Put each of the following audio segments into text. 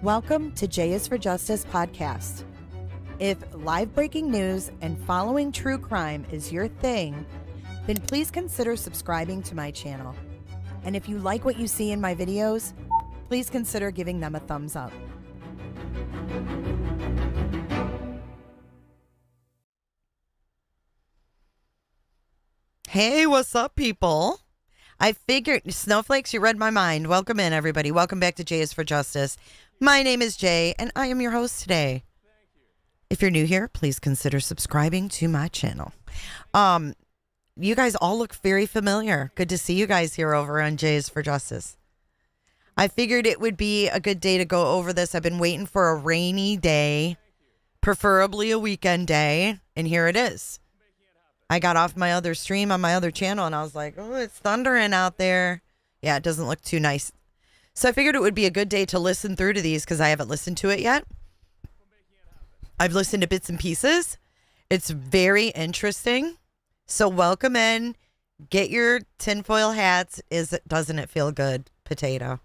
Welcome to J is for Justice podcast. If live breaking news and following true crime is your thing, then please consider subscribing to my channel. And if you like what you see in my videos, please consider giving them a thumbs up. Hey, what's up, people? I figured, snowflakes, you read my mind. Welcome in, everybody. Welcome back to J is for Justice. My name is Jay, and I am your host today. If you're new here, please consider subscribing to my channel. You guys all look very familiar. Good to see you guys here over on J is for Justice. I figured it would be a good day to go over this. I've been waiting for a rainy day, preferably a weekend day, and here it is. I got off my other stream on my other channel, and I was like, oh, it's thundering out there. Yeah, it doesn't look too nice. So I figured it would be a good day to listen through to these because I haven't listened to it yet. I've listened to bits and pieces. It's very interesting. So welcome in. Get your tinfoil hats. Doesn't it feel good? Potato.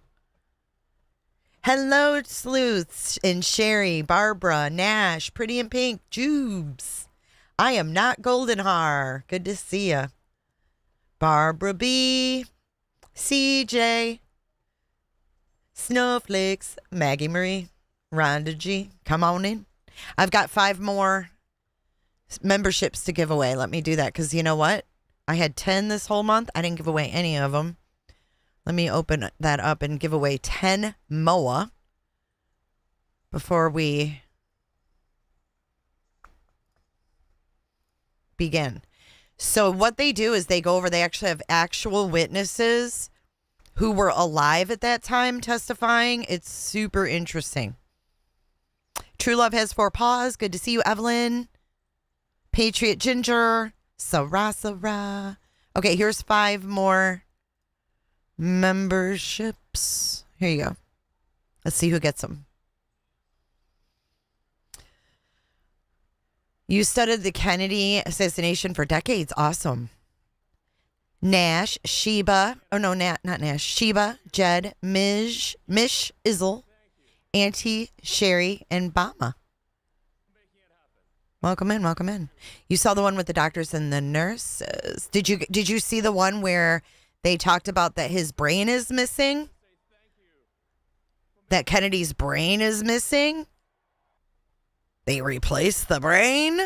Hello, Sleuths and Sherry, Barbara, Nash, Pretty in Pink, Jubes. I am not Goldenhar. Good to see ya. Barbara B, CJ, Snowflakes, Maggie Marie, Rhonda G. Come on in. I've got 5 more memberships to give away. Let me do that because you know what? I had 10 this whole month. I didn't give away any of them. Let me open that up and give away 10 MOA before we begin. So what they do is they go over, they actually have actual witnesses who were alive at that time testifying. It's super interesting. True Love has 4 paws. Good to see you, Evelyn. Patriot Ginger. Sarah. Okay, here's 5 more memberships. Here you go. Let's see who gets them. You studied the Kennedy assassination for decades. Awesome. Nash, Sheba. Oh, no, not Nash. Sheba, Jed, Mish, Izzle, Auntie, Sherry, and Bama. Welcome in. Welcome in. You saw the one with the doctors and the nurses. Did you see the one where they talked about that his brain is missing? That Kennedy's brain is missing? They replaced the brain?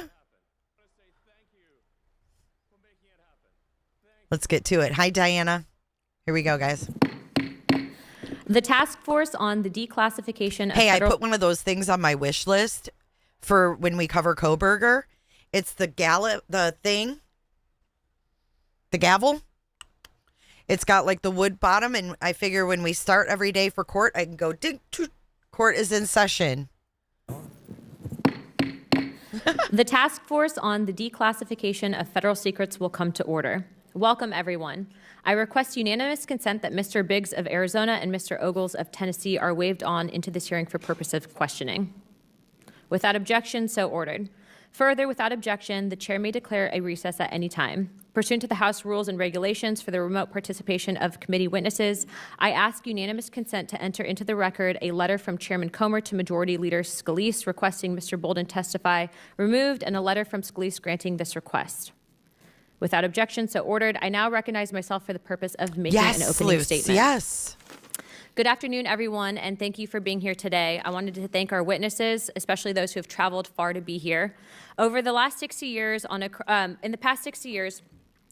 Let's get to it. Hi, Diana. Here we go, guys. The task force on the declassification of I put one of those things on my wish list for when we cover Koberger. It's the gavel. It's got like the wood bottom, and I figure when we start every day for court, I can go, court is in session. The task force on the declassification of federal secrets will come to order. Welcome, everyone. I request unanimous consent that Mr. Biggs of Arizona and Mr. Ogles of Tennessee are waived on into this hearing for purpose of questioning. Without objection, so ordered. Further, without objection, the chair may declare a recess at any time. Pursuant to the House rules and regulations for the remote participation of committee witnesses, I ask unanimous consent to enter into the record a letter from Chairman Comer to Majority Leader Scalise requesting Mr. Bolden testify removed, and a letter from Scalise granting this request. Without objection, so ordered. I now recognize myself for the purpose of making an opening statement. Yes. Good afternoon, everyone, and thank you for being here today. I wanted to thank our witnesses, especially those who have traveled far to be here. Over the last 60 years, in the past 60 years,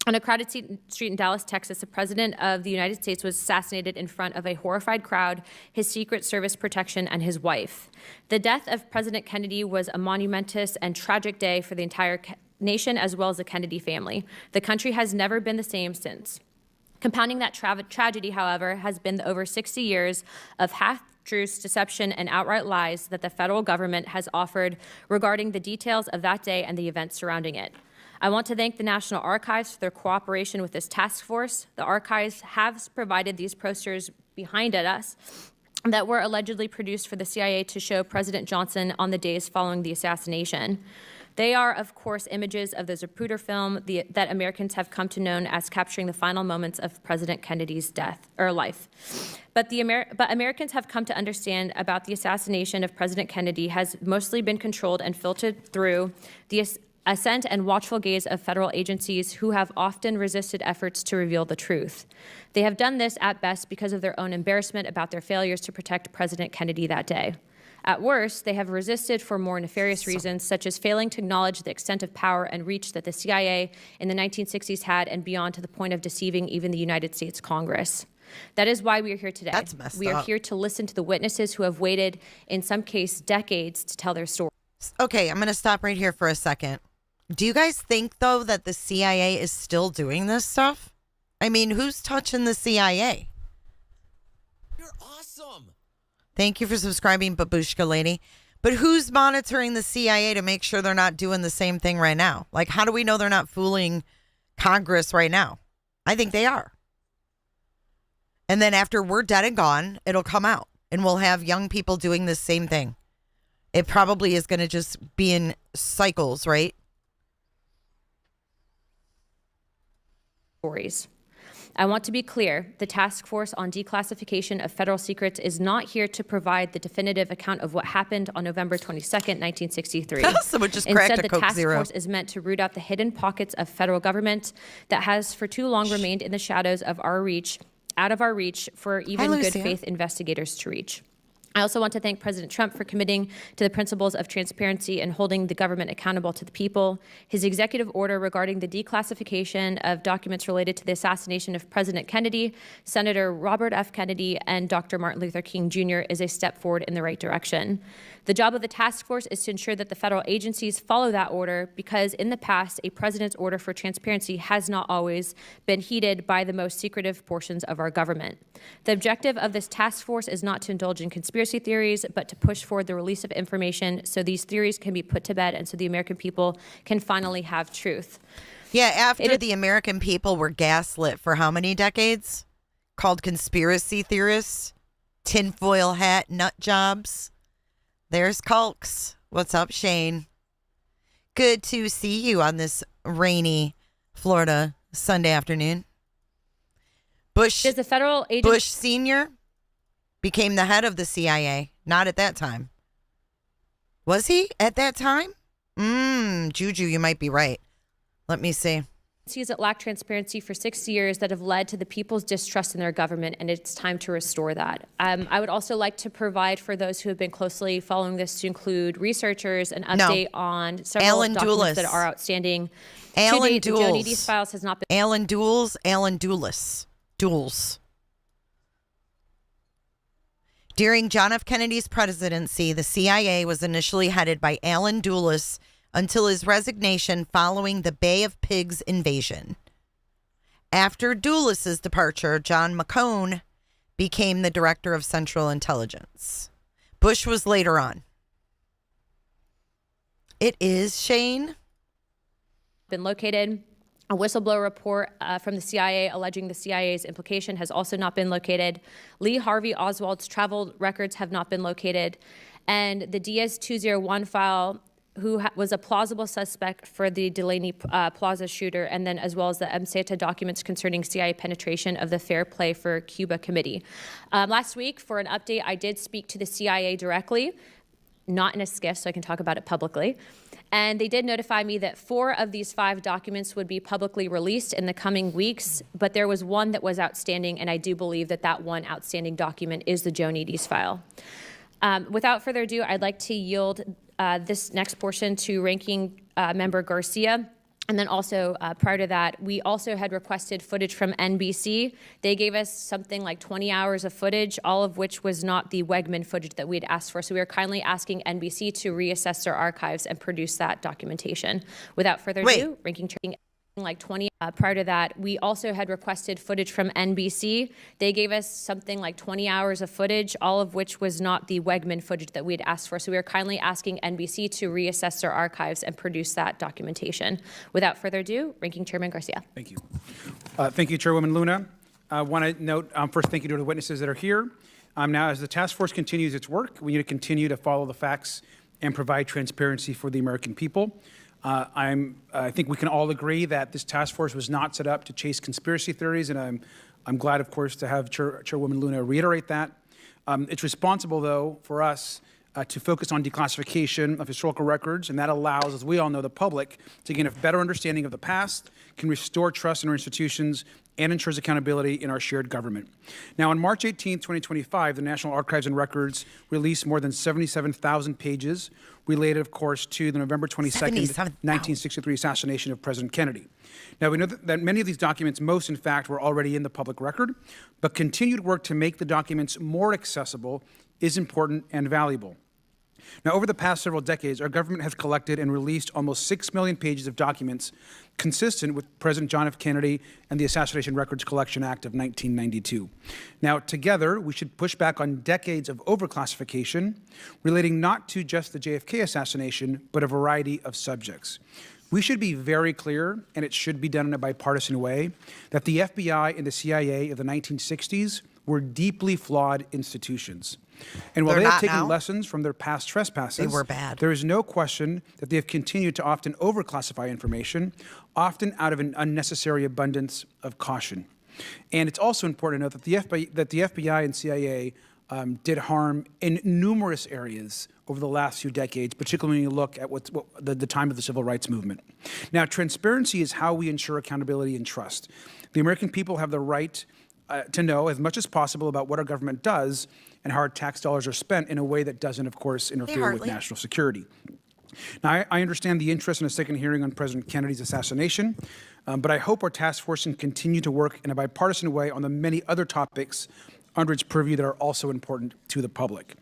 on a crowded street in Dallas, Texas, the President of the United States was assassinated in front of a horrified crowd, his Secret Service protection, and his wife. The death of President Kennedy was a monumentous and tragic day for the entire nation as well as the Kennedy family. The country has never been the same since. Compounding that tragedy, however, has been the over 60 years of half-truths, deception, and outright lies that the federal government has offered regarding the details of that day and the events surrounding it. I want to thank the National Archives for their cooperation with this task force. The archives have provided these posters behind us that were allegedly produced for the CIA to show President Johnson on the days following the assassination. They are, of course, images of the Zapruder film that Americans have come to know as capturing the final moments of President Kennedy's life. But Americans have come to understand about the assassination of President Kennedy has mostly been controlled and filtered through the assent and watchful gaze of federal agencies who have often resisted efforts to reveal the truth. They have done this at best because of their own embarrassment about their failures to protect President Kennedy that day. At worst, they have resisted for more nefarious reasons, such as failing to acknowledge the extent of power and reach that the CIA in the 1960s had and beyond, to the point of deceiving even the United States Congress. That is why we are here today. That's messed We are up. here to listen to the witnesses who have waited, in some cases, decades to tell their story. Okay, I'm going to stop right here for a second. Do you guys think, though, that the CIA is still doing this stuff? I mean, who's touching the CIA? You're awesome. Thank you for subscribing, Babushka Lady. But who's monitoring the CIA to make sure they're not doing the same thing right now? Like, how do we know they're not fooling Congress right now? I think they are. And then after we're dead and gone, it'll come out. And we'll have young people doing the same thing. It probably is going to just be in cycles, right? Stories. I want to be clear, the Task Force on Declassification of Federal Secrets is not here to provide the definitive account of what happened on November 22nd, 1963. Someone just cracked Instead, a the Coke task Zero. force is meant to root out the hidden pockets of federal government that has for too long remained in the shadows of our reach, out of our reach for even good Lucia. faith investigators to reach. I also want to thank President Trump for committing to the principles of transparency and holding the government accountable to the people. His executive order regarding the declassification of documents related to the assassination of President Kennedy, Senator Robert F. Kennedy, and Dr. Martin Luther King Jr. is a step forward in the right direction. The job of the task force is to ensure that the federal agencies follow that order, because in the past, a president's order for transparency has not always been heeded by the most secretive portions of our government. The objective of this task force is not to indulge in conspiracy theories, but to push forward the release of information so these theories can be put to bed and so the American people can finally have truth. Yeah, after the American people were gaslit for how many decades? Called conspiracy theorists, tinfoil hat nut jobs. There's Culks. What's up, Shane? Good to see you on this rainy Florida Sunday afternoon. Bush Does the federal agency Bush Sr. became the head of the CIA. Not at that time. Was he at that time? Juju, you might be right. Let me see. that lack transparency for 60 years that have led to the people's distrust in their government, and it's time to restore that. I would also like to provide, for those who have been closely following this, to include researchers an update on several Alan documents Dulles. that are outstanding. Alan to date, the Joe Dulles. Needy's files has not been. Alan Dulles. During John F. Kennedy's presidency, the CIA was initially headed by Alan Dulles until his resignation following the Bay of Pigs invasion. After Dulles' departure, John McCone became the director of Central Intelligence. Bush was later on. It is, Shane. Been located. A whistleblower report from the CIA alleging the CIA's implication has also not been located. Lee Harvey Oswald's travel records have not been located. And the DS-201 file, who was a plausible suspect for the Delaney Plaza shooter, and then as well as the MSETA documents concerning CIA penetration of the Fair Play for Cuba Committee. Last week, for an update, I did speak to the CIA directly, not in a skiff, so I can talk about it publicly. And they did notify me that 4 of these 5 documents would be publicly released in the coming weeks, but there was one that was outstanding, and I do believe that that one outstanding document is the Joe Needy's file. Without further ado, I'd like to yield this next portion to Ranking Member Garcia. And then also, prior to that, we also had requested footage from NBC. They gave us something like 20 hours of footage, all of which was not the Wegman footage that we had asked for. So we are kindly asking NBC to reassess their archives and produce that documentation. Without further ado, Ranking Chair, like 20. Prior to that, we also had requested footage from NBC. They gave us something like 20 hours of footage, all of which was not the Wegman footage that we had asked for. So we are kindly asking NBC to reassess their archives and produce that documentation. Without further ado, Ranking Chairman Garcia. Thank you. Thank you, Chairwoman Luna. I want to note, first, thank you to the witnesses that are here. Now, as the task force continues its work, we need to continue to follow the facts and provide transparency for the American people. I think we can all agree that this task force was not set up to chase conspiracy theories, and I'm I'm glad, of course, to have Chairwoman Luna reiterate that. It's responsible, though, for us to focus on declassification of historical records, and that allows, as we all know, the public to gain a better understanding of the past, can restore trust in our institutions, and ensures accountability in our shared government. Now, on March 18, 2025, the National Archives and Records released more than 77,000 pages related, of course, to the November 22nd, 1963 assassination of President Kennedy. Now, we know that many of these documents, most in fact, were already in the public record, but continued work to make the documents more accessible is important and valuable. Now, over the past several decades, our government has collected and released almost 6 million pages of documents consistent with President John F. Kennedy and the Assassination Records Collection Act of 1992. Now, together, we should push back on decades of overclassification relating not to just the JFK assassination, but a variety of subjects. We should be very clear, and it should be done in a bipartisan way, that the FBI and the CIA of the 1960s were deeply flawed institutions. And while they have taken lessons from their past trespasses, they were bad. There is no question that they have continued to often overclassify information, often out of an unnecessary abundance of caution. And it's also important to note that the FBI and CIA did harm in numerous areas over the last few decades, particularly when you look at the time of the civil rights movement. Now, transparency is how we ensure accountability and trust. The American people have the right to know as much as possible about what our government does and how our tax dollars are spent in a way that doesn't, of course, interfere with national security. Now, I understand the interest in a second hearing on President Kennedy's assassination, but I hope our task force can continue to work in a bipartisan way on the many other topics under its purview that are also important to the public.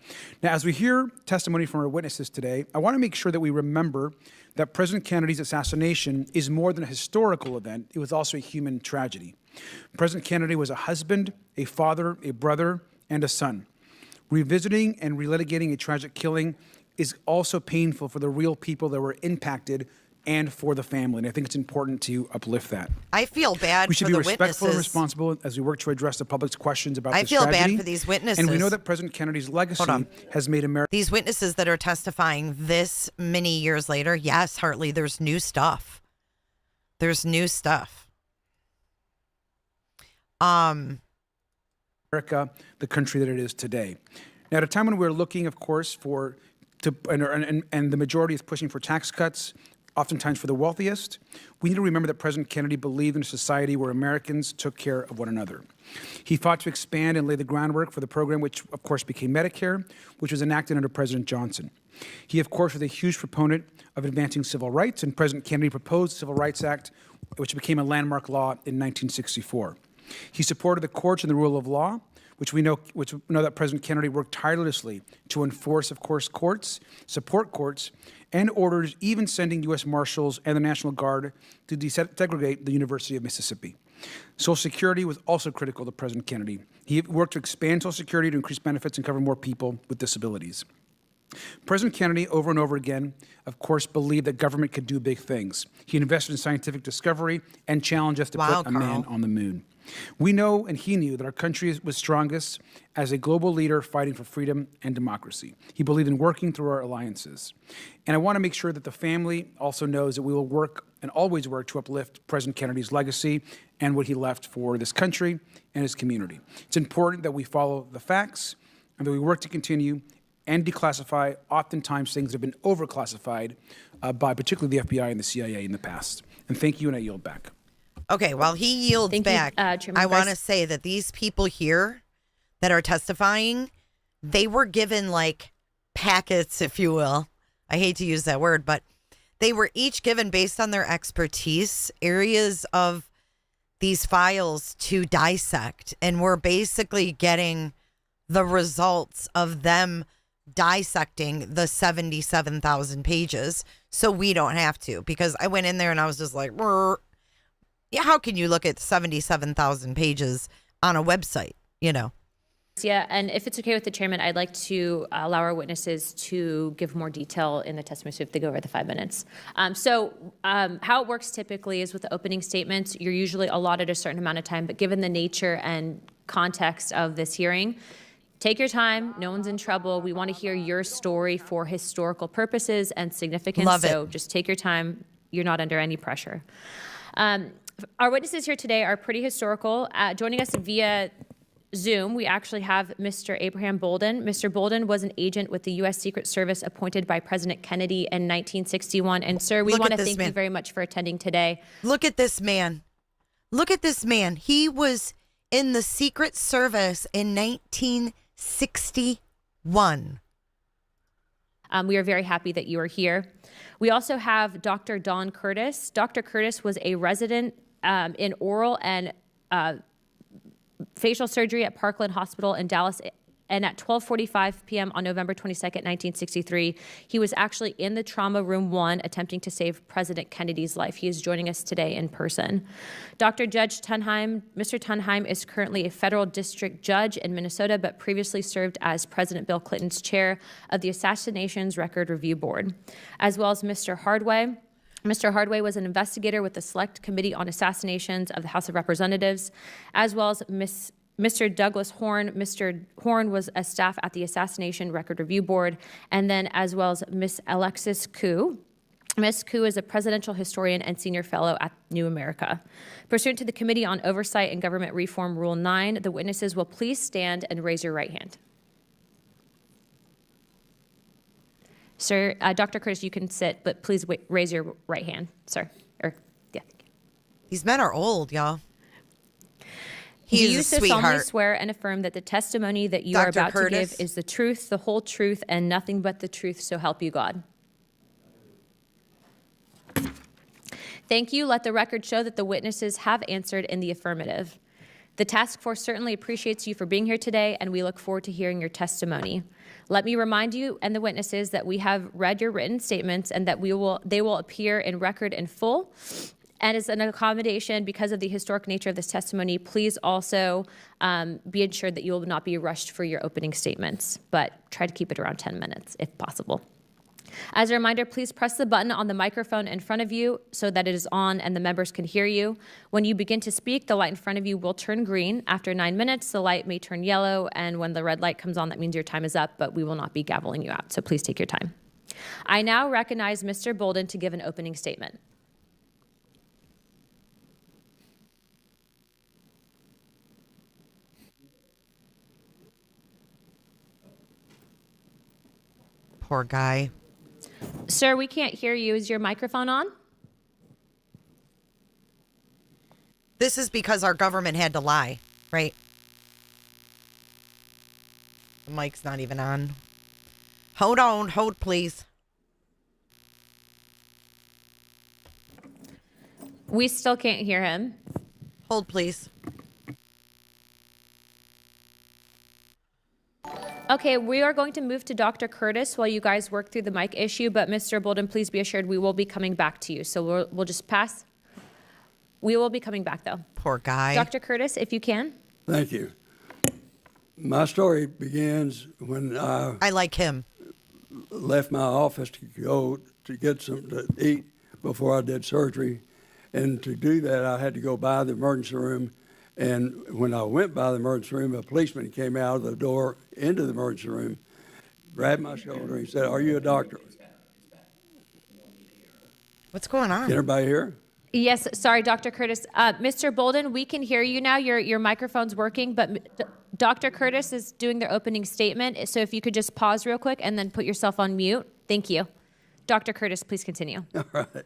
Now, as we hear testimony from our witnesses today, I want to make sure that we remember that President Kennedy's assassination is more than a historical event. It was also a human tragedy. President Kennedy was a husband, a father, a brother, and a son. Revisiting and relitigating a tragic killing is also painful for the real people that were impacted and for the family. And I think it's important to uplift that. I feel bad We should for be the respectful and witnesses. responsible as we work to address the public's questions about this feel tragedy. bad for these witnesses. And we know that President Kennedy's legacy has made America. These witnesses that are testifying this many years later, yes, Hartley, there's new stuff. There's new stuff. America, the country that it is today. Now, at a time when we're looking, of course, and the majority is pushing for tax cuts, oftentimes for the wealthiest, we need to remember that President Kennedy believed in a society where Americans took care of one another. He fought to expand and lay the groundwork for the program, which, of course, became Medicare, which was enacted under President Johnson. He, of course, was a huge proponent of advancing civil rights, and President Kennedy proposed the Civil Rights Act, which became a landmark law in 1964. He supported the courts and the rule of law, which we know that President Kennedy worked tirelessly to enforce, of course, courts, support courts, and orders, even sending U.S. Marshals and the National Guard to desegregate the University of Mississippi. Social Security was also critical to President Kennedy. He worked to expand Social Security to increase benefits and cover more people with disabilities. President Kennedy, over and over again, of course, believed that government could do big things. He invested in scientific discovery and challenged us to put a man on the moon. We know, and he knew, that our country was strongest as a global leader fighting for freedom and democracy. He believed in working through our alliances. And I want to make sure that the family also knows that we will work and always work to uplift President Kennedy's legacy and what he left for this country and his community. It's important that we follow the facts and that we work to continue and declassify oftentimes things that have been overclassified by particularly the FBI and the CIA in the past. And thank you, and I yield back. Okay, while he yields back, I want to say that these people here that are testifying, they were given like packets, if you will. I hate to use that word, but they were each given, based on their expertise, areas of these files to dissect. And we're basically getting the results of them dissecting the 77,000 pages, so we don't have to. Because I went in there and I was just like, yeah, how can you look at 77,000 pages on a website, you know? Yeah, and if it's okay with the chairman, I'd like to allow our witnesses to give more detail in the testimony, so if they go over the 5 minutes. How it works typically is with the opening statements, you're usually allotted a certain amount of time, but given the nature and context of this hearing, take your time. No one's in trouble. We want to hear your story for historical purposes and significance. Love it. So just take your time. You're not under any pressure. Our witnesses here today are pretty historical. Joining us via Zoom, we actually have Mr. Abraham Bolden. Mr. Bolden was an agent with the U.S. Secret Service appointed by President Kennedy in 1961. And sir, we want to thank you very much for attending today. Look at this man. Look at this man. He was in the Secret Service in 1961. We are very happy that you are here. We also have Dr. Dawn Curtis. Dr. Curtis was a resident in oral and facial surgery at Parkland Hospital in Dallas. And at 12:45 p.m. on November 22nd, 1963, he was actually in the trauma room 1 attempting to save President Kennedy's life. He is joining us today in person. Dr. Judge Tunheim, Mr. Tunheim is currently a federal district judge in Minnesota, but previously served as President Bill Clinton's chair of the Assassinations Record Review Board, as well as Mr. Hardway. Mr. Hardway was an investigator with the Select Committee on Assassinations of the House of Representatives, as well as Mr. Douglas Horn. Mr. Horn was a staff at the Assassination Record Review Board, and then as well as Miss Alexis Koo. Ms. Koo is a presidential historian and senior fellow at New America. Pursuant to the Committee on Oversight and Government Reform Rule 9, the witnesses will please stand and raise your right hand. Sir, Dr. Curtis, you can sit, but please raise your right hand, sir. Yeah. These men are old, y'all. Do He's you a solemnly sweetheart. swear and affirm that the testimony that you are Dr. about Curtis. to give is the truth, the whole truth, and nothing but the truth, so help you God? Thank you. Let the record show that the witnesses have answered in the affirmative. The task force certainly appreciates you for being here today, and we look forward to hearing your testimony. Let me remind you and the witnesses that we have read your written statements and that they will appear in record in full. And as an accommodation, because of the historic nature of this testimony, please also be ensured that you will not be rushed for your opening statements, but try to keep it around 10 minutes if possible. As a reminder, please press the button on the microphone in front of you so that it is on and the members can hear you. When you begin to speak, the light in front of you will turn green. After 9 minutes, the light may turn yellow, and when the red light comes on, that means your time is up, but we will not be gaveling you out, so please take your time. I now recognize Mr. Bolden to give an opening statement. Poor guy. Sir, we can't hear you. Is your microphone on? This is because our government had to lie, right? The mic's not even on. Hold on. Hold, please. We still can't hear him. Hold, please. Okay, we are going to move to Dr. Curtis while you guys work through the mic issue, but Mr. Bolden, please be assured we will be coming back to you. So we'll just pass. We will be coming back, though. Poor guy. Dr. Curtis, if you can. Thank you. My story begins when I like him. left my office to go to get something to eat before I did surgery. And to do that, I had to go by the emergency room. And when I went by the emergency room, a policeman came out of the door into the emergency room, grabbed my shoulder, and he said, "Are you a doctor?" What's going on? Can everybody hear? Yes, sorry, Dr. Curtis. Mr. Bolden, we can hear you now. Your microphone's working, but Dr. Curtis is doing their opening statement. So if you could just pause real quick and then put yourself on mute. Thank you. Dr. Curtis, please continue. All right.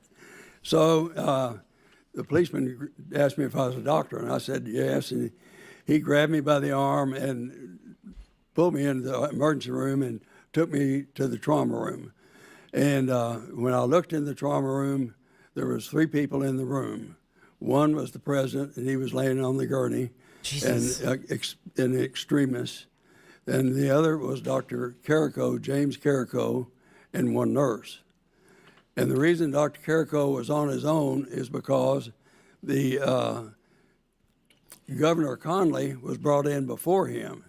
So the policeman asked me if I was a doctor, and I said yes. And he grabbed me by the arm and pulled me into the emergency room and took me to the trauma room. And when I looked in the trauma room, there was 3 people in the room. One was the president, and he was laying on the gurney, Jesus. and an extremist. And the other was Dr. Carrico, James Carrico, and one nurse. And the reason Dr. Carrico was on his own is because the Governor Conley was brought in before him,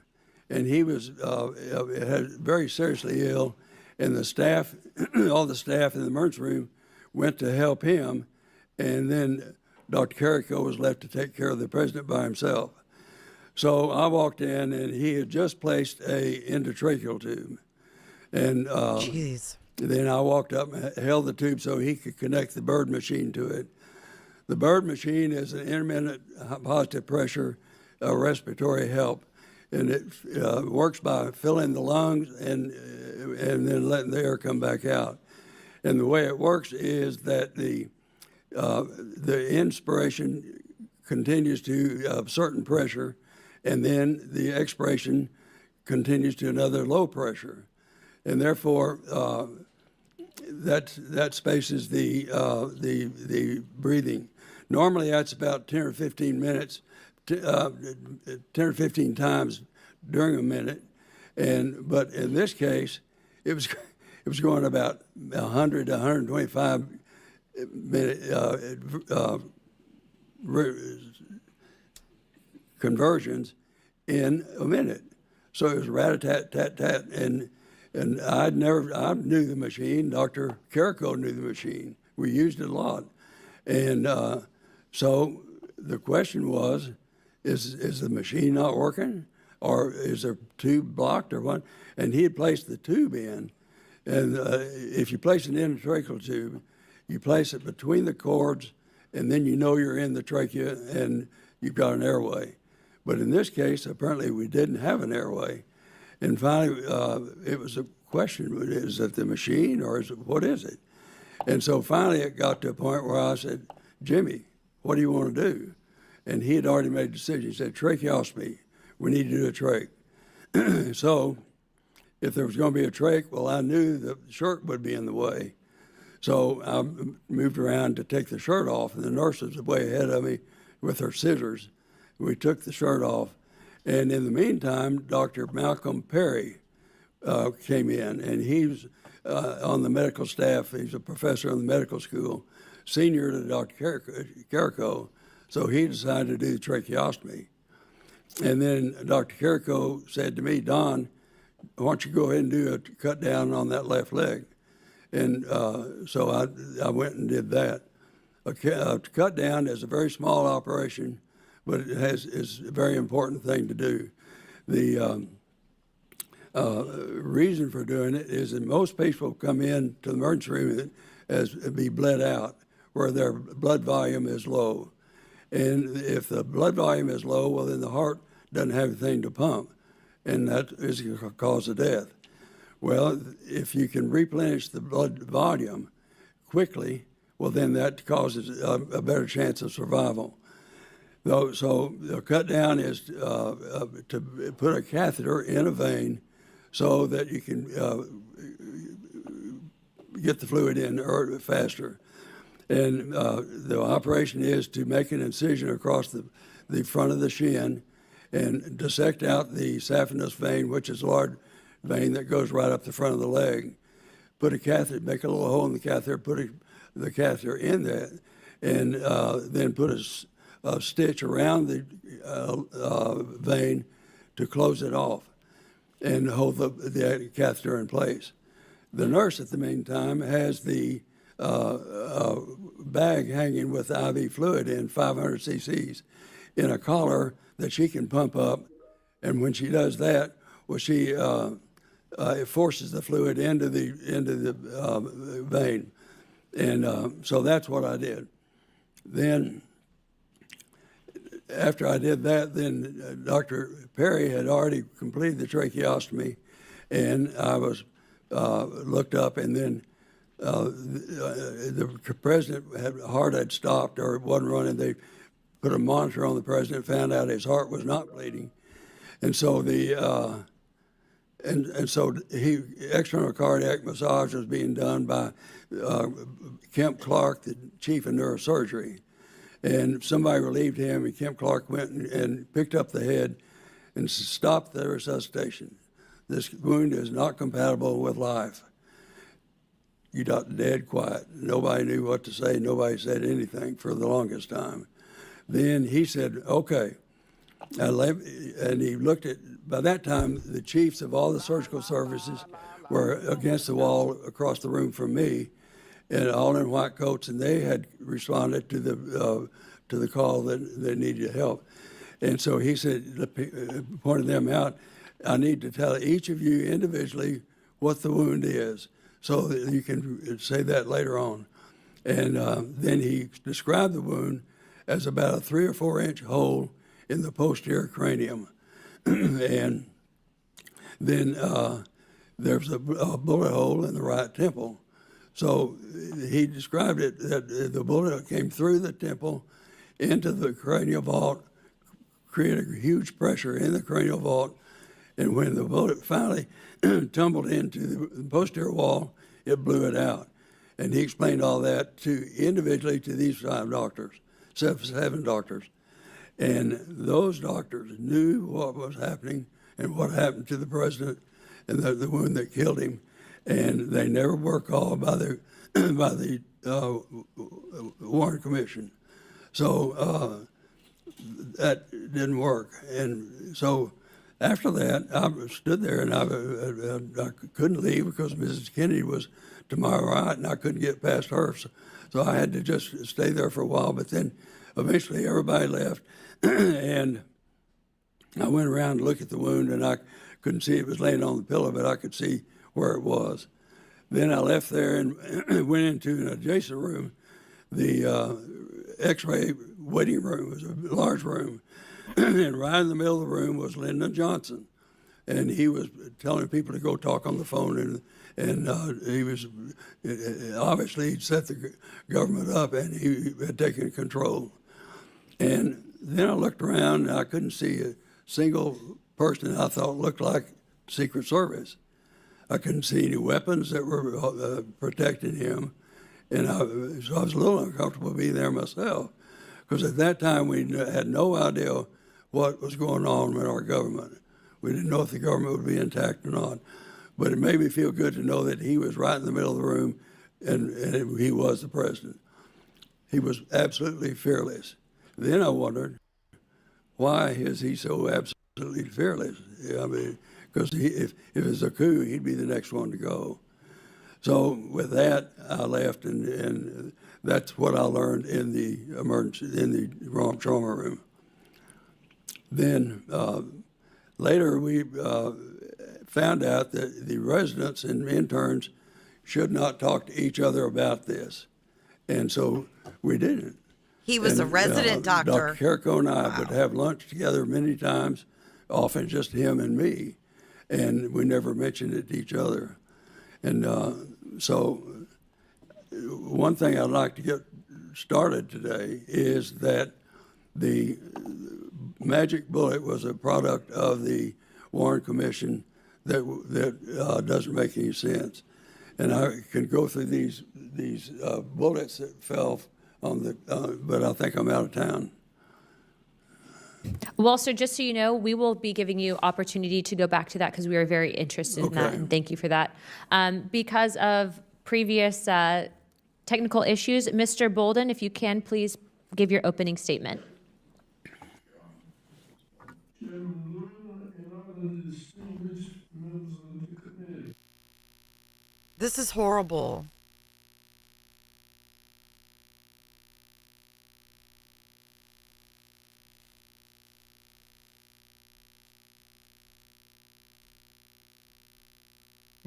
and he was very seriously ill, and the staff, all the staff in the emergency room went to help him, and then Dr. Carrico was left to take care of the president by himself. So I walked in, and he had just placed a endotracheal tube, and Jeez. then I walked up and held the tube so he could connect the bird machine to it. The Bird machine is an intermittent positive pressure respiratory help, and it works by filling the lungs and then letting the air come back out. And the way it works is that the inspiration continues to a certain pressure, and then the expiration continues to another low pressure, and therefore that spaces the breathing. Normally, that's about 10 or 15 minutes, 10 or 15 times during a minute, but in this case, it was going about 100 to 125 minute conversions in a minute. So it was rat-a-tat-tat-tat, and I knew the machine. Dr. Carrico knew the machine. We used it a lot, and so the question was, is the machine not working, or is the tube blocked, or what? And he had placed the tube in, and if you place an endotracheal tube, you place it between the cords, and then you know you're in the trachea and you've got an airway. But in this case, apparently we didn't have an airway. And finally, it was a question, is it the machine or what is it? And so finally it got to a point where I said, Jimmy, what do you want to do? And he had already made a decision. He said, tracheostomy, we need to do a trach. So if there was going to be a trach, well, I knew the shirt would be in the way. So I moved around to take the shirt off, and the nurse was way ahead of me with her scissors. We took the shirt off, and in the meantime, Dr. Malcolm Perry came in, and he was on the medical staff. He's a professor in the medical school, senior to Dr. Carrico, so he decided to do the tracheostomy. And then Dr. Carrico said to me, Don, why don't you go ahead and do a cut down on that left leg? And so I went and did that. A cut down is a very small operation, but it is a very important thing to do. The reason for doing it is that most people come in to the emergency room as be bled out, where their blood volume is low. And if the blood volume is low, well, then the heart doesn't have anything to pump, and that is a cause of death. Well, if you can replenish the blood volume quickly, well, then that causes a better chance of survival. So the cut down is to put a catheter in a vein so that you can get the fluid in faster. And the operation is to make an incision across the front of the shin and dissect out the saphenous vein, which is a large vein that goes right up the front of the leg. Put a catheter, make a little hole in the catheter, put the catheter in that, and then put a stitch around the vein to close it off and hold the catheter in place. The nurse at the meantime has the bag hanging with IV fluid in 500 cc's in a collar that she can pump up, and when she does that, well, it forces the fluid into the vein, and so that's what I did. Then, after I did that, then Dr. Perry had already completed the tracheostomy, and I was looked up, and then the president heart had stopped or it wasn't running. They put a monitor on the president, found out his heart was not bleeding, and so external cardiac massage was being done by Kemp Clark, the chief of neurosurgery, and somebody relieved him, and Kemp Clark went and picked up the head and stopped the resuscitation. This wound is not compatible with life. You got dead quiet. Nobody knew what to say. Nobody said anything for the longest time. Then he said, okay. And he looked at, by that time, the chiefs of all the surgical services were against the wall across the room from me, and all in white coats, and they had responded to the call that they needed help. And so he said, pointed them out, I need to tell each of you individually what the wound is, so that you can say that later on. And then he described the wound as about a 3 or 4 inch hole in the posterior cranium. And then there's a bullet hole in the right temple. So he described it that the bullet came through the temple into the cranial vault, created a huge pressure in the cranial vault, and when the bullet finally tumbled into the posterior wall, it blew it out. And he explained all that individually to these 5 doctors, 7 doctors. And those doctors knew what was happening and what happened to the president and the wound that killed him. And they never were called by the Warren Commission. So that didn't work. And so after that, I stood there and I couldn't leave because Mrs. Kennedy was to my right and I couldn't get past her. So I had to just stay there for a while. But then eventually everybody left and I went around to look at the wound and I couldn't see it was laying on the pillow, but I could see where it was. Then I left there and went into an adjacent room. The X-ray waiting room was a large room. And right in the middle of the room was Lyndon Johnson. And he was telling people to go talk on the phone. And he was, obviously, he'd set the government up and he had taken control. And then I looked around and I couldn't see a single person I thought looked like Secret Service. I couldn't see any weapons that were protecting him. And so I was a little uncomfortable being there myself, because at that time we had no idea what was going on with our government. We didn't know if the government would be intact or not. But it made me feel good to know that he was right in the middle of the room and he was the president. He was absolutely fearless. Then I wondered, why is he so absolutely fearless? I mean, because if it's a coup, he'd be the next one to go. So with that, I left, and that's what I learned in the trauma room. Then later, we found out that the residents and interns should not talk to each other about this, and so we didn't. He was a resident doctor. Dr. Carrico and I would have lunch together many times, often just him and me, and we never mentioned it to each other. And so one thing I'd like to get started today is that the magic bullet was a product of the Warren Commission that doesn't make any sense. And I can go through these bullets that fell on the, but I think I'm out of town. Well, so just so you know, we will be giving you opportunity to go back to that because we are very interested in that, and thank you for that. Because of previous technical issues, Mr. Bolden, if you can please give your opening statement. This is horrible.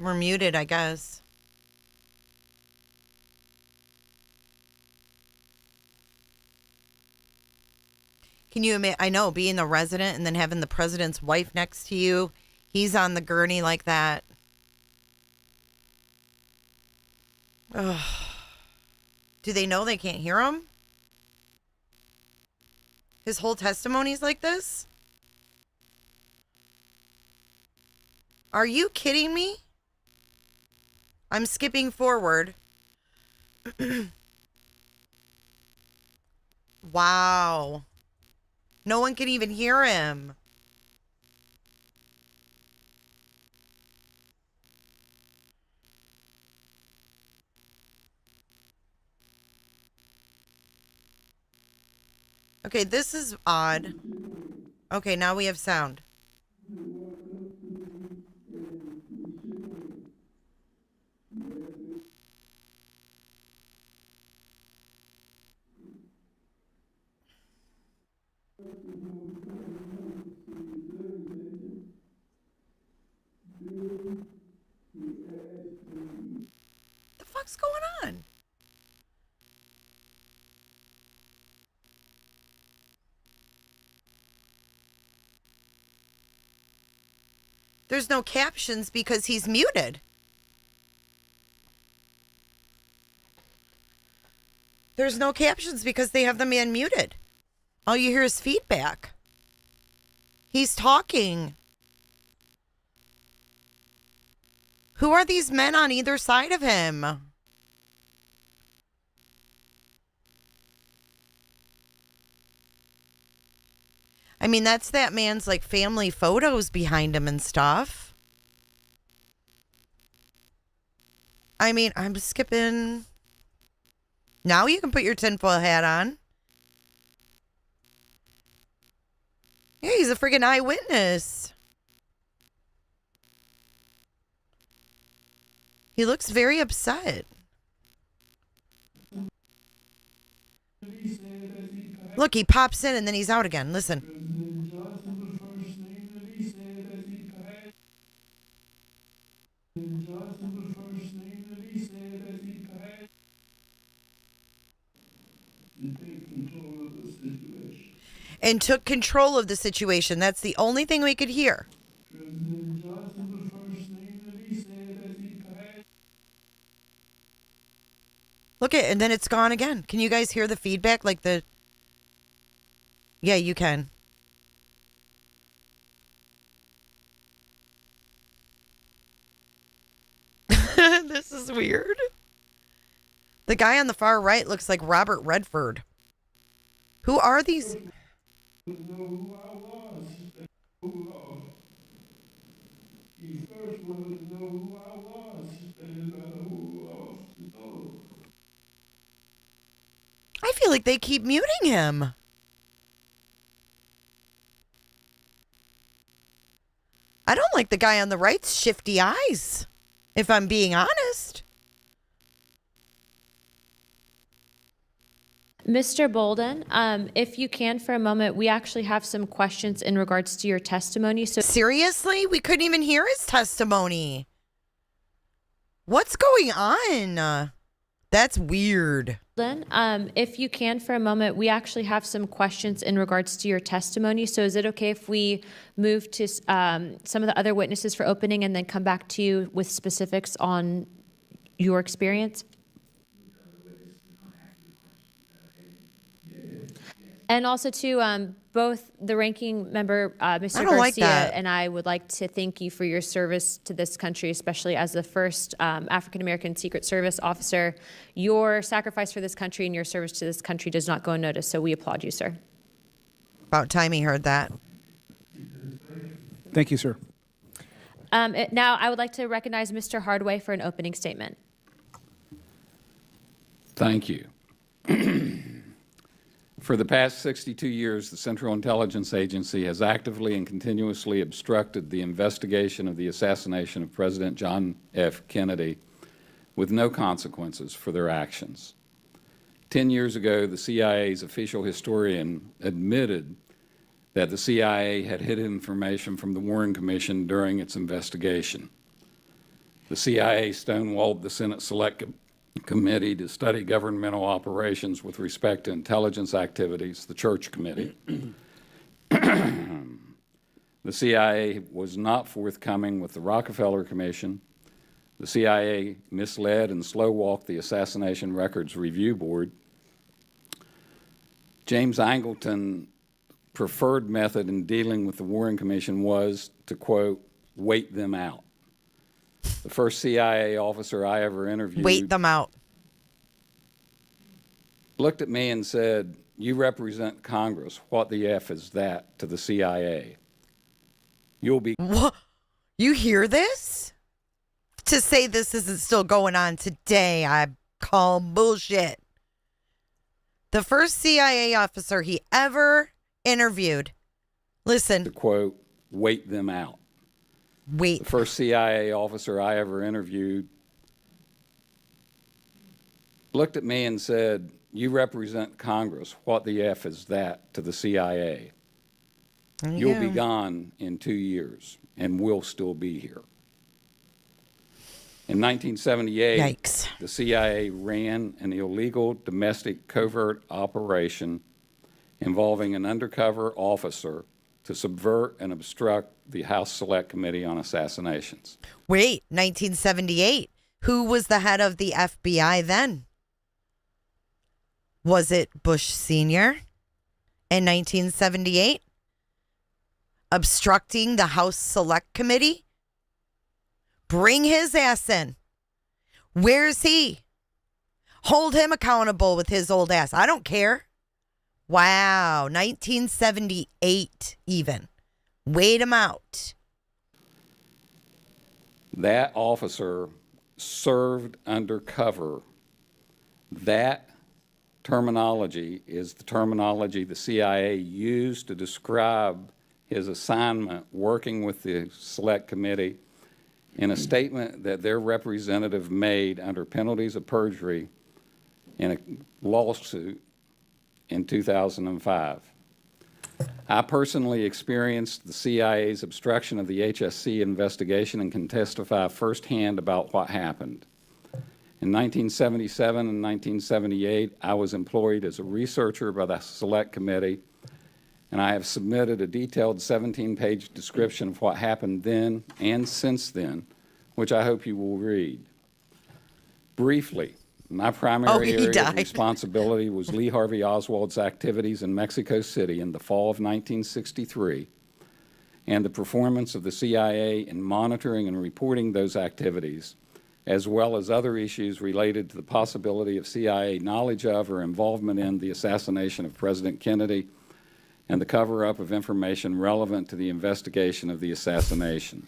We're muted, I guess. Can you imagine? I know, being a resident and then having the president's wife next to you. He's on the gurney like that. Ugh. Do they know they can't hear him? His whole testimony's like this? Are you kidding me? I'm skipping forward. Wow. No one can even hear him. Okay, this is odd. Okay, now we have sound. The fuck's going on? there's no captions because he's muted. There's no captions because they have the man muted. All you hear is feedback. He's talking. Who are these men on either side of him? I mean, that's that man's like family photos behind him and stuff. I mean, I'm skipping. Now you can put your tinfoil hat on. Yeah, he's a friggin' eyewitness. He looks very upset. Look, he pops in and then he's out again. Listen. And took control of the situation. That's the only thing we could hear. Look at, and then it's gone again. Can you guys hear the feedback? Like the... Yeah, you can. This is weird. The guy on the far right looks like Robert Redford. Who are these? I feel like they keep muting him. I don't like the guy on the right's shifty eyes, if I'm being honest. Mr. Bolden, if you can for a moment, we actually have some questions in regards to your testimony. So Seriously? We couldn't even hear his testimony. What's going on? That's weird. If you can for a moment, we actually have some questions in regards to your testimony. So is it okay if we move to some of the other witnesses for opening and then come back to you with specifics on your experience? And also to both the ranking member, Mr. Garcia, and I would like to thank you for your service to this country, especially as the first African-American Secret Service officer. Your sacrifice for this country and your service to this country does not go unnoticed, so we applaud you, sir. About time he heard that. Thank you, sir. Now, I would like to recognize Mr. Hardway for an opening statement. Thank you. For the past 62 years, the Central Intelligence Agency has actively and continuously obstructed the investigation of the assassination of President John F. Kennedy with no consequences for their actions. 10 years ago, the CIA's official historian admitted that the CIA had hid information from the Warren Commission during its investigation. The CIA stonewalled the Senate Select Committee to study governmental operations with respect to intelligence activities, the Church Committee. The CIA was not forthcoming with the Rockefeller Commission. The CIA misled and slow-walked the Assassination Records Review Board. James Angleton's preferred method in dealing with the Warren Commission was to, quote, wait them out. The first CIA officer I ever interviewed Wait them out. looked at me and said, "You represent Congress. What the F is that to the CIA? You'll be..." What? You hear this? To say this isn't still going on today, I call bullshit. The first CIA officer he ever interviewed. Listen. To, quote, wait them out. Wait. The first CIA officer I ever interviewed looked at me and said, "You represent Congress. What the F is that to the CIA? You'll be gone in 2 years, and we'll still be here." In 1978, Yikes. the CIA ran an illegal domestic covert operation involving an undercover officer to subvert and obstruct the House Select Committee on Assassinations. Wait, 1978. Who was the head of the FBI then? Was it Bush Sr. in 1978? Obstructing the House Select Committee? Bring his ass in. Where's he? Hold him accountable with his old ass. I don't care. Wow, 1978 even. Wait him out. That officer served undercover. That terminology is the terminology the CIA used to describe his assignment working with the Select Committee in a statement that their representative made under penalties of perjury in a lawsuit in 2005. I personally experienced the CIA's obstruction of the HSC investigation and can testify firsthand about what happened. In 1977 and 1978, I was employed as a researcher by the Select Committee, and I have submitted a detailed 17-page description of what happened then and since then, which I hope you will read. Briefly, my primary area of responsibility was Lee Harvey Oswald's activities in Mexico City in the fall of 1963 and the performance of the CIA in monitoring and reporting those activities, as well as other issues related to the possibility of CIA knowledge of or involvement in the assassination of President Kennedy and the cover-up of information relevant to the investigation of the assassination.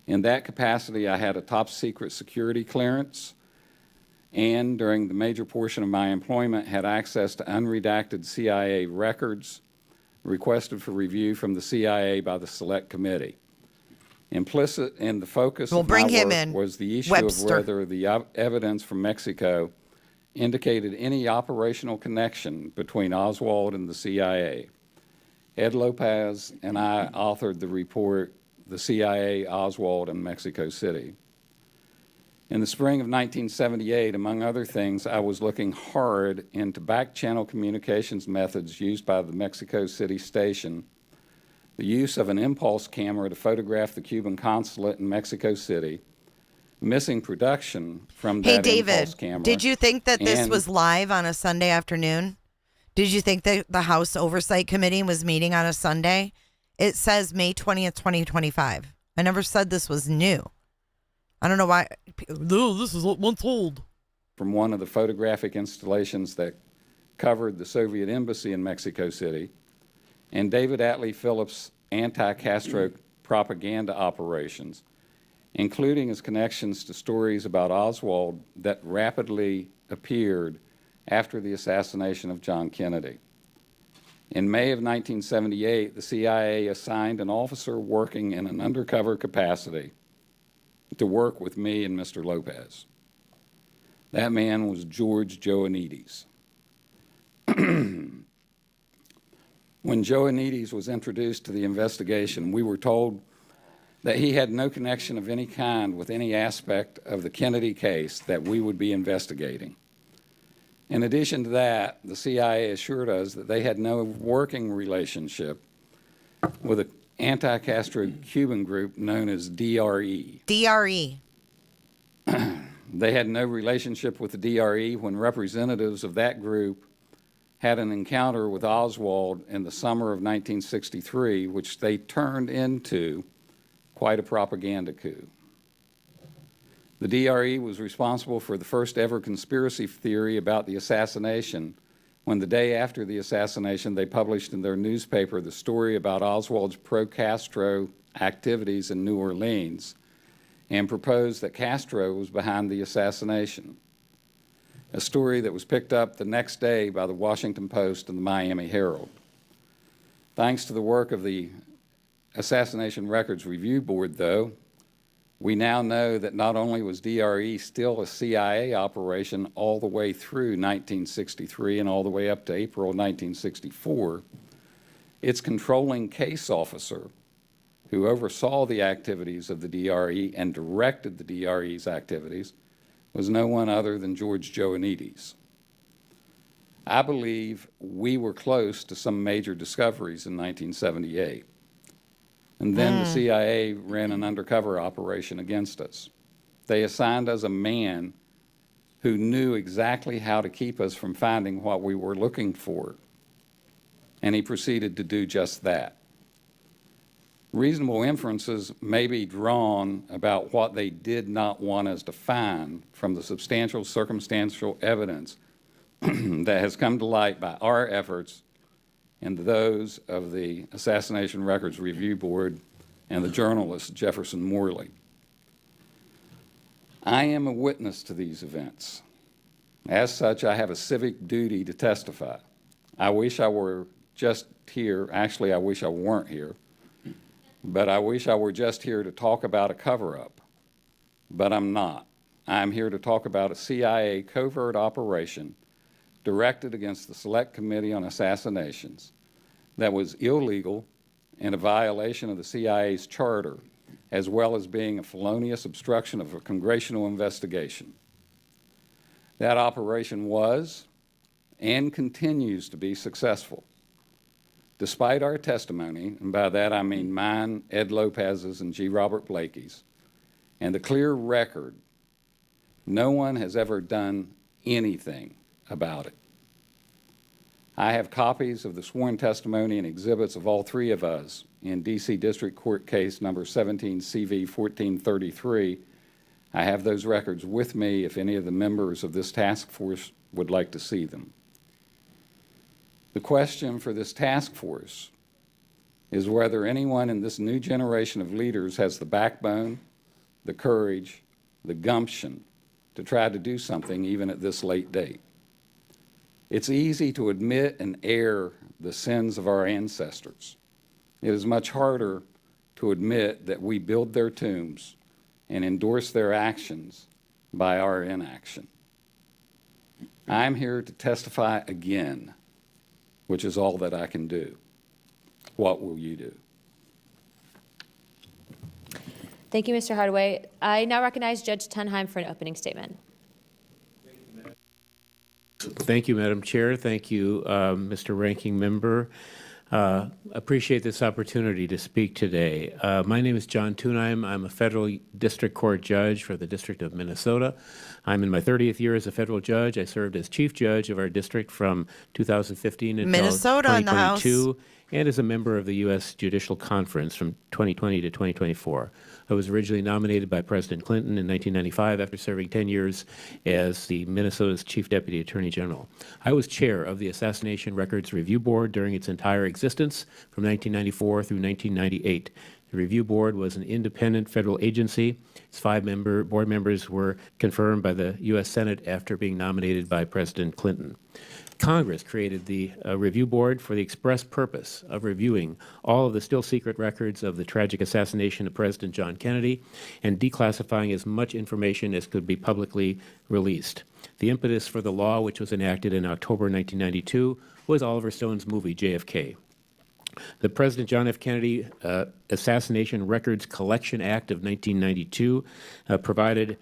In that capacity, I had a top-secret security clearance and, during the major portion of my employment, had access to unredacted CIA records requested for review from the CIA by the Select Committee. Implicit in the focus of my work was the issue of whether the evidence from Mexico indicated any operational connection between Oswald and the CIA. Ed Lopez and I authored the report, The CIA, Oswald, and Mexico City. In the spring of 1978, among other things, I was looking hard into back-channel communications methods used by the Mexico City station, the use of an impulse camera to photograph the Cuban consulate in Mexico City, missing production from that impulse camera. Hey, David, did you think that this was live on a Sunday afternoon? Did you think that the House Oversight Committee was meeting on a Sunday? It says May 20th, 2025. I never said this was new. I don't know why. No, this is once old. From one of the photographic installations that covered the Soviet embassy in Mexico City, and David Atlee Phillips' anti-Castro propaganda operations, including his connections to stories about Oswald that rapidly appeared after the assassination of John Kennedy. In May of 1978, the CIA assigned an officer working in an undercover capacity to work with me and Mr. Lopez. That man was George Joanides. When Joanides was introduced to the investigation, we were told that he had no connection of any kind with any aspect of the Kennedy case that we would be investigating. In addition to that, the CIA assured us that they had no working relationship with an anti-Castro Cuban group known as DRE. DRE. They had no relationship with the DRE when representatives of that group had an encounter with Oswald in the summer of 1963, which they turned into quite a propaganda coup. The DRE was responsible for the first ever conspiracy theory about the assassination when the day after the assassination they published in their newspaper the story about Oswald's pro-Castro activities in New Orleans and proposed that Castro was behind the assassination, a story that was picked up the next day by the Washington Post and the Miami Herald. Thanks to the work of the Assassination Records Review Board, though, we now know that not only was DRE still a CIA operation all the way through 1963 and all the way up to April 1964, its controlling case officer, who oversaw the activities of the DRE and directed the DRE's activities, was no one other than George Joanides. I believe we were close to some major discoveries in 1978. And then the CIA ran an undercover operation against us. They assigned us a man who knew exactly how to keep us from finding what we were looking for. And he proceeded to do just that. Reasonable inferences may be drawn about what they did not want us to find from the substantial circumstantial evidence that has come to light by our efforts and those of the Assassination Records Review Board and the journalist Jefferson Morley. I am a witness to these events. As such, I have a civic duty to testify. I wish I were just here. Actually, I wish I weren't here. But I wish I were just here to talk about a cover-up. But I'm not. I'm here to talk about a CIA covert operation directed against the Select Committee on Assassinations that was illegal and a violation of the CIA's charter, as well as being a felonious obstruction of a congressional investigation. That operation was and continues to be successful. Despite our testimony, and by that I mean mine, Ed Lopez's, and G. Robert Blakey's, and the clear record, no one has ever done anything about it. I have copies of the sworn testimony and exhibits of all three of us in D.C. District Court Case number 17 CV 1433. I have those records with me if any of the members of this task force would like to see them. The question for this task force is whether anyone in this new generation of leaders has the backbone, the courage, the gumption to try to do something even at this late date. It's easy to admit and air the sins of our ancestors. It is much harder to admit that we build their tombs and endorse their actions by our inaction. I'm here to testify again, which is all that I can do. What will you do? Thank you, Mr. Hardaway. I now recognize Judge Tunheim for an opening statement. Thank you, Madam Chair. Thank you, Mr. Ranking Member. Appreciate this opportunity to speak today. My name is John Tunheim. I'm a federal district court judge for the District of Minnesota. I'm in my 30th year as a federal judge. I served as chief judge of our district from 2015 until Minnesota in the house. 2022, and as a member of the U.S. Judicial Conference from 2020 to 2024. I was originally nominated by President Clinton in 1995 after serving 10 years as the Minnesota's Chief Deputy Attorney General. I was chair of the Assassination Records Review Board during its entire existence from 1994 through 1998. The Review Board was an independent federal agency. Its 5 board members were confirmed by the U.S. Senate after being nominated by President Clinton. Congress created the Review Board for the express purpose of reviewing all of the still secret records of the tragic assassination of President John Kennedy and declassifying as much information as could be publicly released. The impetus for the law, which was enacted in October 1992, was Oliver Stone's movie JFK. The President John F. Kennedy Assassination Records Collection Act of 1992 provided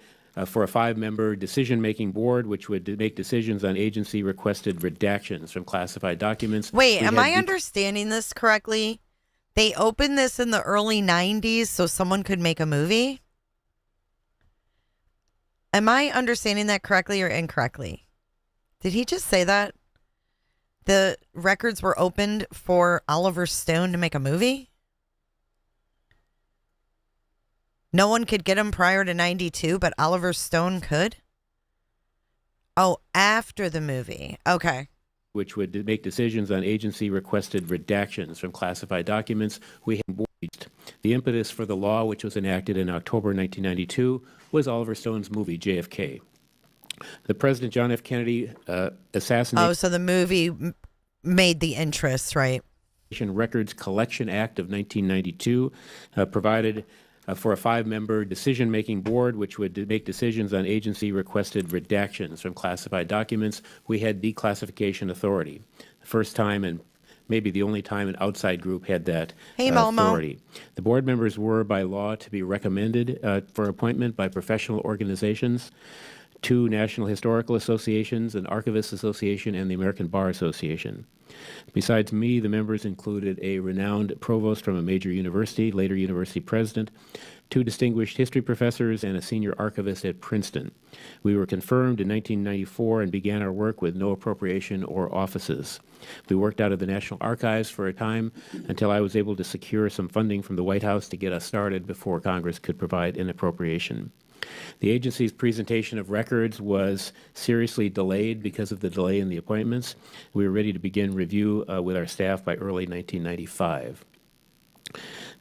for a 5-member decision-making board, which would make decisions on agency-requested redactions from classified documents. Wait, am I understanding this correctly? They opened this in the early 90s so someone could make a movie? Am I understanding that correctly or incorrectly? Did he just say that? The records were opened for Oliver Stone to make a movie? No one could get him prior to 92, but Oliver Stone could? Oh, after the movie. Okay. Which would make decisions on agency-requested redactions from classified documents. We had boards. The impetus for the law, which was enacted in October 1992, was Oliver Stone's movie JFK. The President John F. Kennedy Assassination. Oh, so the movie made the interest, right? Records Collection Act of 1992 provided for a 5-member decision-making board, which would make decisions on agency-requested redactions from classified documents. We had declassification authority. The first time and maybe the only time an outside group had that authority. The board members were, by law, to be recommended for appointment by professional organizations. 2 National Historical Associations, an Archivists Association, and the American Bar Association. Besides me, the members included a renowned provost from a major university, later university president, 2 distinguished history professors, and a senior archivist at Princeton. We were confirmed in 1994 and began our work with no appropriation or offices. We worked out of the National Archives for a time until I was able to secure some funding from the White House to get us started before Congress could provide an appropriation. The agency's presentation of records was seriously delayed because of the delay in the appointments. We were ready to begin review with our staff by early 1995.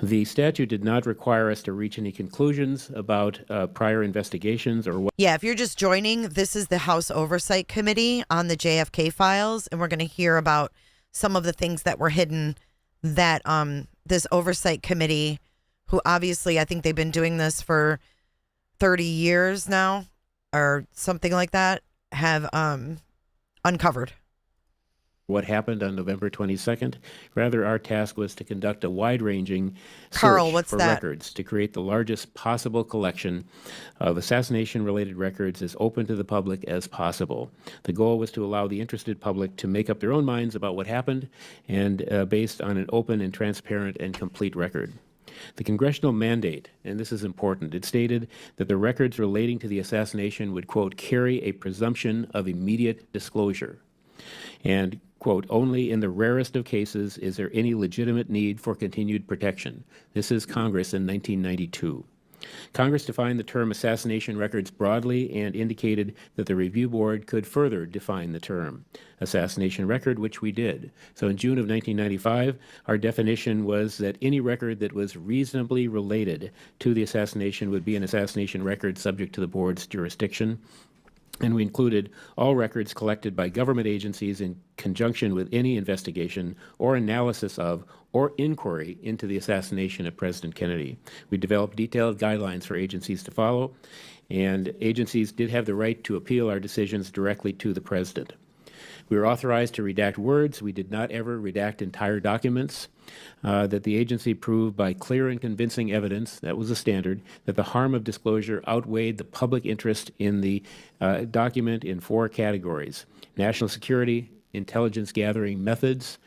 The statute did not require us to reach any conclusions about prior investigations or what. Yeah, if you're just joining, this is the House Oversight Committee on the JFK files, and we're going to hear about some of the things that were hidden that this Oversight Committee, who obviously I think they've been doing this for 30 years now or something like that, have uncovered. What happened on November 22nd. Rather, our task was to conduct a wide-ranging Carl, search what's for that? records to create the largest possible collection of assassination-related records as open to the public as possible. The goal was to allow the interested public to make up their own minds about what happened, and based on an open and transparent and complete record. The congressional mandate, and this is important, it stated that the records relating to the assassination would, quote, carry a presumption of immediate disclosure. And, quote, only in the rarest of cases is there any legitimate need for continued protection. This is Congress in 1992. Congress defined the term assassination records broadly and indicated that the review board could further define the term assassination record, which we did. So in June of 1995, our definition was that any record that was reasonably related to the assassination would be an assassination record subject to the board's jurisdiction. And we included all records collected by government agencies in conjunction with any investigation or analysis of or inquiry into the assassination of President Kennedy. We developed detailed guidelines for agencies to follow, and agencies did have the right to appeal our decisions directly to the president. We were authorized to redact words. We did not ever redact entire documents. That the agency proved by clear and convincing evidence, that was a standard, that the harm of disclosure outweighed the public interest in the document in 4 categories: national security, intelligence gathering methods,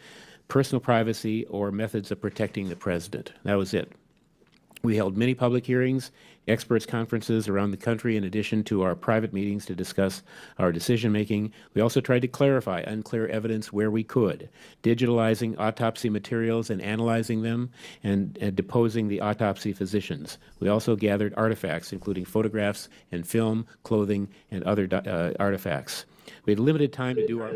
personal privacy, or methods of protecting the president. That was it. We held many public hearings, experts conferences around the country in addition to our private meetings to discuss our decision-making. We also tried to clarify unclear evidence where we could, digitalizing autopsy materials and analyzing them and deposing the autopsy physicians. We also gathered artifacts, including photographs and film, clothing, and other artifacts. We had limited time to do our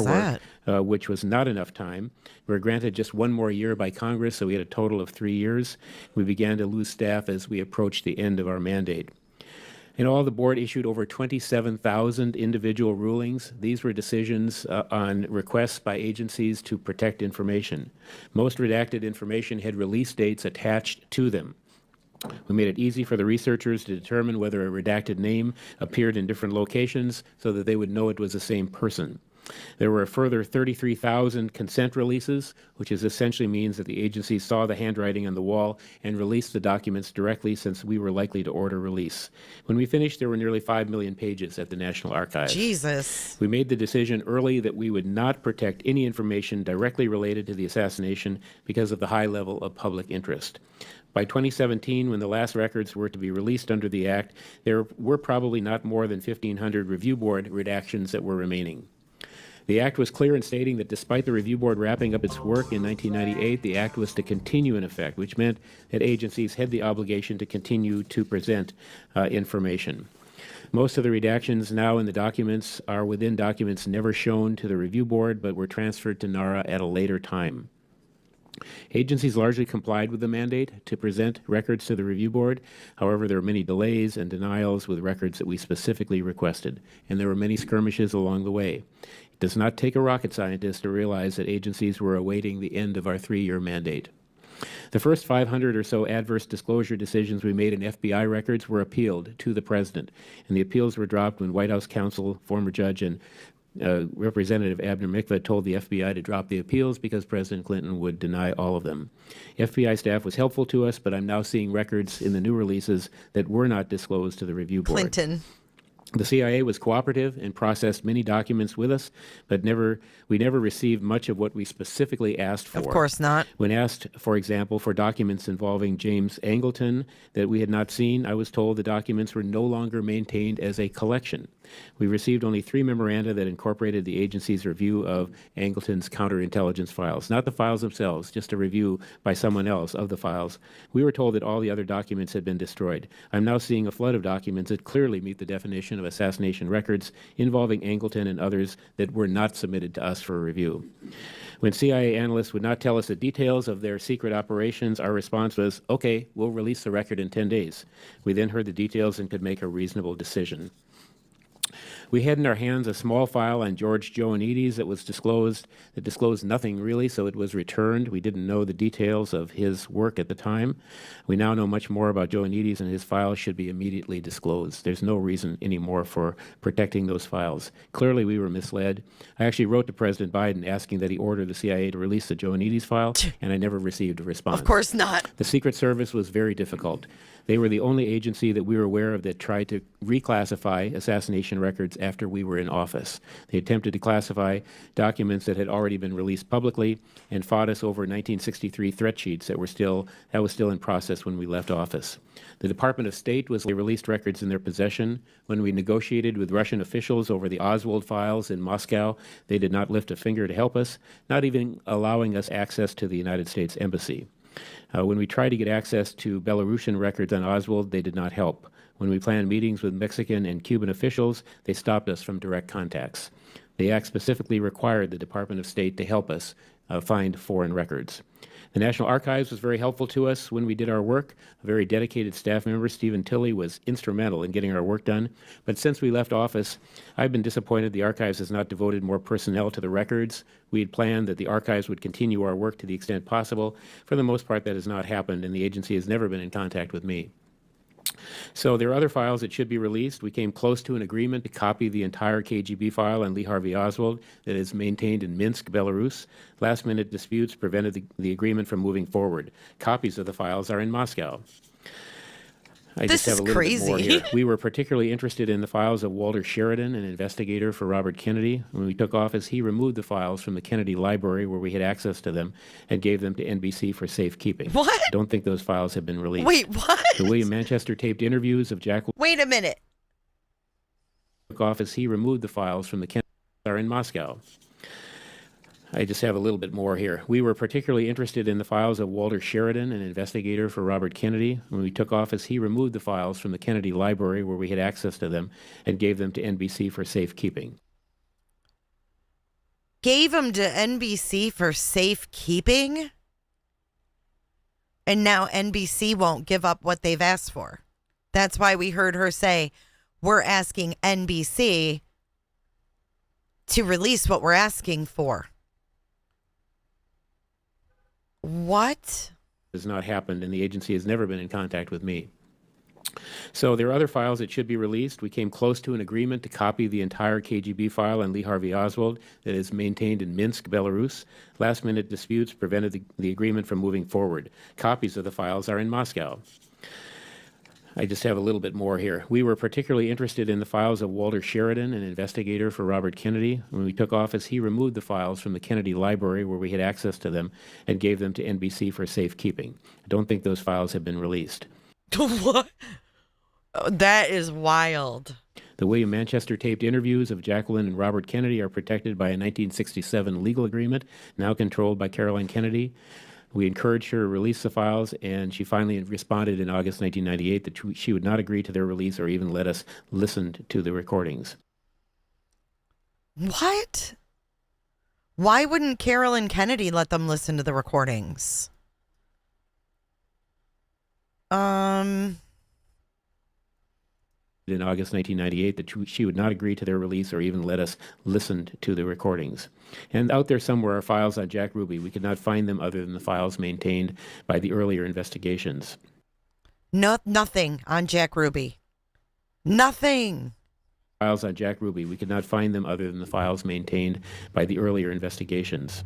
work, which was not enough time. We were granted just 1 more year by Congress, so we had a total of 3 years. We began to lose staff as we approached the end of our mandate. In all, the board issued over 27,000 individual rulings. These were decisions on requests by agencies to protect information. Most redacted information had release dates attached to them. We made it easy for the researchers to determine whether a redacted name appeared in different locations so that they would know it was the same person. There were a further 33,000 consent releases, which essentially means that the agency saw the handwriting on the wall and released the documents directly since we were likely to order release. When we finished, there were nearly 5 million pages at the National Archives. Jesus. We made the decision early that we would not protect any information directly related to the assassination because of the high level of public interest. By 2017, when the last records were to be released under the Act, there were probably not more than 1,500 review board redactions that were remaining. The Act was clear in stating that despite the review board wrapping up its work in 1998, the Act was to continue in effect, which meant that agencies had the obligation to continue to present information. Most of the redactions now in the documents are within documents never shown to the review board, but were transferred to NARA at a later time. Agencies largely complied with the mandate to present records to the review board. However, there were many delays and denials with records that we specifically requested, and there were many skirmishes along the way. It does not take a rocket scientist to realize that agencies were awaiting the end of our 3-year mandate. The first 500 or so adverse disclosure decisions we made in FBI records were appealed to the president, and the appeals were dropped when White House counsel, former judge, and Representative Abner Mikva told the FBI to drop the appeals because President Clinton would deny all of them. FBI staff was helpful to us, but I'm now seeing records in the new releases that were not disclosed to the review board. Clinton. The CIA was cooperative and processed many documents with us, but we never received much of what we specifically asked for. Of course not. When asked, for example, for documents involving James Angleton that we had not seen, I was told the documents were no longer maintained as a collection. We received only 3 memoranda that incorporated the agency's review of Angleton's counterintelligence files, not the files themselves, just a review by someone else of the files. We were told that all the other documents had been destroyed. I'm now seeing a flood of documents that clearly meet the definition of assassination records involving Angleton and others that were not submitted to us for review. When CIA analysts would not tell us the details of their secret operations, our response was, okay, we'll release the record in 10 days. We then heard the details and could make a reasonable decision. We had in our hands a small file on George Joannides that disclosed nothing really, so it was returned. We didn't know the details of his work at the time. We now know much more about Joannides, and his files should be immediately disclosed. There's no reason anymore for protecting those files. Clearly, we were misled. I actually wrote to President Biden asking that he order the CIA to release the Joannides file, and I never received a response. Of course not. The Secret Service was very difficult. They were the only agency that we were aware of that tried to reclassify assassination records after we were in office. They attempted to classify documents that had already been released publicly and fought us over 1963 threat sheets that was still in process when we left office. The Department of State they released records in their possession. When we negotiated with Russian officials over the Oswald files in Moscow, they did not lift a finger to help us, not even allowing us access to the United States Embassy. When we tried to get access to Belarusian records on Oswald, they did not help. When we planned meetings with Mexican and Cuban officials, they stopped us from direct contacts. The act specifically required the Department of State to help us find foreign records. The National Archives was very helpful to us when we did our work. A very dedicated staff member, Stephen Tilley, was instrumental in getting our work done. But since we left office, I've been disappointed the Archives has not devoted more personnel to the records. We had planned that the Archives would continue our work to the extent possible. For the most part, that has not happened, and the agency has never been in contact with me. So there are other files that should be released. We came close to an agreement to copy the entire KGB file on Lee Harvey Oswald that is maintained in Minsk, Belarus. Last-minute disputes prevented the agreement from moving forward. Copies of the files are in Moscow. I This just have is a little bit more crazy. here. We were particularly interested in the files of Walter Sheridan, an investigator for Robert Kennedy. When we took office, he removed the files from the Kennedy Library where we had access to them and gave them to NBC for safekeeping. What? I don't think those files have been released. Wait, what? The William Manchester taped interviews of Jack Wait a minute. took office, he removed the files from the Kennedy are in Moscow. I just have a little bit more here. We were particularly interested in the files of Walter Sheridan, an investigator for Robert Kennedy. When we took office, he removed the files from the Kennedy Library where we had access to them and gave them to NBC for safekeeping. Gave them to NBC for safekeeping? And now NBC won't give up what they've asked for. That's why we heard her say, we're asking NBC to release what we're asking for. What? Has not happened, and the agency has never been in contact with me. So there are other files that should be released. We came close to an agreement to copy the entire KGB file on Lee Harvey Oswald that is maintained in Minsk, Belarus. Last-minute disputes prevented the agreement from moving forward. Copies of the files are in Moscow. I just have a little bit more here. We were particularly interested in the files of Walter Sheridan, an investigator for Robert Kennedy. When we took office, he removed the files from the Kennedy Library where we had access to them and gave them to NBC for safekeeping. I don't think those files have been released. What? Oh, that is wild. The William Manchester taped interviews of Jacqueline and Robert Kennedy are protected by a 1967 legal agreement, now controlled by Caroline Kennedy. We encouraged her to release the files, and she finally responded in August 1998 that she would not agree to their release or even let us listen to the recordings. What? Why wouldn't Carolyn Kennedy let them listen to the recordings? In August 1998 that she would not agree to their release or even let us listen to the recordings. And out there somewhere are files on Jack Ruby. We could not find them other than the files maintained by the earlier investigations. Nothing on Jack Ruby. Nothing. files on Jack Ruby. We could not find them other than the files maintained by the earlier investigations.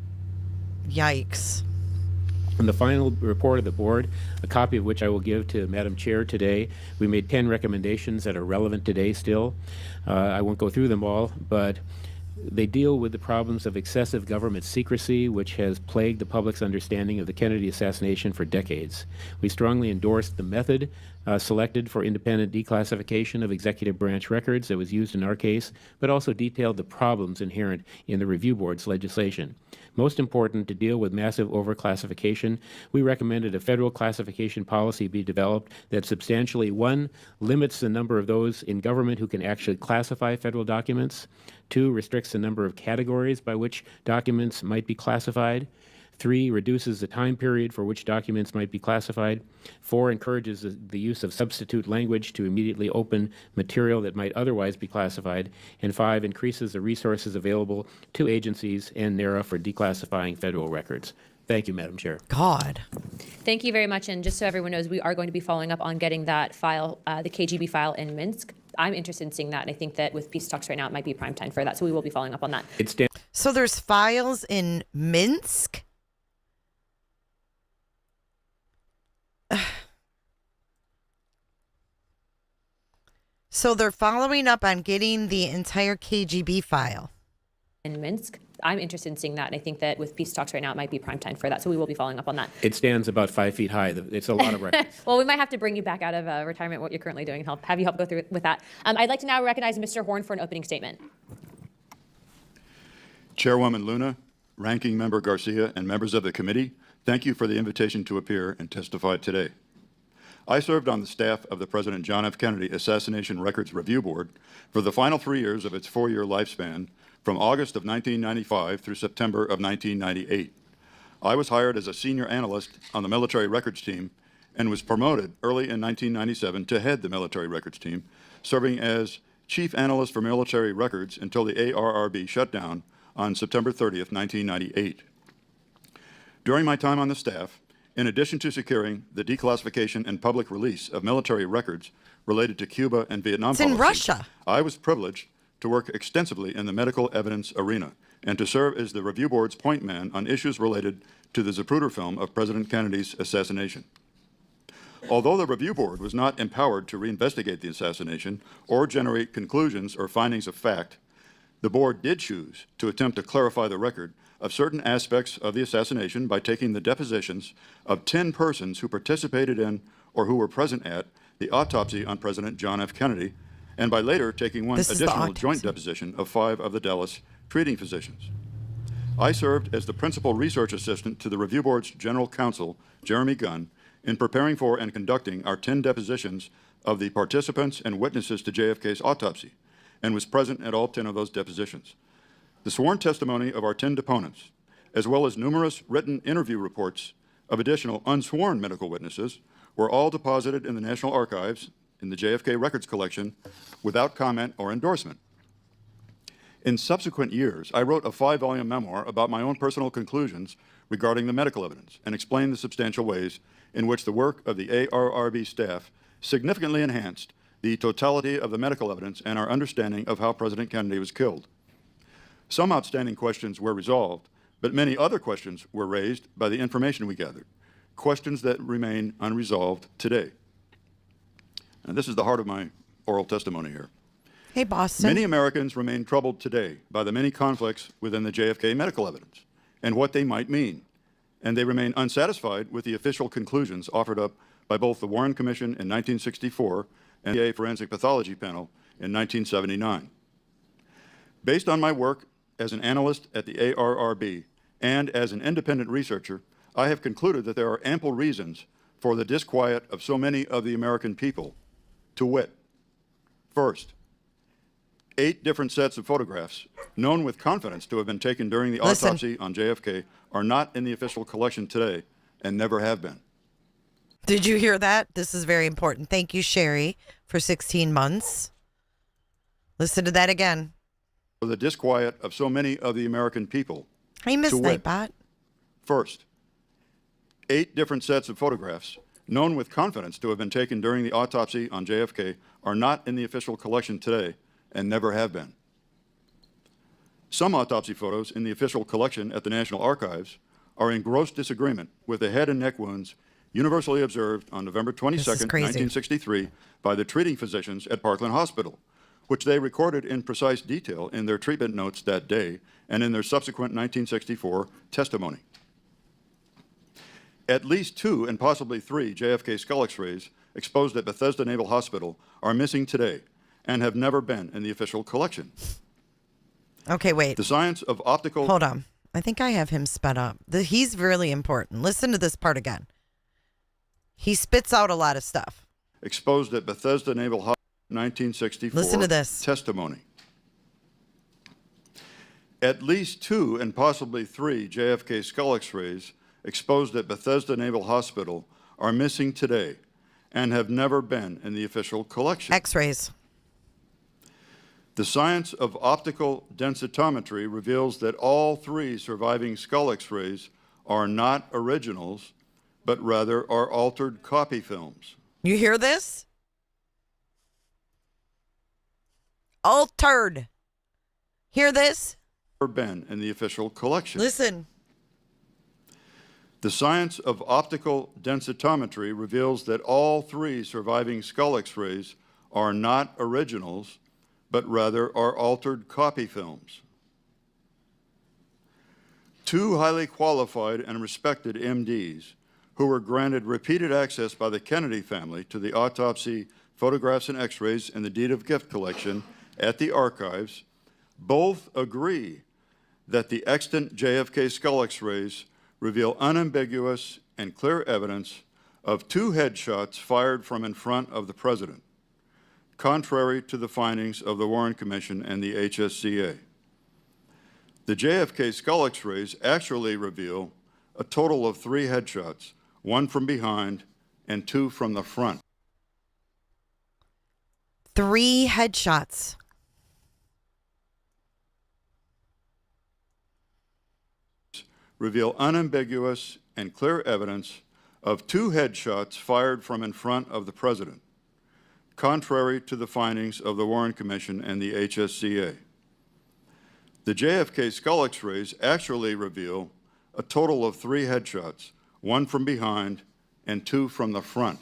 Yikes. In the final report of the board, a copy of which I will give to Madam Chair today, we made 10 recommendations that are relevant today still. I won't go through them all, but they deal with the problems of excessive government secrecy, which has plagued the public's understanding of the Kennedy assassination for decades. We strongly endorsed the method selected for independent declassification of executive branch records that was used in our case, but also detailed the problems inherent in the review board's legislation. Most important, to deal with massive overclassification, we recommended a federal classification policy be developed that substantially, 1, limits the number of those in government who can actually classify federal documents, 2, restricts the number of categories by which documents might be classified, 3, reduces the time period for which documents might be classified, 4, encourages the use of substitute language to immediately open material that might otherwise be classified, and 5, increases the resources available to agencies and NARA for declassifying federal records. Thank you, Madam Chair. God. Thank you very much. And just so everyone knows, we are going to be following up on getting that file, the KGB file in Minsk. I'm interested in seeing that, and I think that with peace talks right now, it might be prime time for that. So we will be following up on that. So there's files in Minsk? So they're following up on getting the entire KGB file. In Minsk. I'm interested in seeing that, and I think that with peace talks right now, it might be prime time for that. So we will be following up on that. It stands about 5 feet high. It's a lot of records. Well, we might have to bring you back out of retirement, what you're currently doing, and have you help go through with that. I'd like to now recognize Mr. Horn for an opening statement. Chairwoman Luna, Ranking Member Garcia, and members of the committee, thank you for the invitation to appear and testify today. I served on the staff of the President John F. Kennedy Assassination Records Review Board for the final 3 years of its 4-year lifespan, from August of 1995 through September of 1998. I was hired as a senior analyst on the military records team and was promoted early in 1997 to head the military records team, serving as chief analyst for military records until the ARRB shut down on September 30th, 1998. During my time on the staff, in addition to securing the declassification and public release of military records related to Cuba and Vietnam It's in Russia. I was privileged to work extensively in the medical evidence arena and to serve as the review board's point man on issues related to the Zapruder film of President Kennedy's assassination. Although the review board was not empowered to reinvestigate the assassination or generate conclusions or findings of fact, the board did choose to attempt to clarify the record of certain aspects of the assassination by taking the depositions of 10 persons who participated in or who were present at the autopsy on President John F. Kennedy, and by later taking one additional joint deposition of 5 of the Dallas treating physicians. I served as the principal research assistant to the review board's general counsel, Jeremy Gunn, in preparing for and conducting our 10 depositions of the participants and witnesses to JFK's autopsy, and was present at all 10 of those depositions. The sworn testimony of our 10 deponents, as well as numerous written interview reports of additional unsworn medical witnesses, were all deposited in the National Archives in the JFK Records Collection without comment or endorsement. In subsequent years, I wrote a 5-volume memoir about my own personal conclusions regarding the medical evidence and explained the substantial ways in which the work of the ARRB staff significantly enhanced the totality of the medical evidence and our understanding of how President Kennedy was killed. Some outstanding questions were resolved, but many other questions were raised by the information we gathered, questions that remain unresolved today. And this is the heart of my oral testimony here. Hey, Boston. Many Americans remain troubled today by the many conflicts within the JFK medical evidence and what they might mean, and they remain unsatisfied with the official conclusions offered up by both the Warren Commission in 1964 and the Forensic Pathology Panel in 1979. Based on my work as an analyst at the ARRB and as an independent researcher, I have concluded that there are ample reasons for the disquiet of so many of the American people, to wit, first, 8 different sets of photographs, known with confidence to have been taken during the autopsy on JFK, are not in the official collection today and never have been. Did you hear that? This is very important. Thank you, Sherry, for 16 months. Listen to that again. For the disquiet of so many of the American people. Hey, Miss to wit, Nightbot. First, 8 different sets of photographs, known with confidence to have been taken during the autopsy on JFK, are not in the official collection today and never have been. Some autopsy photos in the official collection at the National Archives are in gross disagreement with the head and neck wounds universally observed on November 22nd, 1963 by the treating physicians at Parkland Hospital, which they recorded in precise detail in their treatment notes that day and in their subsequent 1964 testimony. At least 2 and possibly 3 JFK skull x-rays exposed at Bethesda Naval Hospital are missing today and have never been in the official collection. Okay, wait. The science of optical... Hold on. I think I have him sped up. He's really important. Listen to this part again. He spits out a lot of stuff. Exposed at Bethesda Naval Hospital, 1964. Listen to this. Testimony. At least 2 and possibly 3 JFK skull x-rays exposed at Bethesda Naval Hospital are missing today and have never been in the official collection. X-rays. The science of optical densitometry reveals that all 3 surviving skull x-rays are not originals, but rather are altered copy films. You hear this? Altered. Hear this? Never been in the official collection. Listen. The science of optical densitometry reveals that all 3 surviving skull x-rays are not originals, but rather are altered copy films. 2 highly qualified and respected MDs who were granted repeated access by the Kennedy family to the autopsy photographs and x-rays in the deed of gift collection at the archives both agree that the extant JFK skull x-rays reveal unambiguous and clear evidence of 2 headshots fired from in front of the president, contrary to the findings of the Warren Commission and the HSCA. The JFK skull x-rays actually reveal a total of 3 headshots, 1 from behind and 2 from the front. 3 headshots. Reveal unambiguous and clear evidence of 2 headshots fired from in front of the president, contrary to the findings of the Warren Commission and the HSCA. The JFK skull x-rays actually reveal a total of 3 headshots, 1 from behind and 2 from the front.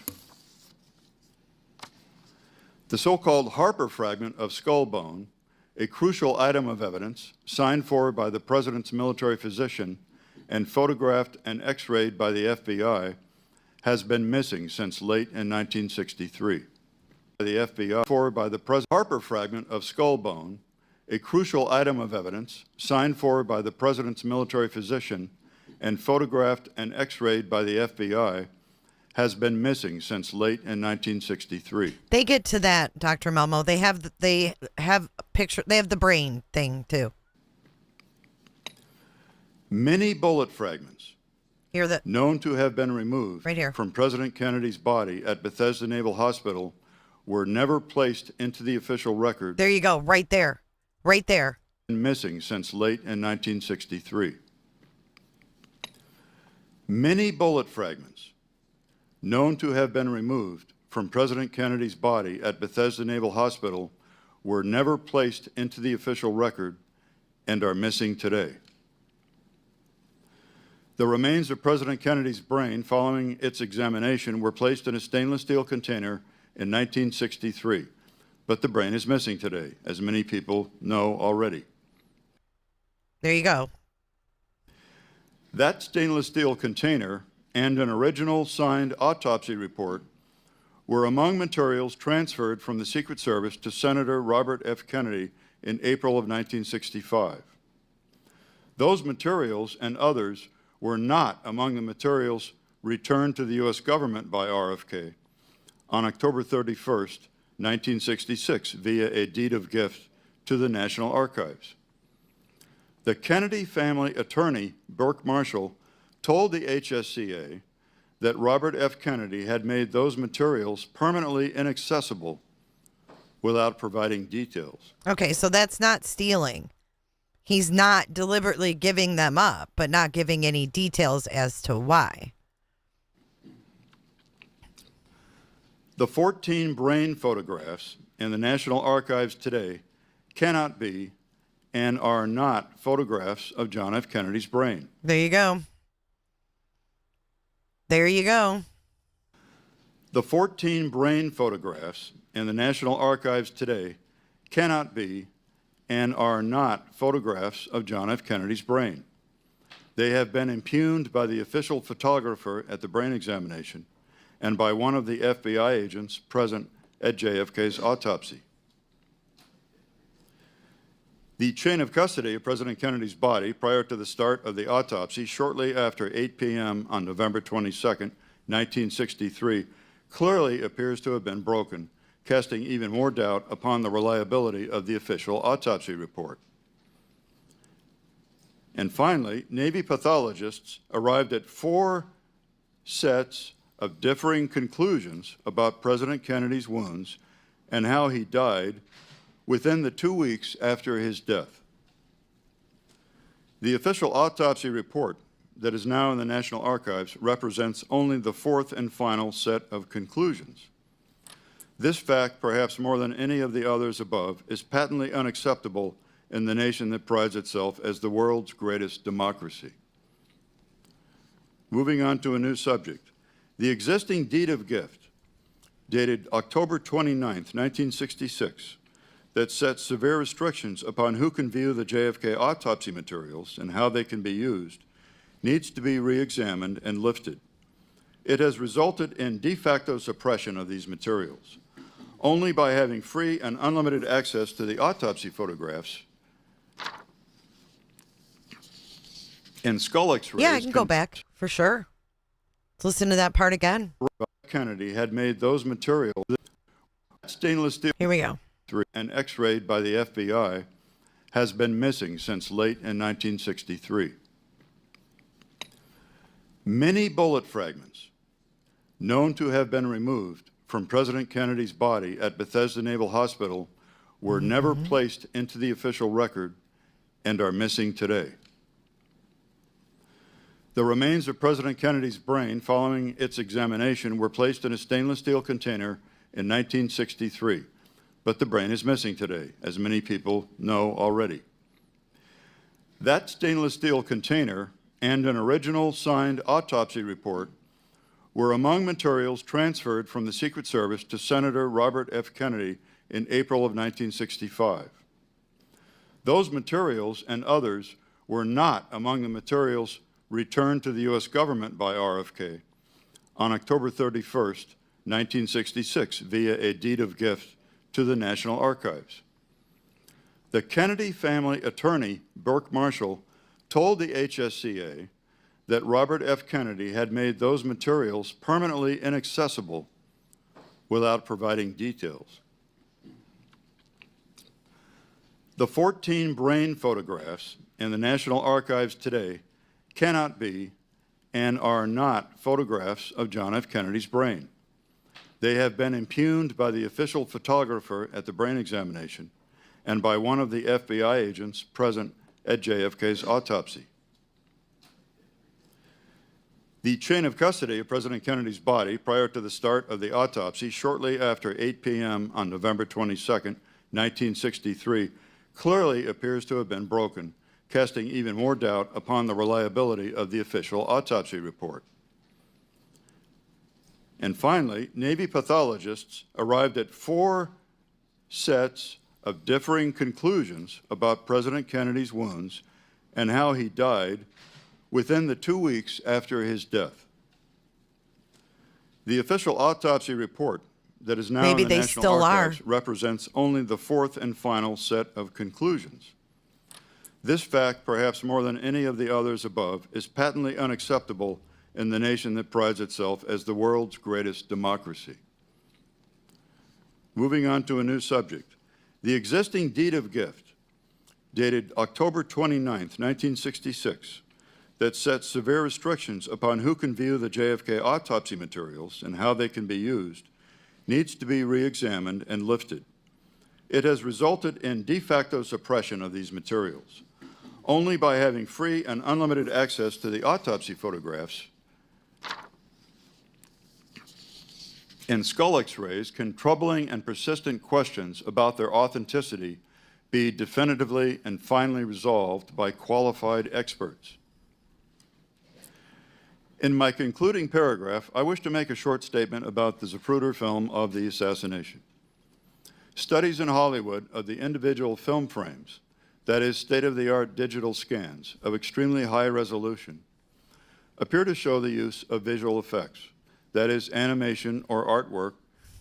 The so-called Harper fragment of skull bone, a crucial item of evidence signed for by the president's military physician and photographed and x-rayed by the FBI, has been missing since late in 1963. The FBI for by the Harper fragment of skull bone, a crucial item of evidence signed for by the president's military physician and photographed and x-rayed by the FBI, has been missing since late in 1963. They get to that, Dr. Melmo. They have a picture. They have the brain thing too. Many bullet fragments Hear that? known to have been removed Right here. from President Kennedy's body at Bethesda Naval Hospital were never placed into the official record. There you go. Right there. Right there. Missing since late in 1963. Many bullet fragments known to have been removed from President Kennedy's body at Bethesda Naval Hospital were never placed into the official record and are missing today. The remains of President Kennedy's brain following its examination were placed in a stainless steel container in 1963, but the brain is missing today, as many people know already. There you go. That stainless steel container and an original signed autopsy report were among materials transferred from the Secret Service to Senator Robert F. Kennedy in April of 1965. Those materials and others were not among the materials returned to the U.S. government by RFK on October 31st, 1966, via a deed of gift to the National Archives. The Kennedy family attorney, Burke Marshall, told the HSCA that Robert F. Kennedy had made those materials permanently inaccessible without providing details. Okay, so that's not stealing. He's not deliberately giving them up, but not giving any details as to why. The 14 brain photographs in the National Archives today cannot be and are not photographs of John F. Kennedy's brain. There you go. There you go. The 14 brain photographs in the National Archives today cannot be and are not photographs of John F. Kennedy's brain. They have been impugned by the official photographer at the brain examination and by one of the FBI agents present at JFK's autopsy. The chain of custody of President Kennedy's body prior to the start of the autopsy, shortly after 8 p.m. on November 22, 1963, clearly appears to have been broken, casting even more doubt upon the reliability of the official autopsy report. And finally, Navy pathologists arrived at 4 sets of differing conclusions about President Kennedy's wounds and how he died within the 2 weeks after his death. The official autopsy report that is now in the National Archives represents only the 4th and final set of conclusions. This fact, perhaps more than any of the others above, is patently unacceptable in the nation that prides itself as the world's greatest democracy. Moving on to a new subject. The existing deed of gift, dated October 29, 1966, that sets severe restrictions upon who can view the JFK autopsy materials and how they can be used, needs to be re-examined and lifted. It has resulted in de facto suppression of these materials. Only by having free and unlimited access to the autopsy photographs and skull x-rays. Yeah, I can go back for sure. Let's listen to that part again. Kennedy had made those materials stainless steel. Here we go. And x-rayed by the FBI has been missing since late in 1963. Many bullet fragments known to have been removed from President Kennedy's body at Bethesda Naval Hospital were never placed into the official record and are missing today. The remains of President Kennedy's brain following its examination were placed in a stainless steel container in 1963, but the brain is missing today, as many people know already. That stainless steel container and an original signed autopsy report were among materials transferred from the Secret Service to Senator Robert F. Kennedy in April of 1965. Those materials and others were not among the materials returned to the U.S. government by RFK on October 31st, 1966, via a deed of gift to the National Archives. The Kennedy family attorney, Burke Marshall, told the HSCA that Robert F. Kennedy had made those materials permanently inaccessible without providing details. The 14 brain photographs in the National Archives today cannot be and are not photographs of John F. Kennedy's brain. They have been impugned by the official photographer at the brain examination and by one of the FBI agents present at JFK's autopsy. The chain of custody of President Kennedy's body prior to the start of the autopsy, shortly after 8 p.m. on November 22, 1963, clearly appears to have been broken, casting even more doubt upon the reliability of the official autopsy report. And finally, Navy pathologists arrived at 4 sets of differing conclusions about President Kennedy's wounds and how he died within the 2 weeks after his death. The official autopsy report that is now in the National Archives represents only the 4th and final set of conclusions. This fact, perhaps more than any of the others above, is patently unacceptable in the nation that prides itself as the world's greatest democracy. Moving on to a new subject. The existing deed of gift, dated October 29, 1966, that sets severe restrictions upon who can view the JFK autopsy materials and how they can be used, needs to be re-examined and lifted. It has resulted in de facto suppression of these materials. Only by having free and unlimited access to the autopsy photographs and skull x-rays can troubling and persistent questions about their authenticity be definitively and finally resolved by qualified experts. In my concluding paragraph, I wish to make a short statement about the Zapruder film of the assassination. Studies in Hollywood of the individual film frames, that is, state-of-the-art digital scans of extremely high resolution, appear to show the use of visual effects, that is, animation or artwork,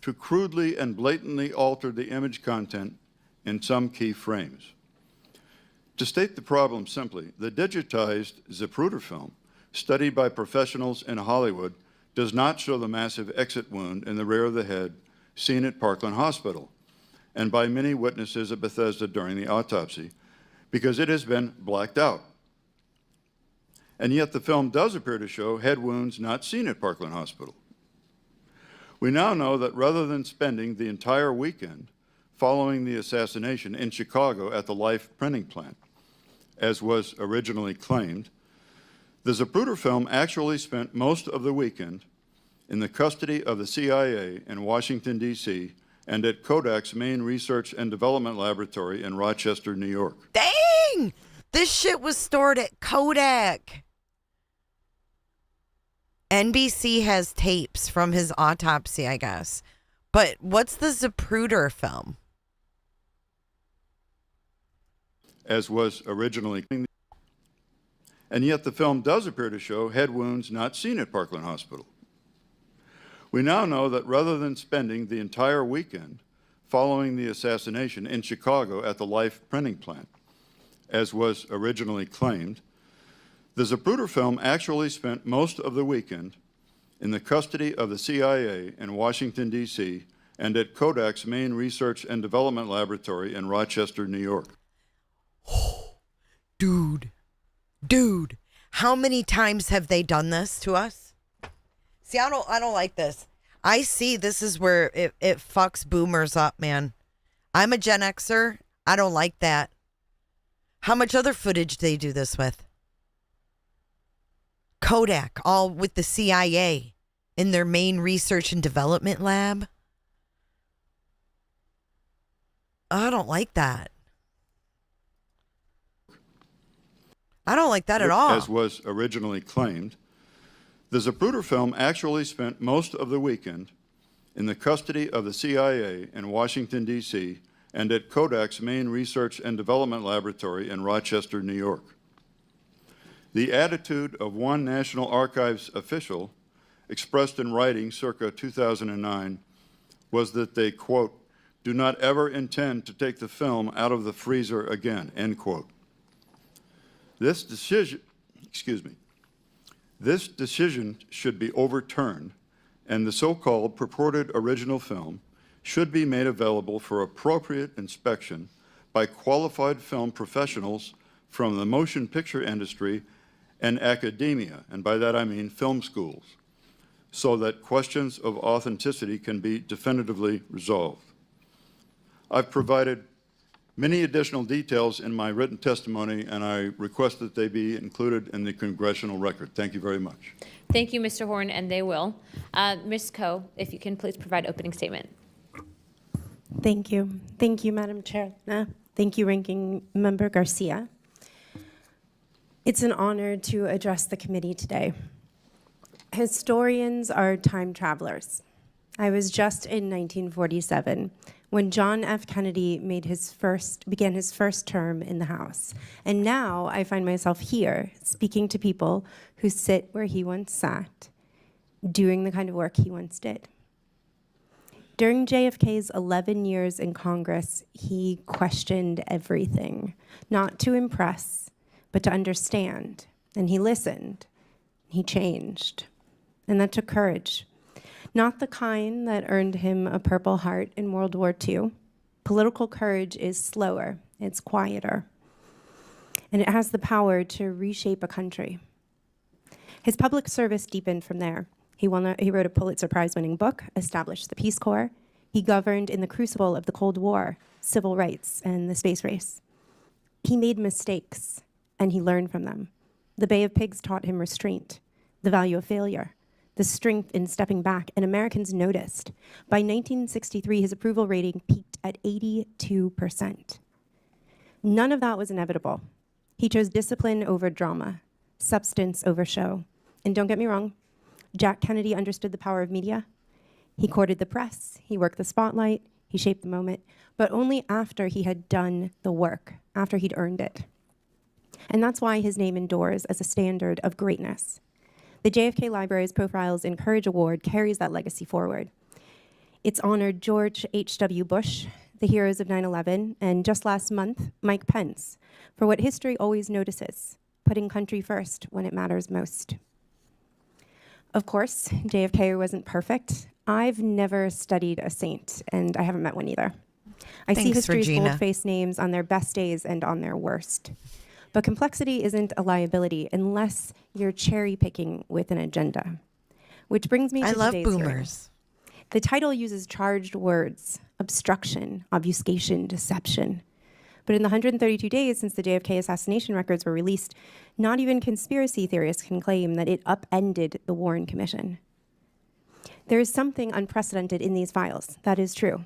to crudely and blatantly alter the image content in some key frames. To state the problem simply, the digitized Zapruder film, studied by professionals in Hollywood, does not show the massive exit wound in the rear of the head seen at Parkland Hospital and by many witnesses at Bethesda during the autopsy, because it has been blacked out. And yet the film does appear to show head wounds not seen at Parkland Hospital. We now know that rather than spending the entire weekend following the assassination in Chicago at the Life printing plant, as was originally claimed, the Zapruder film actually spent most of the weekend in the custody of the CIA in Washington, D.C., and at Kodak's main research and development laboratory in Rochester, New York. Dang! This shit was stored at Kodak. NBC has tapes from his autopsy, I guess. But what's the Zapruder film? As was originally claimed. And yet the film does appear to show head wounds not seen at Parkland Hospital. We now know that rather than spending the entire weekend following the assassination in Chicago at the Life printing plant, as was originally claimed, the Zapruder film actually spent most of the weekend in the custody of the CIA in Washington, D.C., and at Kodak's main research and development laboratory in Rochester, New York. Dude, how many times have they done this to us? See, I don't like this. I see this is where it fucks boomers up, man. I'm a Gen Xer. I don't like that. How much other footage do they do this with? Kodak, all with the CIA in their main research and development lab. I don't like that. I don't like that at all. As was originally claimed, the Zapruder film actually spent most of the weekend in the custody of the CIA in Washington, D.C., and at Kodak's main research and development laboratory in Rochester, New York. The attitude of one National Archives official, expressed in writing circa 2009, was that they, quote, do not ever intend to take the film out of the freezer again, end quote. This decision should be overturned, and the so-called purported original film should be made available for appropriate inspection by qualified film professionals from the motion picture industry and academia, and by that I mean film schools, so that questions of authenticity can be definitively resolved. I've provided many additional details in my written testimony, and I request that they be included in the congressional record. Thank you very much. Thank you, Mr. Horn, and they will. Ms. Coe, if you can please provide opening statement. Thank you. Thank you, Madam Chair. Thank you, Ranking Member Garcia. It's an honor to address the committee today. Historians are time travelers. I was just in 1947 when John F. Kennedy began his first term in the House. And now I find myself here speaking to people who sit where he once sat, doing the kind of work he once did. During JFK's 11 years in Congress, he questioned everything, not to impress, but to understand. And he listened, he changed. And that took courage. Not the kind that earned him a Purple Heart in World War II. Political courage is slower, it's quieter, and it has the power to reshape a country. His public service deepened from there. He wrote a Pulitzer Prize-winning book, established the Peace Corps. He governed in the crucible of the Cold War, civil rights, and the space race. He made mistakes, and he learned from them. The Bay of Pigs taught him restraint, the value of failure, the strength in stepping back, and Americans noticed. By 1963, his approval rating peaked at 82%. None of that was inevitable. He chose discipline over drama, substance over show. And don't get me wrong, Jack Kennedy understood the power of media. He courted the press, he worked the spotlight, he shaped the moment, but only after he had done the work, after he'd earned it. And that's why his name endures as a standard of greatness. The JFK Library's Profiles in Courage Award carries that legacy forward. It's honored George H.W. Bush, the heroes of 9/11, and just last month, Mike Pence, for what history always notices, putting country first when it matters most. Of course, JFK wasn't perfect. I've never studied a saint, and I haven't met one either. I see Thanks, history's Regina. bold-faced names on their best days and on their worst. But complexity isn't a liability unless you're cherry-picking with an agenda. Which brings me to I love today's hearing. boomers. The title uses charged words, obstruction, obfuscation, deception. But in the 132 days since the JFK assassination records were released, not even conspiracy theorists can claim that it upended the Warren Commission. There is something unprecedented in these files, that is true.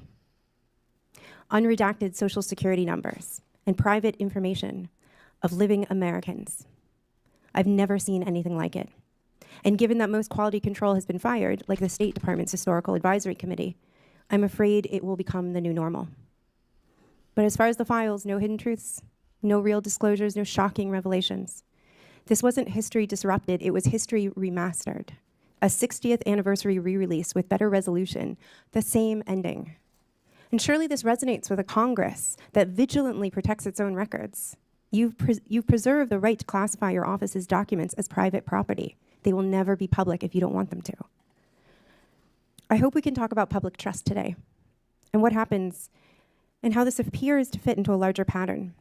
Unredacted Social Security numbers and private information of living Americans. I've never seen anything like it. And given that most quality control has been fired, like the State Department's Historical Advisory Committee, I'm afraid it will become the new normal. But as far as the files, no hidden truths, no real disclosures, no shocking revelations. This wasn't history disrupted, it was history remastered. A 60th anniversary re-release with better resolution, the same ending. And surely this resonates with a Congress that vigilantly protects its own records. You've preserved the right to classify your office's documents as private property. They will never be public if you don't want them to. I hope we can talk about public trust today and what happens and how this appears to fit into a larger pattern.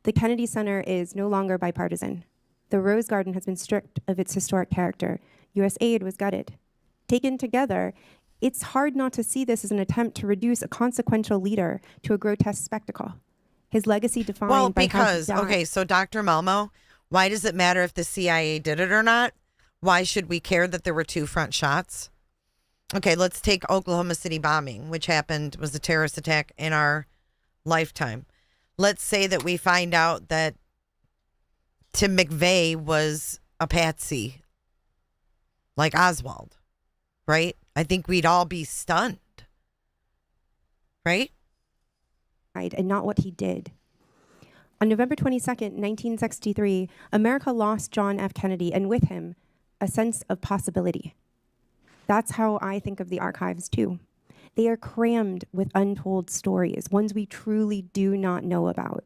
The Kennedy Center is no longer bipartisan. The Rose Garden has been stripped of its historic character. U.S. aid was gutted. Taken together, it's hard not to see this as an attempt to reduce a consequential leader to a grotesque spectacle. His legacy defined Well, by because, how he died. okay, so Dr. Malmo, why does it matter if the CIA did it or not? Why should we care that there were two front shots? Okay, let's take Oklahoma City bombing, which happened, was a terrorist attack in our lifetime. Let's say that we find out that Tim McVeigh was a patsy, like Oswald, right? I think we'd all be stunned, right? And not what he did. On November 22nd, 1963, America lost John F. Kennedy, and with him, a sense of possibility. That's how I think of the archives, too. They are crammed with untold stories, ones we truly do not know about.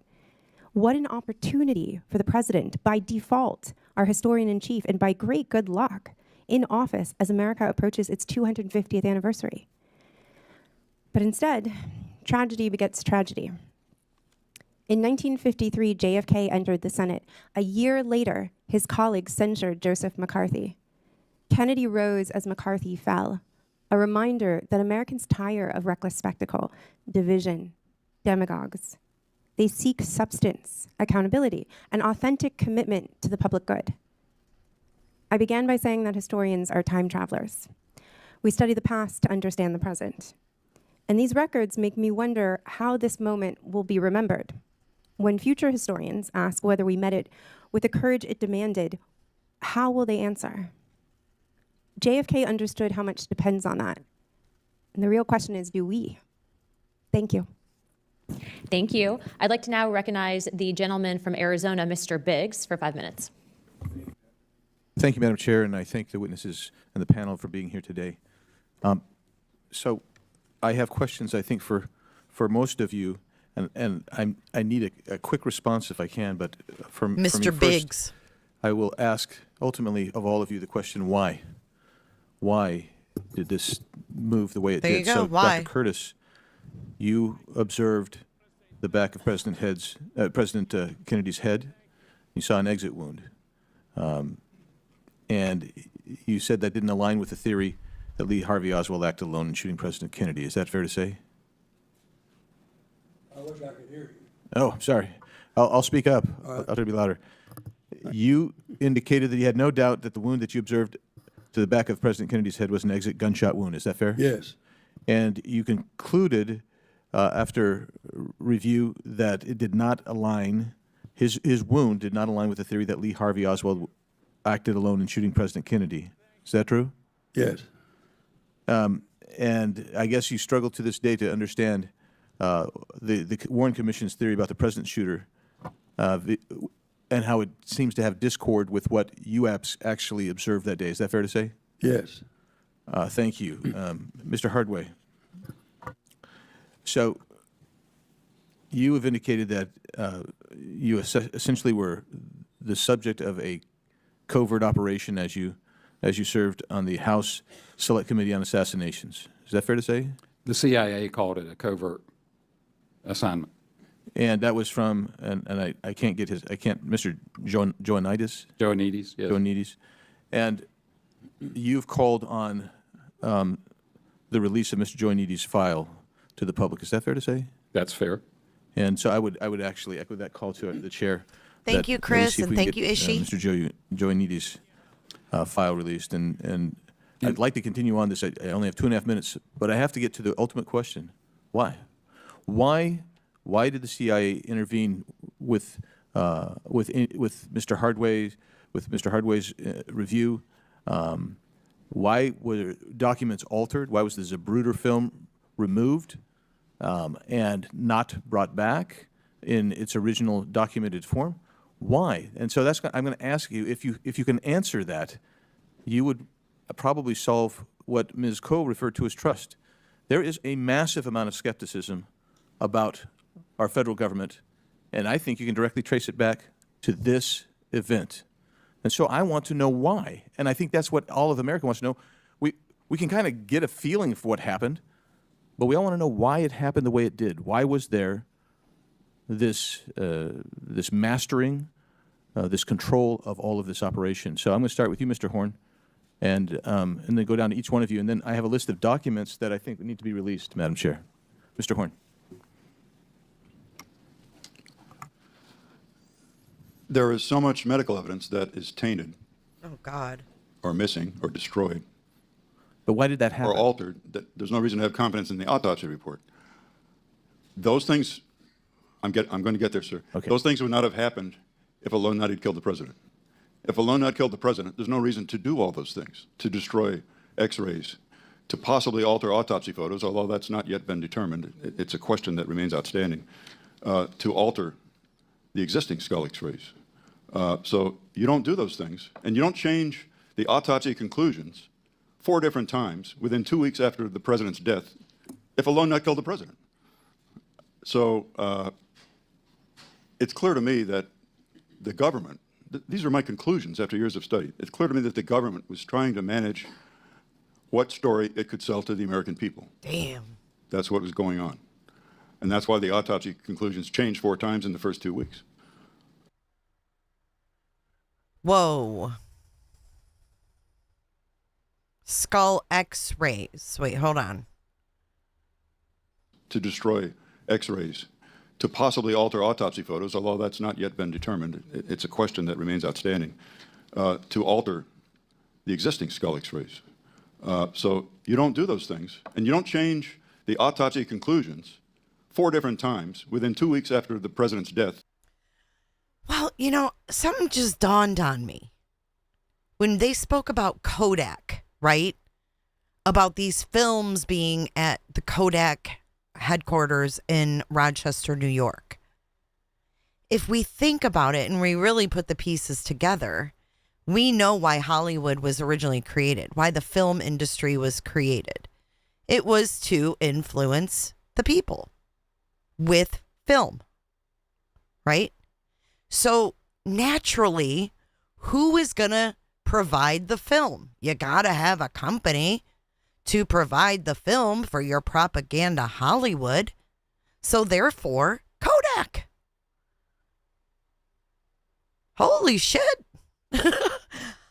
What an opportunity for the president, by default, our historian-in-chief, and by great good luck, in office as America approaches its 250th anniversary. But instead, tragedy begets tragedy. In 1953, JFK entered the Senate. A year later, his colleagues censured Joseph McCarthy. Kennedy rose as McCarthy fell, a reminder that Americans tire of reckless spectacle, division, demagogues. They seek substance, accountability, an authentic commitment to the public good. I began by saying that historians are time travelers. We study the past to understand the present. And these records make me wonder how this moment will be remembered. When future historians ask whether we met it with the courage it demanded, how will they answer? JFK understood how much depends on that. And the real question is, do we? Thank you. Thank you. I'd like to now recognize the gentleman from Arizona, Mr. Biggs, for 5 minutes. Thank you, Madam Chair, and I thank the witnesses and the panel for being here today. So I have questions, I think, for most of you, and I need a quick response if I can, but for me Mr. first, Biggs. I will ask, ultimately, of all of you, the question, why? Why did this move the way it There did? you go, So, why? Dr. Curtis, you observed the back of President Kennedy's head. You saw an exit wound. And you said that didn't align with the theory that Lee Harvey Oswald acted alone in shooting President Kennedy. Is that fair to say? I wish I could hear you. Oh, sorry. I'll speak up. right. I'll try to be louder. You indicated that you had no doubt that the wound that you observed to the back of President Kennedy's head was an exit gunshot wound. Is that fair? Yes. And you concluded after review, that it did not align, his wound did not align with the theory that Lee Harvey Oswald acted alone in shooting President Kennedy. Is that true? Yes. And I guess you struggle to this day to understand the Warren Commission's theory about the president's shooter and how it seems to have discord with what you actually observed that day. Is that fair to say? Yes. Thank you. Mr. Hardway. So you have indicated that you essentially were the subject of a covert operation as you served on the House Select Committee on Assassinations. Is that fair to say? The CIA called it a covert assignment. And that was from, and I can't get his, Mr. Joanides? Joanides, yes. Joanides. And you've called on the release of Mr. Joanides' file to the public. Is that fair to say? That's fair. And so I would actually echo that call to the chair. Thank you, Chris, and thank you, Ishi. Mr. Joanides' file released. And I'd like to continue on this. I only have 2.5 minutes, but I have to get to the ultimate question. Why? Why did the CIA intervene with Mr. Hardway's review? Why were documents altered? Why was the Zapruder film removed and not brought back in its original documented form? Why? And so I'm going to ask you, if you can answer that, you would probably solve what Ms. Coe referred to as trust. There is a massive amount of skepticism about our federal government, and I think you can directly trace it back to this event. And so I want to know why, and I think that's what all of America wants to know. We can kind of get a feeling for what happened, but we all want to know why it happened the way it did. Why was there this mastering, this control of all of this operation? So I'm going to start with you, Mr. Horn, and then go down to each one of you. And then I have a list of documents that I think need to be released, Madam Chair. Mr. Horn. There is so much medical evidence that is tainted. Oh, God. Or missing or destroyed. But why did that happen? Or altered, that there's no reason to have confidence in the autopsy report. Those things, I'm going to get there, sir. Okay. Those things would not have happened if a lone nut had killed the president. If a lone nut killed the president, there's no reason to do all those things, to destroy x-rays, to possibly alter autopsy photos, although that's not yet been determined. It's a question that remains outstanding, to alter the existing skull x-rays. So you don't do those things, and you don't change the autopsy conclusions 4 different times within 2 weeks after the president's death if a lone nut killed the president. So it's clear to me that the government, these are my conclusions after years of study, it's clear to me that the government was trying to manage what story it could sell to the American people. Damn. That's what was going on. And that's why the autopsy conclusions changed 4 times in the first 2 weeks. Whoa. Skull x-rays. Wait, hold on. To destroy x-rays, to possibly alter autopsy photos, although that's not yet been determined. It's a question that remains outstanding, to alter the existing skull x-rays. So you don't do those things, and you don't change the autopsy conclusions 4 different times within 2 weeks after the president's death. Well, you know, something just dawned on me. When they spoke about Kodak, right? About these films being at the Kodak headquarters in Rochester, New York. If we think about it and we really put the pieces together, we know why Hollywood was originally created, why the film industry was created. It was to influence the people with film, right? So naturally, who is going to provide the film? You got to have a company to provide the film for your propaganda Hollywood. So therefore, Kodak. Holy shit.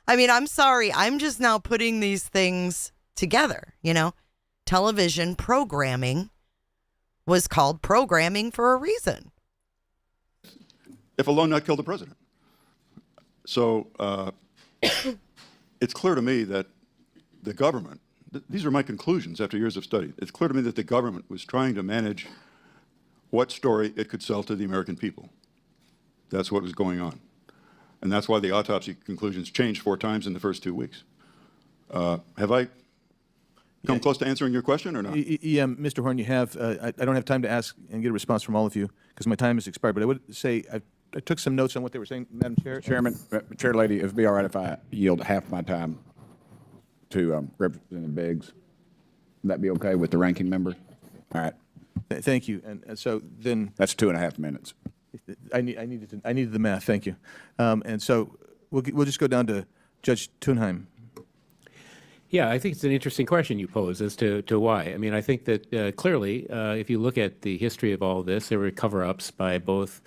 I mean, I'm sorry. I'm just now putting these things together, you know. Television programming was called programming for a reason. If a lone nut killed the president. So it's clear to me that the government, these are my conclusions after years of study, it's clear to me that the government was trying to manage what story it could sell to the American people. That's what was going on. And that's why the autopsy conclusions changed 4 times in the first 2 weeks. Have I come close to answering your question or not? Yeah, Mr. Horn, you have. I don't have time to ask and get a response from all of you because my time has expired. But I would say I took some notes on what they were saying, Madam Chair. Chairman, Chair Lady, if it be all right if I yield half my time to Representative Biggs, would that be okay with the ranking member? All right. Thank you. And so then That's 2.5 minutes. I needed the math. Thank you. And so we'll just go down to Judge Thunheim. Yeah, I think it's an interesting question you pose as to why. I mean, I think that clearly, if you look at the history of all of this, there were cover-ups by both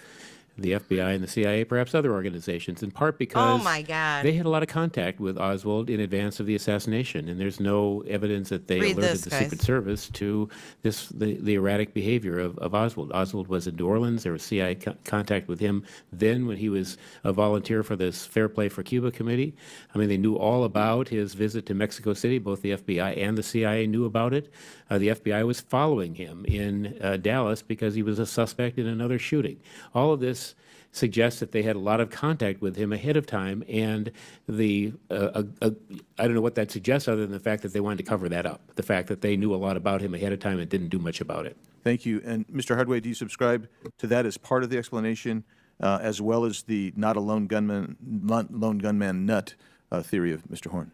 the FBI and the CIA, perhaps other organizations, in part because Oh, my God. they had a lot of contact with Oswald in advance of the assassination, and there's no evidence that they Read alerted this, the guys. Secret Service to the erratic behavior of Oswald. Oswald was in New Orleans. There was CIA contact with him then when he was a volunteer for this Fair Play for Cuba committee. I mean, they knew all about his visit to Mexico City. Both the FBI and the CIA knew about it. The FBI was following him in Dallas because he was a suspect in another shooting. All of this suggests that they had a lot of contact with him ahead of time, and I don't know what that suggests other than the fact that they wanted to cover that up, the fact that they knew a lot about him ahead of time and didn't do much about it. Thank you. And Mr. Hardway, do you subscribe to that as part of the explanation, as well as the not a lone gunman nut theory of Mr. Horn?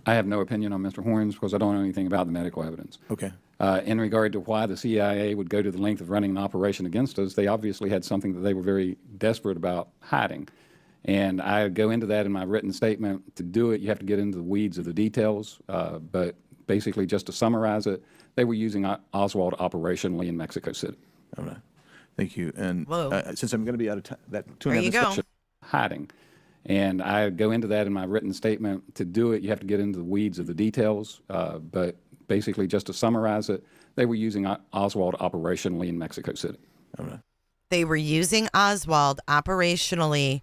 I have no opinion on Mr. Horns because I don't know anything about the medical evidence. Okay. In regard to why the CIA would go to the length of running an operation against us, they obviously had something that they were very desperate about hiding. And I go into that in my written statement. To do it, you have to get into the weeds of the details. But basically, just to summarize it, they were using Oswald operationally in Mexico City. All right. Thank you. And Whoa. since I'm going to be out of time, that There you go. Hiding. And I go into that in my written statement. To do it, you have to get into the weeds of the details. But basically, just to summarize it, they were using Oswald operationally in Mexico City. all right. They were using Oswald operationally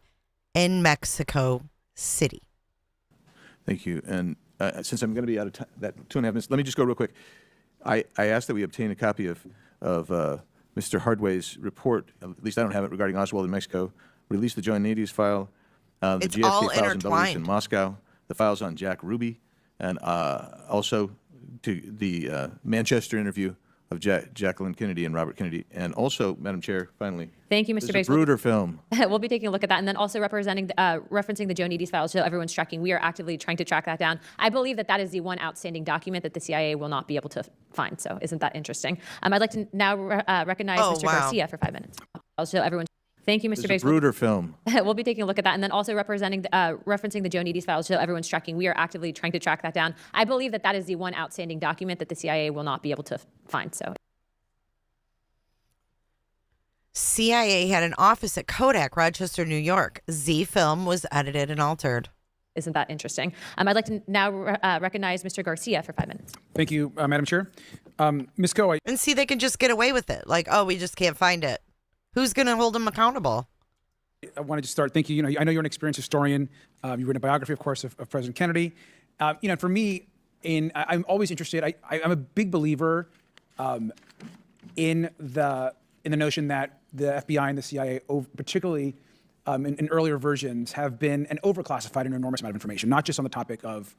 in Mexico City. Thank you. And since I'm going to be out of time, that 2.5 minutes, let me just go real quick. I asked that we obtain a copy of Mr. Hardway's report. At least I don't have it regarding Oswald in Mexico. Release the Joint Natives file, the It's JFK all files and Belarus in intertwined. Moscow, the files on Jack Ruby, and also to the Manchester interview of Jacqueline Kennedy and Robert Kennedy. And also, Madam Chair, finally, Thank you, Mr. there's Biggs. a Bruder film. We'll be taking a look at that, and then also referencing the Joe Neady's files, so everyone's tracking. We are actively trying to track that down. I believe that that is the one outstanding document that the CIA will not be able to find. So, isn't that interesting? I'd like to now recognize Oh, Mr. wow. Garcia for 5 minutes. Also, everyone. Thank you, Mr. There's a Biggs. Bruder film. We'll be taking a look at that, and then also referencing the Joe Neady's files, so everyone's tracking. We are actively trying to track that down. I believe that that is the one outstanding document that the CIA will not be able to find. So. CIA had an office at Kodak, Rochester, New York. Z film was edited and altered. Isn't that interesting? I'd like to now recognize Mr. Garcia for 5 minutes. Thank you, Madam Chair. Ms. Coe, And see, they can just get away with it. Like, oh, we just can't find it. Who's going to hold them accountable? I wanted to start. Thank you. I know you're an experienced historian. You've written a biography, of course, of President Kennedy. For me, I'm always interested. I'm a big believer in the notion that the FBI and the CIA, particularly in earlier versions, have been and overclassified an enormous amount of information, not just on the topic of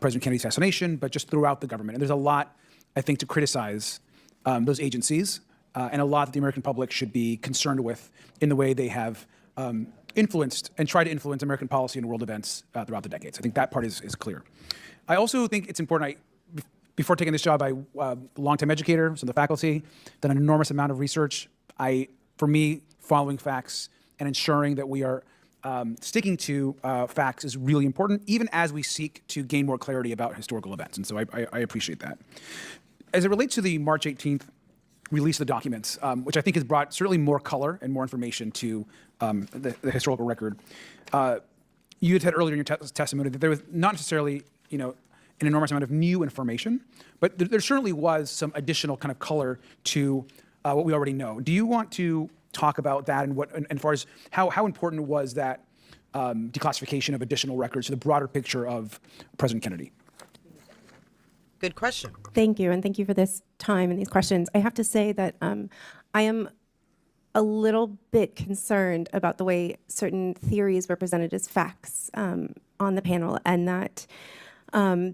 President Kennedy's assassination, but just throughout the government. And there's a lot, I think, to criticize those agencies. And a lot that the American public should be concerned with in the way they have influenced and tried to influence American policy and world events throughout the decades. I think that part is clear. I also think it's important, before taking this job, I'm a longtime educator, so the faculty, done an enormous amount of research. For me, following facts and ensuring that we are sticking to facts is really important, even as we seek to gain more clarity about historical events. And so I appreciate that. As it relates to the March 18th release of the documents, which I think has brought certainly more color and more information to the historical record. You had said earlier in your testimony that there was not necessarily, an enormous amount of new information, but there certainly was some additional kind of color to what we already know. Do you want to talk about that and as far as how important was that Mm-hmm. declassification of additional records to the broader picture of President Kennedy? Good question. Thank you, and thank you for this time and these questions. I have to say that I am a little bit concerned about the way certain theories were presented as facts on the panel, and that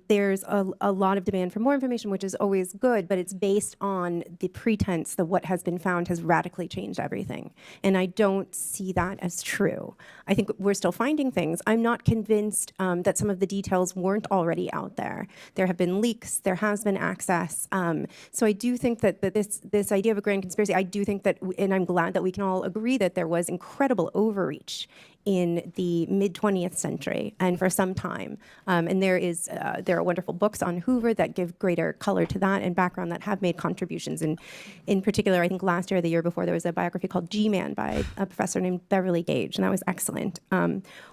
there's a lot of demand for more information, which is always good, but it's based on the pretense that what has been found has radically changed everything. And I don't see that as true. I think we're still finding things. I'm not convinced that some of the details weren't already out there. There have been leaks, there has been access. So I do think that this idea of a grand conspiracy, I do think that, and I'm glad that we can all agree that there was incredible overreach in the mid-20th century and for some time. And there are wonderful books on Hoover that give greater color to that and background that have made contributions. And in particular, I think last year or the year before, there was a biography called G-Man by a professor named Beverly Gage, and that was excellent.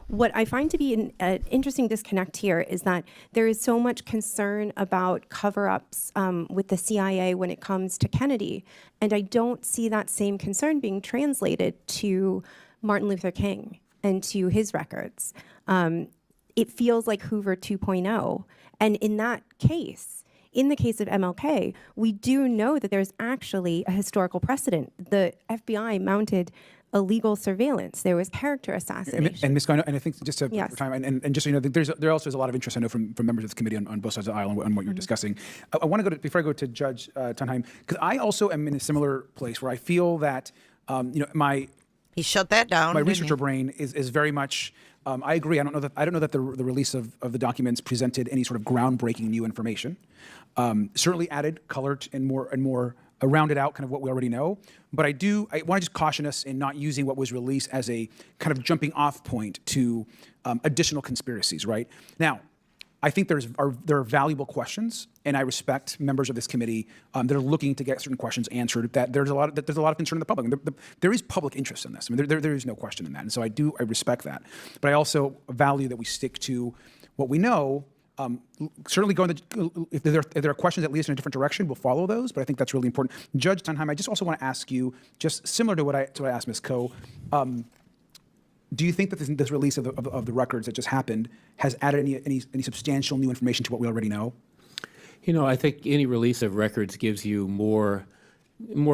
What I find to be an interesting disconnect here is that there is so much concern about cover-ups with the CIA when it comes to Kennedy, and I don't see that same concern being translated to Martin Luther King and to his records. It feels like Hoover 2.0. And in that case, in the case of MLK, we do know that there's actually a historical precedent. The FBI mounted illegal surveillance. There was character assassination. And Ms. Coyne, and I think just to Yes. for time, and just so you know, there also is a lot of interest, I know, from members of the committee on both sides of the aisle on what you're discussing. I want to go to, before I go to Judge Tunheim, because I also am in a similar place where I feel that, He shut that down. my didn't researcher he? brain is very much. I agree. I don't know that the release of the documents presented any sort of groundbreaking new information. Certainly added color and more rounded out kind of what we already know. But I want to just caution us in not using what was released as a kind of jumping off point to additional conspiracies. Right now, I think there are valuable questions, and I respect members of this committee that are looking to get certain questions answered. That there's a lot of concern in the public. There is public interest in this. I mean, there is no question in that, and so I respect that. But I also value that we stick to what we know. Certainly, if there are questions that lead us in a different direction, we'll follow those. But I think that's really important. Judge Tunheim, I just also want to ask you, just similar to what I asked Ms. Coe. Do you think that this release of the records that just happened has added any substantial new information to what we already know? I think any release of records gives you more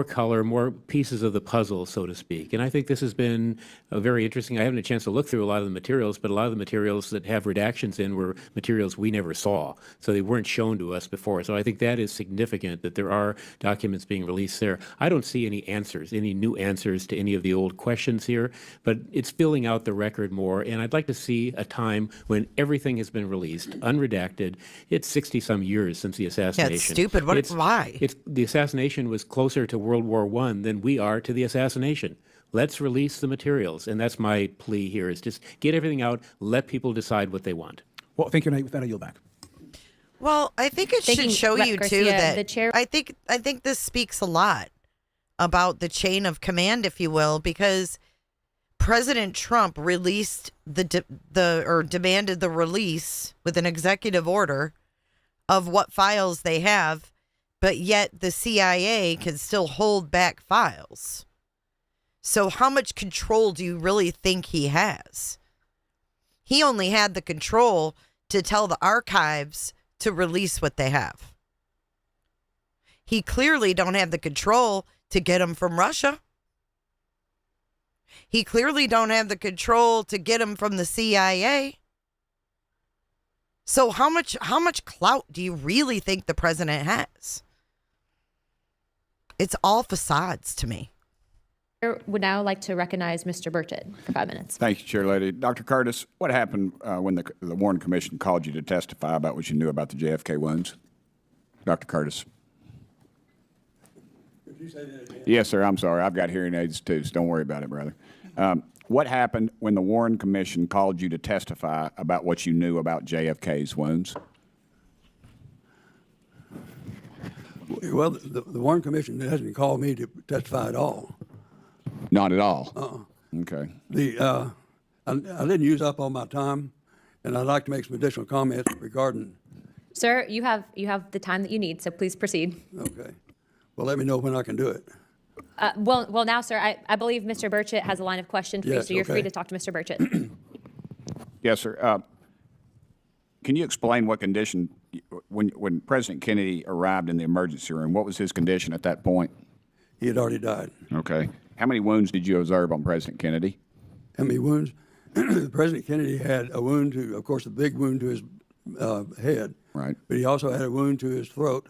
color, more pieces of the puzzle, so to speak. And I think this has been very interesting. I haven't had a chance to look through a lot of the materials, but a lot of the materials that have redactions in were materials we never saw. So they weren't shown to us before. So I think that is significant that there are documents being released there. I don't see any new answers to any of the old questions here, but it's filling out the record more. And I'd like to see a time when everything has been released, unredacted. It's 60-some years since the assassination. Yeah, it's stupid. Why? The assassination was closer to World War I than we are to the assassination. Let's release the materials. And that's my plea here, is just get everything out, let people decide what they want. Well, thank you. With that, I yield back. Well, I think it should show you too that the chair. I think this speaks a lot about the chain of command, if you will, because President Trump released demanded the release with an executive order of what files they have, but yet the CIA can still hold back files. So how much control do you really think he has? He only had the control to tell the archives to release what they have. He clearly don't have the control to get them from Russia. He clearly don't have the control to get them from the CIA. So how much clout do you really think the president has? It's all facades to me. I would now like to recognize Mr. Burchett for 5 minutes. Thank you, Chair Lady. Dr. Curtis, what happened when the Warren Commission called you to testify about what you knew about the JFK wounds? Dr. Curtis. Could you say that again? Yes, sir. I'm sorry. I've got hearing aids too, so don't worry about it, brother. What happened when the Warren Commission called you to testify about what you knew about JFK's wounds? Well, the Warren Commission hasn't called me to testify at all. Not at all? Okay. I didn't use up all my time, and I'd like to make some additional comments regarding. Sir, you have the time that you need, so please proceed. Okay. Well, let me know when I can do it. Well, now, sir, I believe Mr. Burchett has a line of question for you, Yes, so you're free okay. to talk to Mr. Burchett. Yes, sir. Can you explain what condition when President Kennedy arrived in the emergency room, what was his condition at that point? He had already died. Okay. How many wounds did you observe on President Kennedy? How many wounds? President Kennedy had a wound to, of course, a big wound to his head. Right. But he also had a wound to his throat.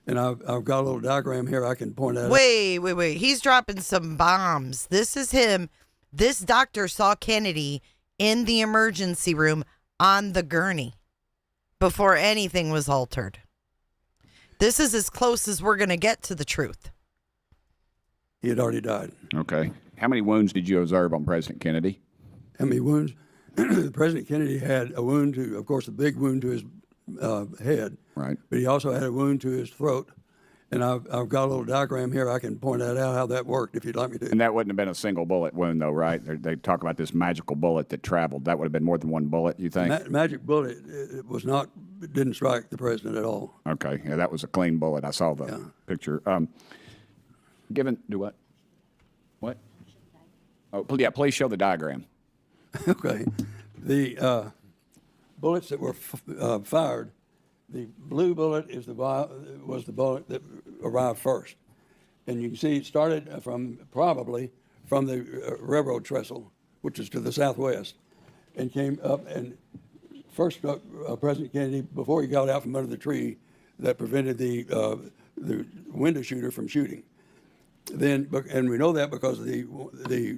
And I've got a little diagram here I can point out. Wait. He's dropping some bombs. This is him. This doctor saw Kennedy in the emergency room on the gurney before anything was altered. This is as close as we're going to get to the truth. He had already died. Okay. How many wounds did you observe on President Kennedy? How many wounds? President Kennedy had a wound to, of course, a big wound to his head. Right. But he also had a wound to his throat. And I've got a little diagram here. I can point that out how that worked if you'd like me to. And that wouldn't have been a single bullet wound, though, right? They talk about this magical bullet that traveled. That would have been more than one bullet, you think? Magic bullet, it was not, it didn't strike the president at all. Okay. Yeah, that was a clean bullet. I saw the picture. Do what? What? Oh, yeah, please show the diagram. Okay. The bullets that were fired, the blue bullet was the bullet that arrived first. And you can see it started probably from the railroad trestle, which is to the southwest, and came up and first struck President Kennedy before he got out from under the tree that prevented the window shooter from shooting. Then, and we know that because the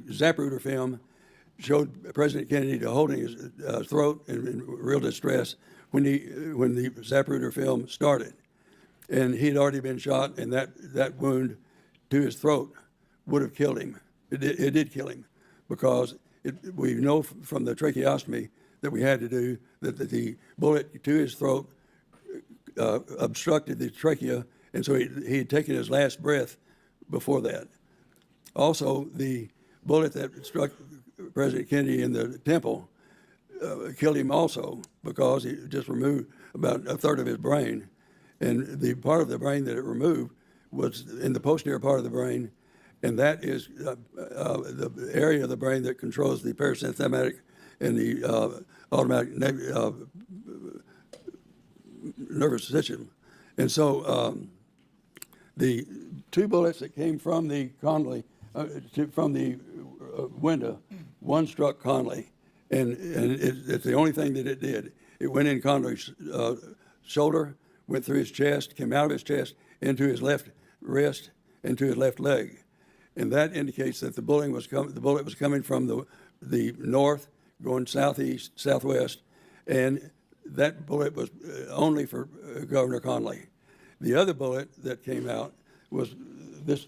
Zapruder film showed President Kennedy holding his throat in real distress when the Zapruder film started, and he'd already been shot, and that wound to his throat would have killed him. It did kill him, because we know from the tracheostomy that we had to do that the bullet to his throat obstructed the trachea, and so he had taken his last breath before that. Also, the bullet that struck President Kennedy in the temple killed him also, because he just removed about a third of his brain. And the part of the brain that it removed was in the posterior part of the brain, and that is the area of the brain that controls the parasympathetic and the automatic nervous system. And so the two bullets that came from the Conley, from the window, one struck Conley, and it's the only thing that it did. It went in Conley's shoulder, went through his chest, came out of his chest, into his left wrist, into his left leg. And that indicates that the bullet was coming from the north, going southeast, southwest, and that bullet was only for Governor Conley. The other bullet that came out was this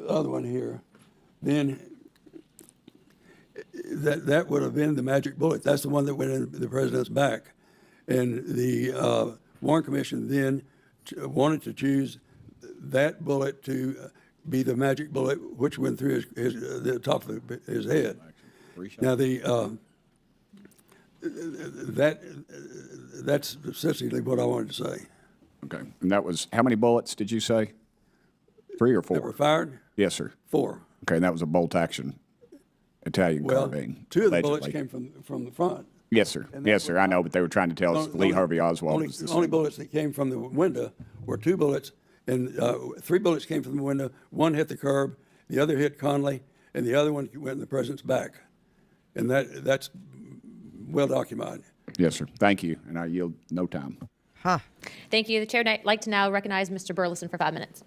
other one here. Then that would have been the magic bullet. That's the one that went in the president's back. And the Warren Commission then wanted to choose that bullet to be the magic bullet, which went through the top of his head. Now that's essentially what I wanted to say. Okay. And that was, how many bullets did you say? 3 or 4? That were fired? Yes, sir. 4. Okay, and that was a bolt action Italian carbine. 2 of the allegedly. bullets came from the front. Yes, sir. Yes, sir. I know, but they were trying to tell us Lee Harvey Oswald was The only bullets that came from the window were 2 bullets, and 3 bullets came from the window. 1 hit the curb, the other hit Conley, and the other one went in the president's back. And that's well documented. Yes, sir. Thank you, and I yield no time. Thank you. The chair would like to now recognize Mr. Burleson for 5 minutes.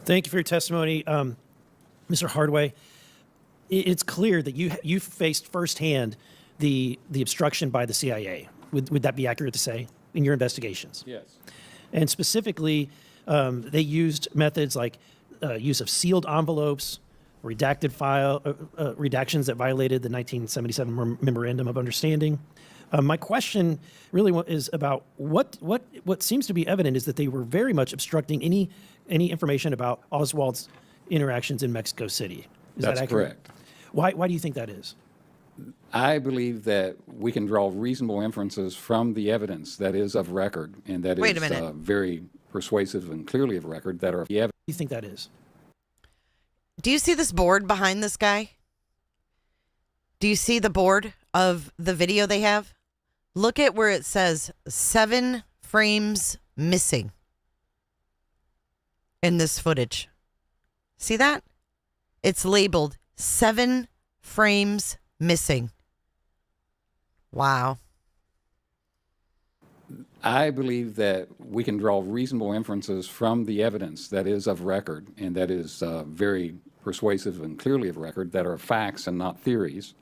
Thank you for your testimony, Mr. Hardway. It's clear that you faced firsthand the obstruction by the CIA. Would that be accurate to say in your investigations? Yes. And specifically, they used methods like use of sealed envelopes, redacted redactions that violated the 1977 Memorandum of Understanding. My question really is about what seems to be evident is that they were very much obstructing any information about Oswald's interactions in Mexico City. Is That's that accurate? correct. Why do you think that is? I believe that we can draw reasonable inferences from the evidence that is of record, and that Wait a is minute. very persuasive and clearly of record that are the evidence. What do you think that is? Do you see this board behind this guy? Do you see the board of the video they have? Look at where it says 7 frames missing in this footage. See that? It's labeled 7 frames missing. Wow. I believe that we can draw reasonable inferences from the evidence that is of record and that is very persuasive and clearly of record, that are facts and not theories,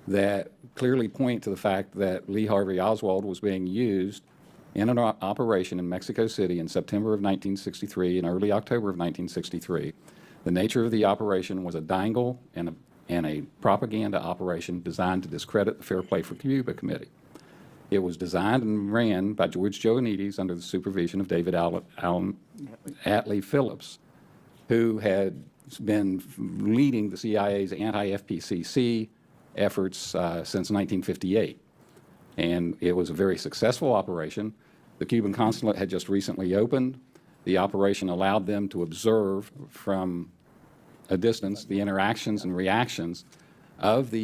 that clearly point to the fact that Lee Harvey Oswald was being used in an operation in Mexico City in September of 1963 and early October of 1963. The nature of the operation was a dangle and a propaganda operation designed to discredit the Fair Play for Cuba Committee. It was designed and ran by George Joannides under the supervision of David Atlee Phillips, who had been leading the CIA's anti-FPCC efforts since 1958. And it was a very successful operation. The Cuban consulate had just recently opened. The operation allowed them to observe from a distance the interactions and reactions of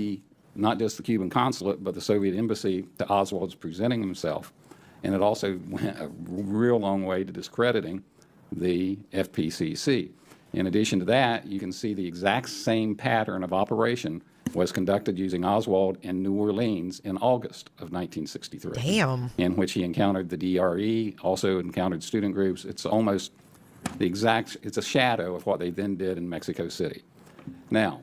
not just the Cuban consulate, but the Soviet embassy to Oswald's presenting himself. And it also went a real long way to discrediting the FPCC. In addition to that, you can see the exact same pattern of operation was conducted using Oswald in New Orleans in August of 1963. Damn. In which he encountered the DRE, also encountered student groups. It's almost it's a shadow of what they then did in Mexico City. Now,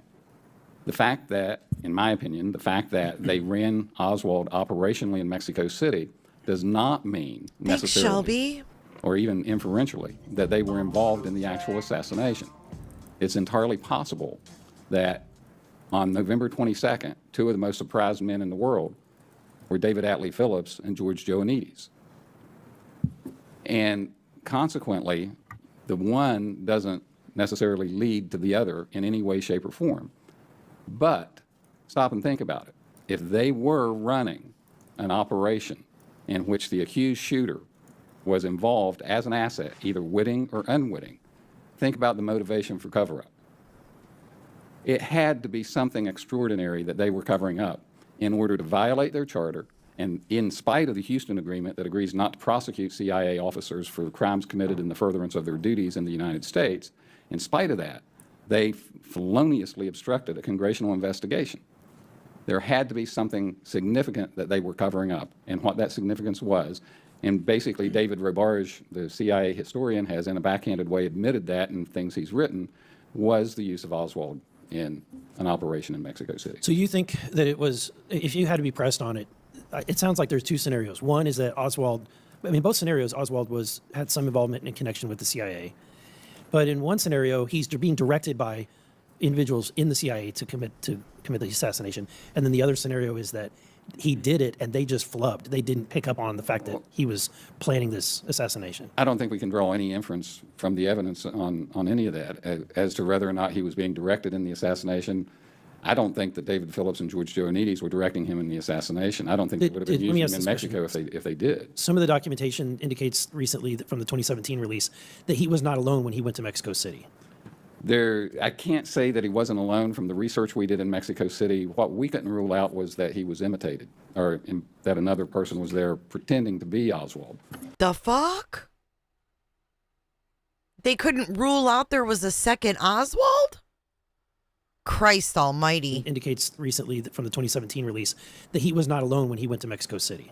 the fact that, in my opinion, the fact that they ran Oswald operationally in Mexico City does not mean necessarily, Shelby. or even inferentially, that they were involved in the actual assassination. It's entirely possible that on November 22nd, 2 of the most surprised men in the world were David Atlee Phillips and George Joannides. And consequently, the one doesn't necessarily lead to the other in any way, shape, or form. But stop and think about it. If they were running an operation in which the accused shooter was involved as an asset, either witting or unwitting, think about the motivation for cover-up. It had to be something extraordinary that they were covering up in order to violate their charter, and in spite of the Houston Agreement that agrees not to prosecute CIA officers for crimes committed in the furtherance of their duties in the United States, in spite of that, they feloniously obstructed a congressional investigation. There had to be something significant that they were covering up, and what that significance was. And basically, David Robarge, the CIA historian, has in a backhanded way admitted that in things he's written, was the use of Oswald in an operation in Mexico City. So you think that it was, if you had to be pressed on it, it sounds like there's 2 scenarios. One is that Oswald, both scenarios, Oswald had some involvement in connection with the CIA. But in one scenario, he's being directed by individuals in the CIA to commit the assassination. And then the other scenario is that he did it and they just flubbed. They didn't pick up on the fact that he was planning this assassination. I don't think we can draw any inference from the evidence on any of that as to whether or not he was being directed in the assassination. I don't think that David Phillips and George Joannides were directing him in the assassination. I don't think they would have been using him in Mexico if they did. Some of the documentation indicates recently that from the 2017 release that he was not alone when he went to Mexico City. I can't say that he wasn't alone from the research we did in Mexico City. What we couldn't rule out was that he was imitated, or that another person was there pretending to be Oswald. The fuck? They couldn't rule out there was a second Oswald? Christ almighty. Indicates recently that from the 2017 release that he was not alone when he went to Mexico City.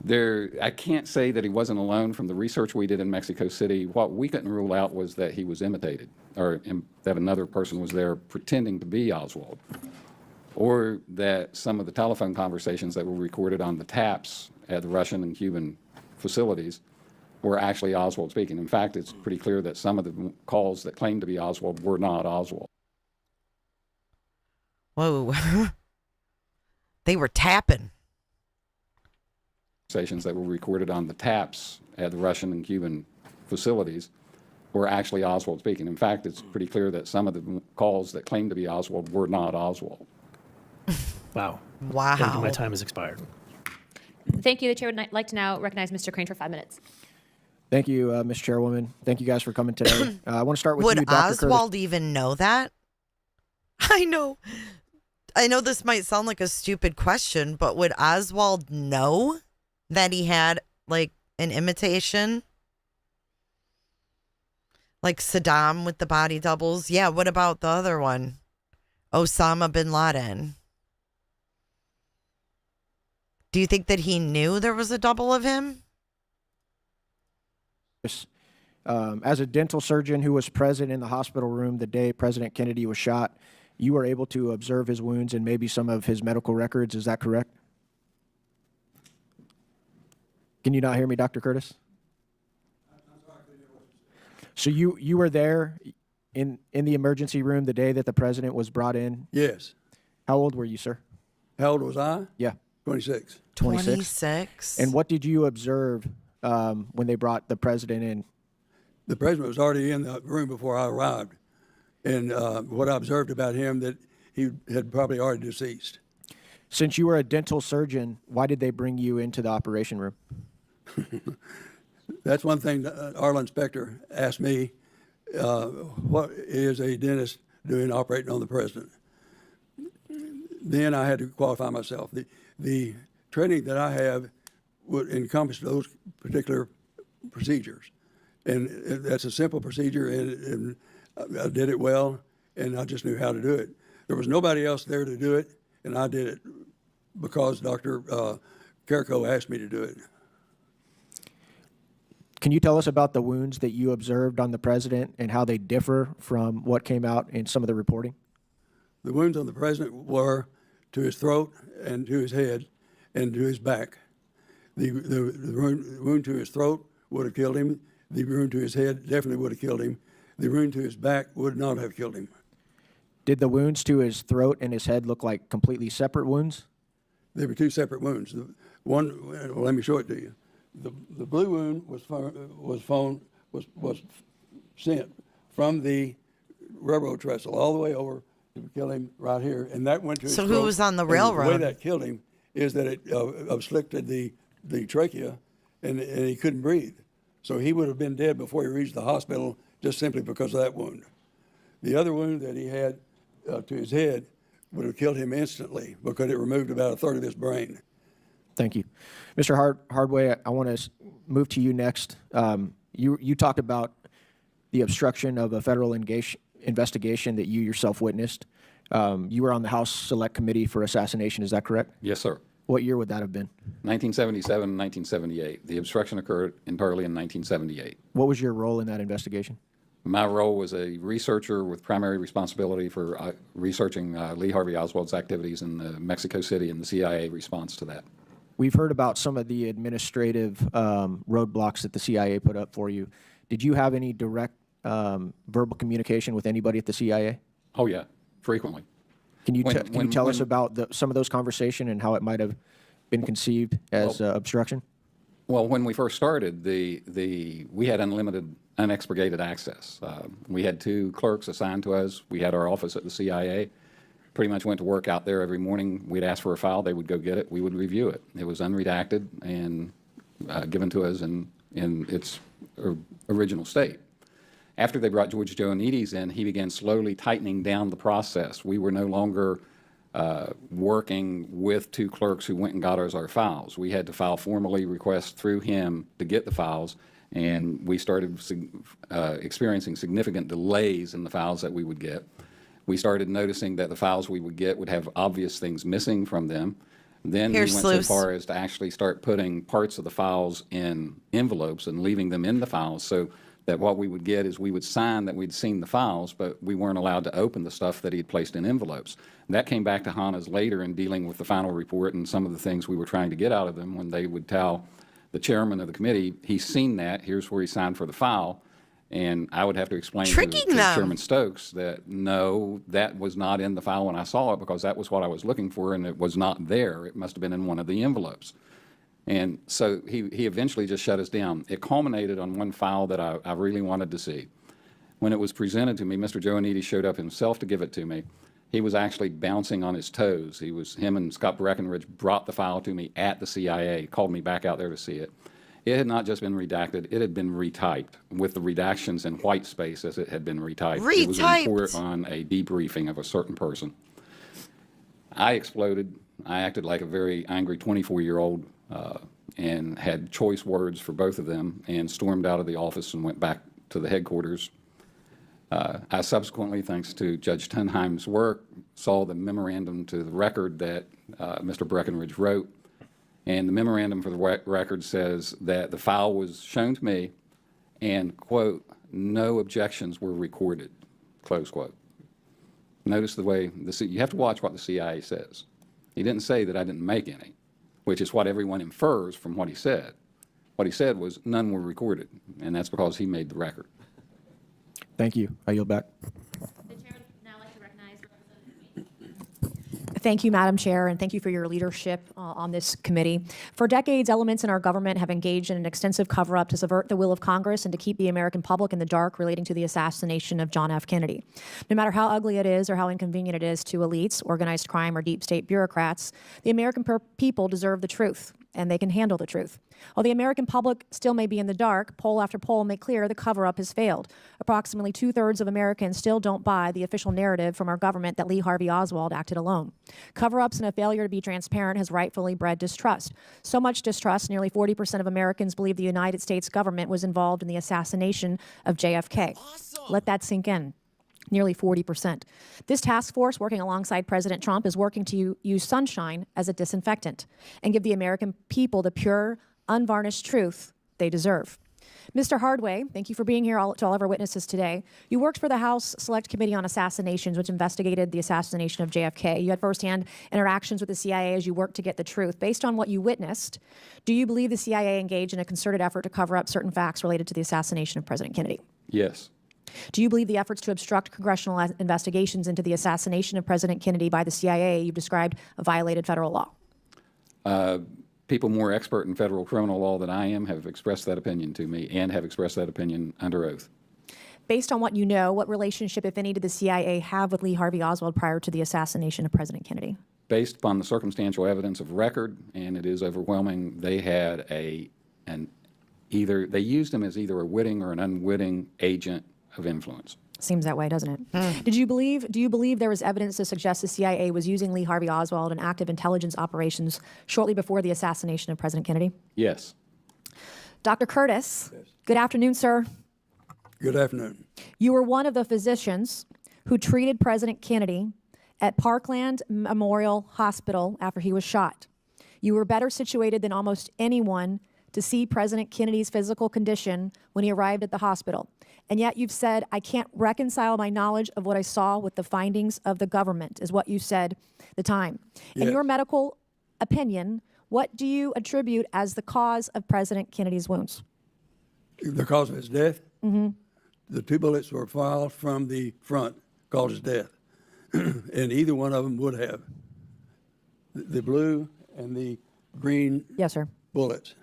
I can't say that he wasn't alone from the research we did in Mexico City. What we couldn't rule out was that he was imitated, or that another person was there pretending to be Oswald, or that some of the telephone conversations that were recorded on the taps at the Russian and Cuban facilities were actually Oswald speaking. In fact, it's pretty clear that some of the calls that claimed to be Oswald were not Oswald. Whoa. They were tapping. Conversations that were recorded on the taps at the Russian and Cuban facilities were actually Oswald speaking. In fact, it's pretty clear that some of the calls that claimed to be Oswald were not Oswald. Wow. Wow. Thank you. My time has expired. Thank you. The chair would like to now recognize Mr. Crane for 5 minutes. Thank you, Ms. Chairwoman. Thank you guys for coming today. I want to start with Would you, Dr. Oswald even know that? I know this might sound like a stupid question, but would Oswald know that he had, like, an imitation? Like Saddam with the body doubles? Yeah, what about the other one? Osama bin Laden. Do you think that he knew there was a double of him? As a dental surgeon who was present in the hospital room the day President Kennedy was shot, you were able to observe his wounds and maybe some of his medical records. Is that correct? Can you not hear me, Dr. Curtis? So you were there in the emergency room the day that the president was brought in? Yes. How old were you, sir? How old was I? Yeah. 26. 26. And what did you observe when they brought the president in? The president was already in the room before I arrived. And what I observed about him, that he had probably already deceased. Since you were a dental surgeon, why did they bring you into the operation room? That's one thing that our inspector asked me, what is a dentist doing operating on the president? Then I had to qualify myself. The training that I have would encompass those particular procedures. And that's a simple procedure, and I did it well, and I just knew how to do it. There was nobody else there to do it, and I did it because Dr. Carrico asked me to do it. Can you tell us about the wounds that you observed on the president and how they differ from what came out in some of the reporting? The wounds on the president were to his throat and to his head and to his back. The wound to his throat would have killed him. The wound to his head definitely would have killed him. The wound to his back would not have killed him. Did the wounds to his throat and his head look like completely separate wounds? They were two separate wounds. One, well, let me show it to you. The blue wound was sent from the railroad trestle all the way over to kill him right here, and that went to his So throat. who was on the And railroad? the way that killed him is that it obstructed the trachea, and he couldn't breathe. So he would have been dead before he reached the hospital just simply because of that wound. The other wound that he had to his head would have killed him instantly because it removed about a third of his brain. Thank you. Mr. Hardway, I want to move to you next. You talked about the obstruction of a federal investigation that you yourself witnessed. You were on the House Select Committee for Assassination, is that correct? Yes, sir. What year would that have been? 1977 and 1978. The obstruction occurred entirely in 1978. What was your role in that investigation? My role was a researcher with primary responsibility for researching Lee Harvey Oswald's activities in Mexico City and the CIA response to that. We've heard about some of the administrative roadblocks that the CIA put up for you. Did you have any direct verbal communication with anybody at the CIA? Oh, yeah, frequently. Can you tell us about some of those conversations and how it might have been conceived as obstruction? Well, when we first started, we had unlimited, unexpurgated access. We had 2 clerks assigned to us. We had our office at the CIA. Pretty much went to work out there every morning. We'd ask for a file. They would go get it. We would review it. It was unredacted and given to us in its original state. After they brought George Joannides in, he began slowly tightening down the process. We were no longer working with 2 clerks who went and got us our files. We had to file formally requests through him to get the files, and we started experiencing significant delays in the files that we would get. We started noticing that the files we would get would have obvious things missing from them. Then we went so far as to actually start putting parts of the files in envelopes and leaving them in the files, so that what we would get is we would sign that we'd seen the files, but we weren't allowed to open the stuff that he'd placed in envelopes. And that came back to haunt us later in dealing with the final report and some of the things we were trying to get out of them, when they would tell the chairman of the committee, he's seen that, here's where he signed for the file. And I would have to explain to Chairman Stokes that, no, that was not in the file when I saw it, because that was what I was looking for, and it was not there. It must have been in one of the envelopes. And so he eventually just shut us down. It culminated on one file that I really wanted to see. When it was presented to me, Mr. Joannides showed up himself to give it to me. He was actually bouncing on his toes. Him and Scott Breckenridge brought the file to me at the CIA, called me back out there to see it. It had not just been redacted, it had been retyped with the redactions in white space as it had been retyped. It was a report on a debriefing of a certain person. I exploded. I acted like a very angry 24-year-old and had choice words for both of them and stormed out of the office and went back to the headquarters. I subsequently, thanks to Judge Tunheim's work, saw the memorandum to the record that Mr. Breckenridge wrote. And the memorandum for the record says that the file was shown to me and, quote, no objections were recorded, close quote. Notice the way, you have to watch what the CIA says. He didn't say that I didn't make any, which is what everyone infers from what he said. What he said was none were recorded, and that's because he made the record. Thank you. I yield back. The chair would now like to recognize Representative Meeks. Thank you, Madam Chair, and thank you for your leadership on this committee. For decades, elements in our government have engaged in an extensive cover-up to subvert the will of Congress and to keep the American public in the dark relating to the assassination of John F. Kennedy. No matter how ugly it is or how inconvenient it is to elites, organized crime, or deep state bureaucrats, the American people deserve the truth, and they can handle the truth. While the American public still may be in the dark, poll after poll make clear the cover-up has failed. Approximately 2/3 of Americans still don't buy the official narrative from our government that Lee Harvey Oswald acted alone. Cover-ups and a failure to be transparent has rightfully bred distrust. So much distrust, nearly 40% of Americans believe the United States government was involved in the assassination of JFK. Awesome. Let that sink in. Nearly 40%. This task force, working alongside President Trump, is working to use sunshine as a disinfectant and give the American people the pure, unvarnished truth they deserve. Mr. Hardway, thank you for being here to all of our witnesses today. You worked for the House Select Committee on Assassinations, which investigated the assassination of JFK. You had firsthand interactions with the CIA as you worked to get the truth. Based on what you witnessed, do you believe the CIA engaged in a concerted effort to cover up certain facts related to the assassination of President Kennedy? Yes. Do you believe the efforts to obstruct congressional investigations into the assassination of President Kennedy by the CIA you've described violated federal law? People more expert in federal criminal law than I am have expressed that opinion to me and have expressed that opinion under oath. Based on what you know, what relationship, if any, did the CIA have with Lee Harvey Oswald prior to the assassination of President Kennedy? Based upon the circumstantial evidence of record, and it is overwhelming, they had they used him as either a witting or an unwitting agent of influence. Seems that way, doesn't it? Do you believe there was evidence to suggest the CIA was using Lee Harvey Oswald in active intelligence operations shortly before the assassination of President Kennedy? Yes. Dr. Curtis, good afternoon, sir. Good afternoon. You were one of the physicians who treated President Kennedy at Parkland Memorial Hospital after he was shot. You were better situated than almost anyone to see President Kennedy's physical condition when he arrived at the hospital. And yet you've said, I can't reconcile my knowledge of what I saw with the findings of the government, is what you said at the time. Yes. In your medical opinion, what do you attribute as the cause of President Kennedy's wounds? The cause of his death? Mm-hmm. The 2 bullets were fired from the front, caused his death. And either one of them would have. The blue and the green Yes, sir. bullets.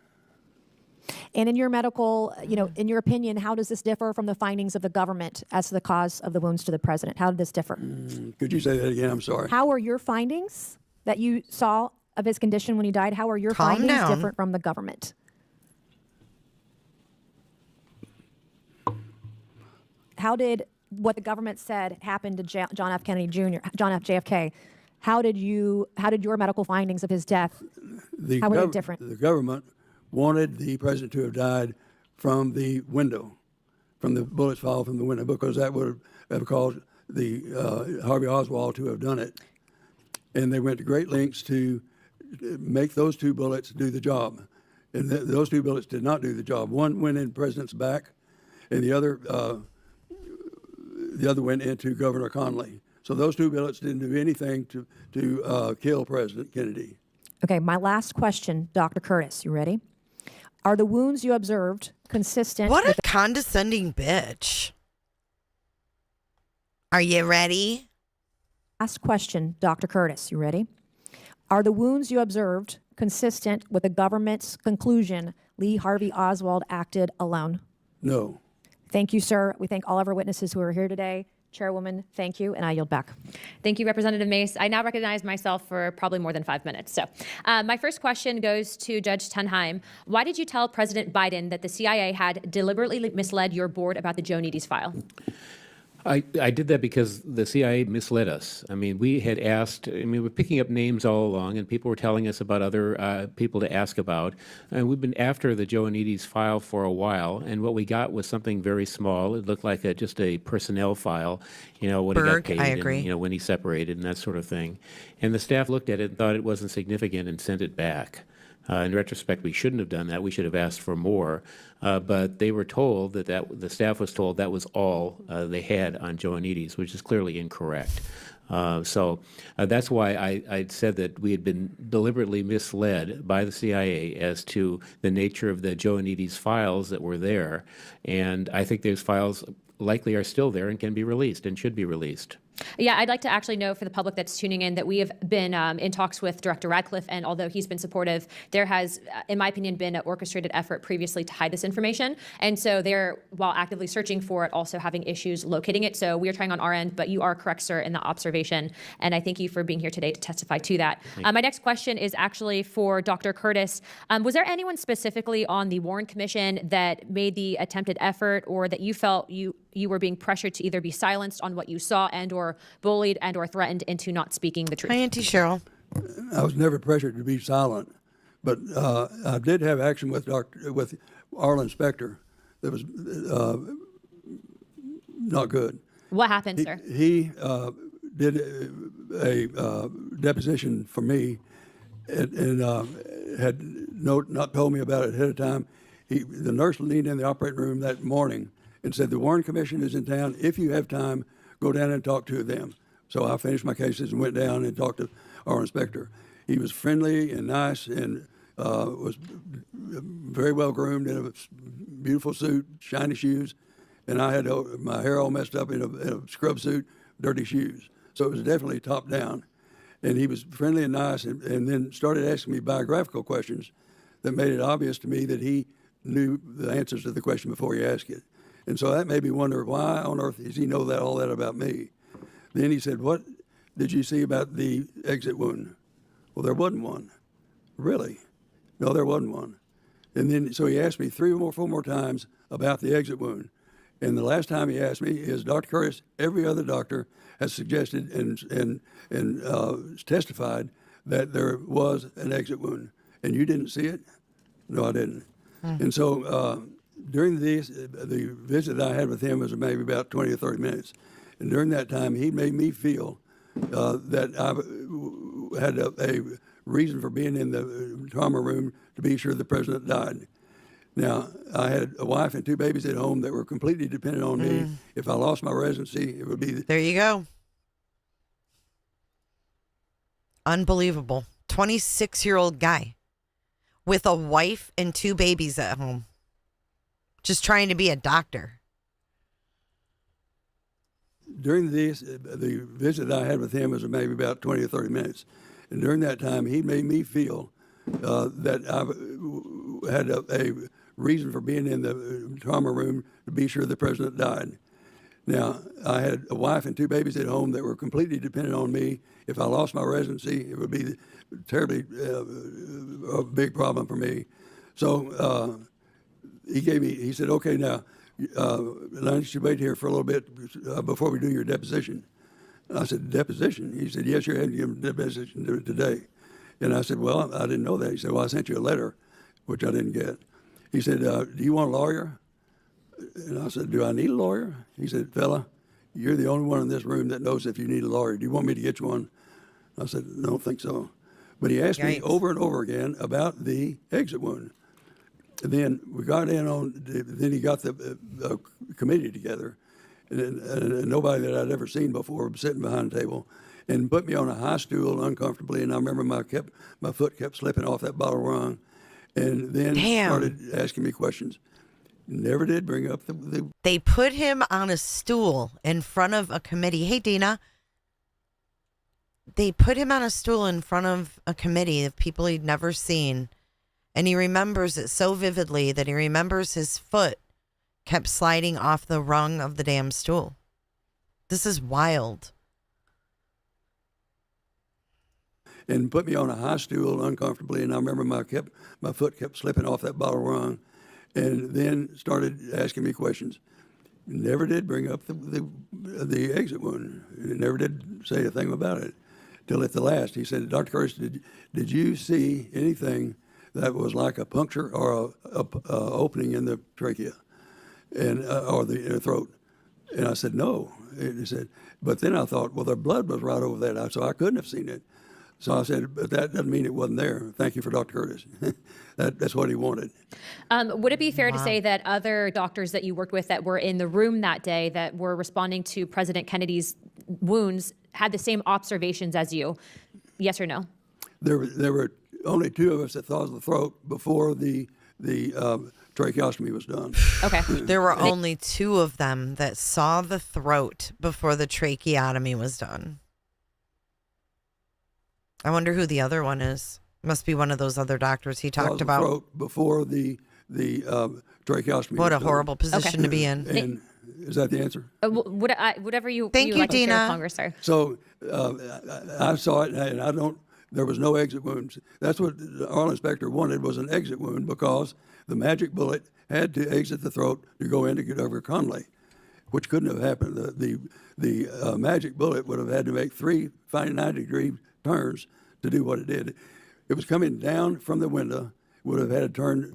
And in your medical, in your opinion, how does this differ from the findings of the government as to the cause of the wounds to the president? How did this differ? Could you say that again? I'm sorry. How are your findings that you saw of his condition when he died, how are your Calm findings down. different from the government? How did what the government said happened to John F. Kennedy Jr., John F. JFK? How did your medical findings of his death, how were they different? The government wanted the president to have died from the window, from the bullets fall from the window, because that would have caused the Harvey Oswald to have done it. And they went to great lengths to make those 2 bullets do the job. And those 2 bullets did not do the job. One went in the president's back, and the other went into Governor Connally. So those 2 bullets didn't do anything to kill President Kennedy. Okay, my last question, Dr. Curtis, you ready? Are the wounds you observed consistent What a with condescending bitch. Are you ready? Last question, Dr. Curtis, you ready? Are the wounds you observed consistent with the government's conclusion Lee Harvey Oswald acted alone? No. Thank you, sir. We thank all of our witnesses who are here today. Chairwoman, thank you, and I yield back. Thank you, Representative Mace. I now recognize myself for probably more than 5 minutes. So my first question goes to Judge Tunheim. Why did you tell President Biden that the CIA had deliberately misled your board about the Joe Needy's file? I did that because the CIA misled us. I mean, we had asked, we were picking up names all along, and people were telling us about other people to ask about. And we've been after the Joannides file for a while, and what we got was something very small. It looked like just a personnel file, what he got paid, I agree. and when he separated and that sort of thing. And the staff looked at it and thought it wasn't significant and sent it back. In retrospect, we shouldn't have done that. We should have asked for more. But they were told that the staff was told that was all they had on Joannides, which is clearly incorrect. So that's why I said that we had been deliberately misled by the CIA as to the nature of the Joannides files that were there. And I think those files likely are still there and can be released and should be released. Yeah, I'd like to actually know for the public that's tuning in that we have been in talks with Director Radcliffe, and although he's been supportive, there has, in my opinion, been an orchestrated effort previously to hide this information. And so they're, while actively searching for it, also having issues locating it. So we are trying on our end, but you are correct, sir, in the observation. And I thank you for being here today to testify to that. My next question is actually for Dr. Curtis. Was there anyone specifically on the Warren Commission that made the attempted effort, or that you felt you were being pressured to either be silenced on what you saw and or bullied and or threatened into not speaking the truth? Hi, Auntie Cheryl. I was never pressured to be silent, but I did have action with Arlen Specter that was not good. What happened, sir? He did a deposition for me and had not told me about it ahead of time. The nurse leaned in the operating room that morning and said, "The Warren Commission is in town. If you have time, go down and talk to them." So I finished my cases and went down and talked to our inspector. He was friendly and nice and was very well groomed in a beautiful suit, shiny shoes, and I had my hair all messed up in a scrub suit, dirty shoes. So it was definitely top down. And he was friendly and nice, and then started asking me biographical questions that made it obvious to me that he knew the answers to the question before he asked it. And so that made me wonder, why on earth does he know all that about me? Then he said, "What did you see about the exit wound?" Well, there wasn't one. Really? No, there wasn't one. And then, so he asked me 3 or 4 more times about the exit wound. And the last time he asked me is, "Dr. Curtis, every other doctor has suggested and testified that there was an exit wound. And you didn't see it?" No, I didn't. And so during the visit that I had with him was maybe about 20 or 30 minutes. And during that time, he made me feel that I had a reason for being in the trauma room to be sure the president died. Now, I had a wife and 2 babies at home that were completely dependent on me. If I lost my residency, it would be... There you go. Unbelievable. 26-year-old guy with a wife and 2 babies at home, just trying to be a doctor. During the visit I had with him was maybe about 20 or 30 minutes. And during that time, he made me feel that I had a reason for being in the trauma room to be sure the president died. Now, I had a wife and 2 babies at home that were completely dependent on me. If I lost my residency, it would be terribly a big problem for me. So he said, "Okay, now, why don't you wait here for a little bit before we do your deposition?" And I said, "Deposition?" He said, "Yes, you're having a deposition today." And I said, "Well, I didn't know that." He said, "Well, I sent you a letter," which I didn't get. He said, "Do you want a lawyer?" And I said, "Do I need a lawyer?" He said, "Fella, you're the only one in this room that knows if you need a lawyer. Do you want me to get you one?" I said, "I don't think so." But he asked me over and over again about the exit wound. And then we got in on, then he got the committee together, and nobody that I'd ever seen before was sitting behind the table, and put me on a high stool uncomfortably. And I remember my foot kept slipping off that bottle rung, and then started asking me questions. Never did bring up the... They put him on a stool in front of a committee. Hey, Dina. They put him on a stool in front of a committee of people he'd never seen. And he remembers it so vividly that he remembers his foot kept sliding off the rung of the damn stool. This is wild. And put me on a high stool uncomfortably. And I remember my foot kept slipping off that bottle rung, and then started asking me questions. never did bring up the exit wound. He never did say a thing about it till at the last. He said, Dr. Curtis, did you see anything that was like a puncture or a opening in the trachea and or the throat? And I said, no. And he said, but then I thought, well, the blood was right over that, so I couldn't have seen it. So I said, but that doesn't mean it wasn't there. Thank you for Dr. Curtis. That's what he wanted. Would it be fair to say that other doctors that you worked with that were in the room that day that were responding to President Kennedy's wounds had the same observations as you? Yes or no? There were only two of us that thought of the throat before the tracheostomy was done. Okay. There were only two of them that saw the throat before the tracheotomy was done. I wonder who the other one is. Must be one of those other doctors he talked about. Throat before the tracheostomy. What was a horrible done. position to be in. And is that the answer? Whatever you Thank you, like to share Dina. with Congress, sir. So I saw it, and I don't. There was no exit wounds. That's what our inspector wanted, was an exit wound, because the magic bullet had to exit the throat to go in to get over Conley, which couldn't have happened. The magic bullet would have had to make 3 90-degree turns to do what it did. It was coming down from the window, would have had to turn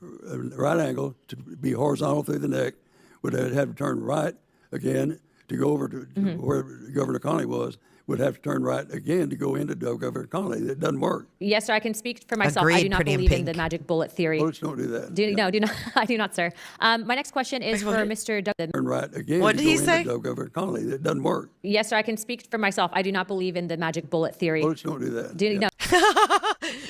right angle to be horizontal through the neck, would have had to turn right again to go over to where Governor Conley was, would have to turn right again to go into Governor Conley. It doesn't work. Yes, sir. I can speak for myself. I Agreed, do not pretty in believe in the pink. magic bullet theory. Bullets don't do that. No, do not. I do not, sir. My next question is for Mr. Doug. Turn right again What to did go he say? into Governor Conley. It doesn't work. Yes, sir. I can speak for myself. I do not believe in the magic bullet theory. Bullets don't do that. No.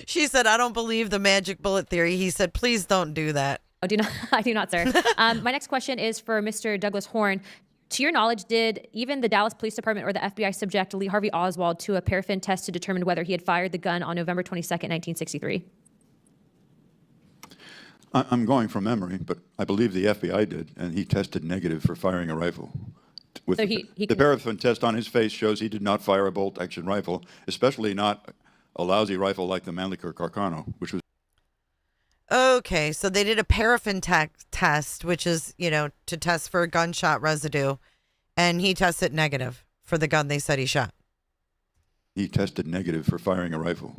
She said, I don't believe the magic bullet theory. He said, please don't do that. I do not, sir. My next question is for Mr. Douglas Horn. To your knowledge, did even the Dallas Police Department or the FBI subject Lee Harvey Oswald to a paraffin test to determine whether he had fired the gun on November 22nd, 1963? I'm going from memory, but I believe the FBI did, and he tested negative for firing a rifle. So The paraffin test on his face shows he did not fire a bolt-action rifle, especially not a lousy rifle like the Mannlicher Carcano, which was... Okay, so they did a paraffin test, which is, to test for gunshot residue, and he tested negative for the gun they said he shot. He tested negative for firing a rifle.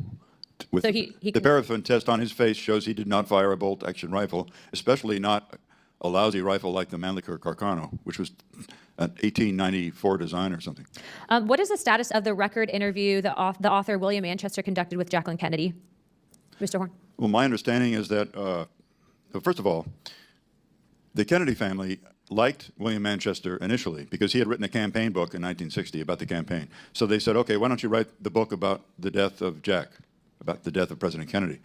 So The paraffin test on his face shows he did not fire a bolt-action rifle, especially not a lousy rifle like the Mannlicher Carcano, which was an 1894 design or something. What is the status of the record interview the author William Manchester conducted with Jacqueline Kennedy? Mr. Horn. Well, my understanding is that, first of all, the Kennedy family liked William Manchester initially because he had written a campaign book in 1960 about the campaign. So they said, okay, why don't you write the book about the death of Jack, about the death of President Kennedy.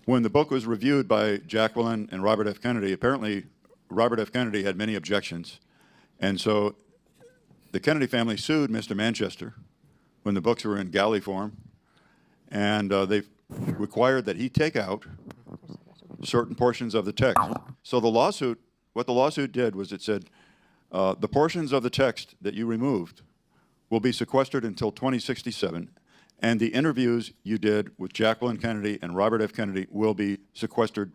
When the book was reviewed by Jacqueline and Robert F. Kennedy, apparently Robert F. Kennedy had many objections. And so the Kennedy family sued Mr. Manchester when the books were in galley form, and they required that he take out certain portions of the text. So the lawsuit, what the lawsuit did was it said, the portions of the text that you removed will be sequestered until 2067, and the interviews you did with Jacqueline Kennedy and Robert F. Kennedy will be sequestered,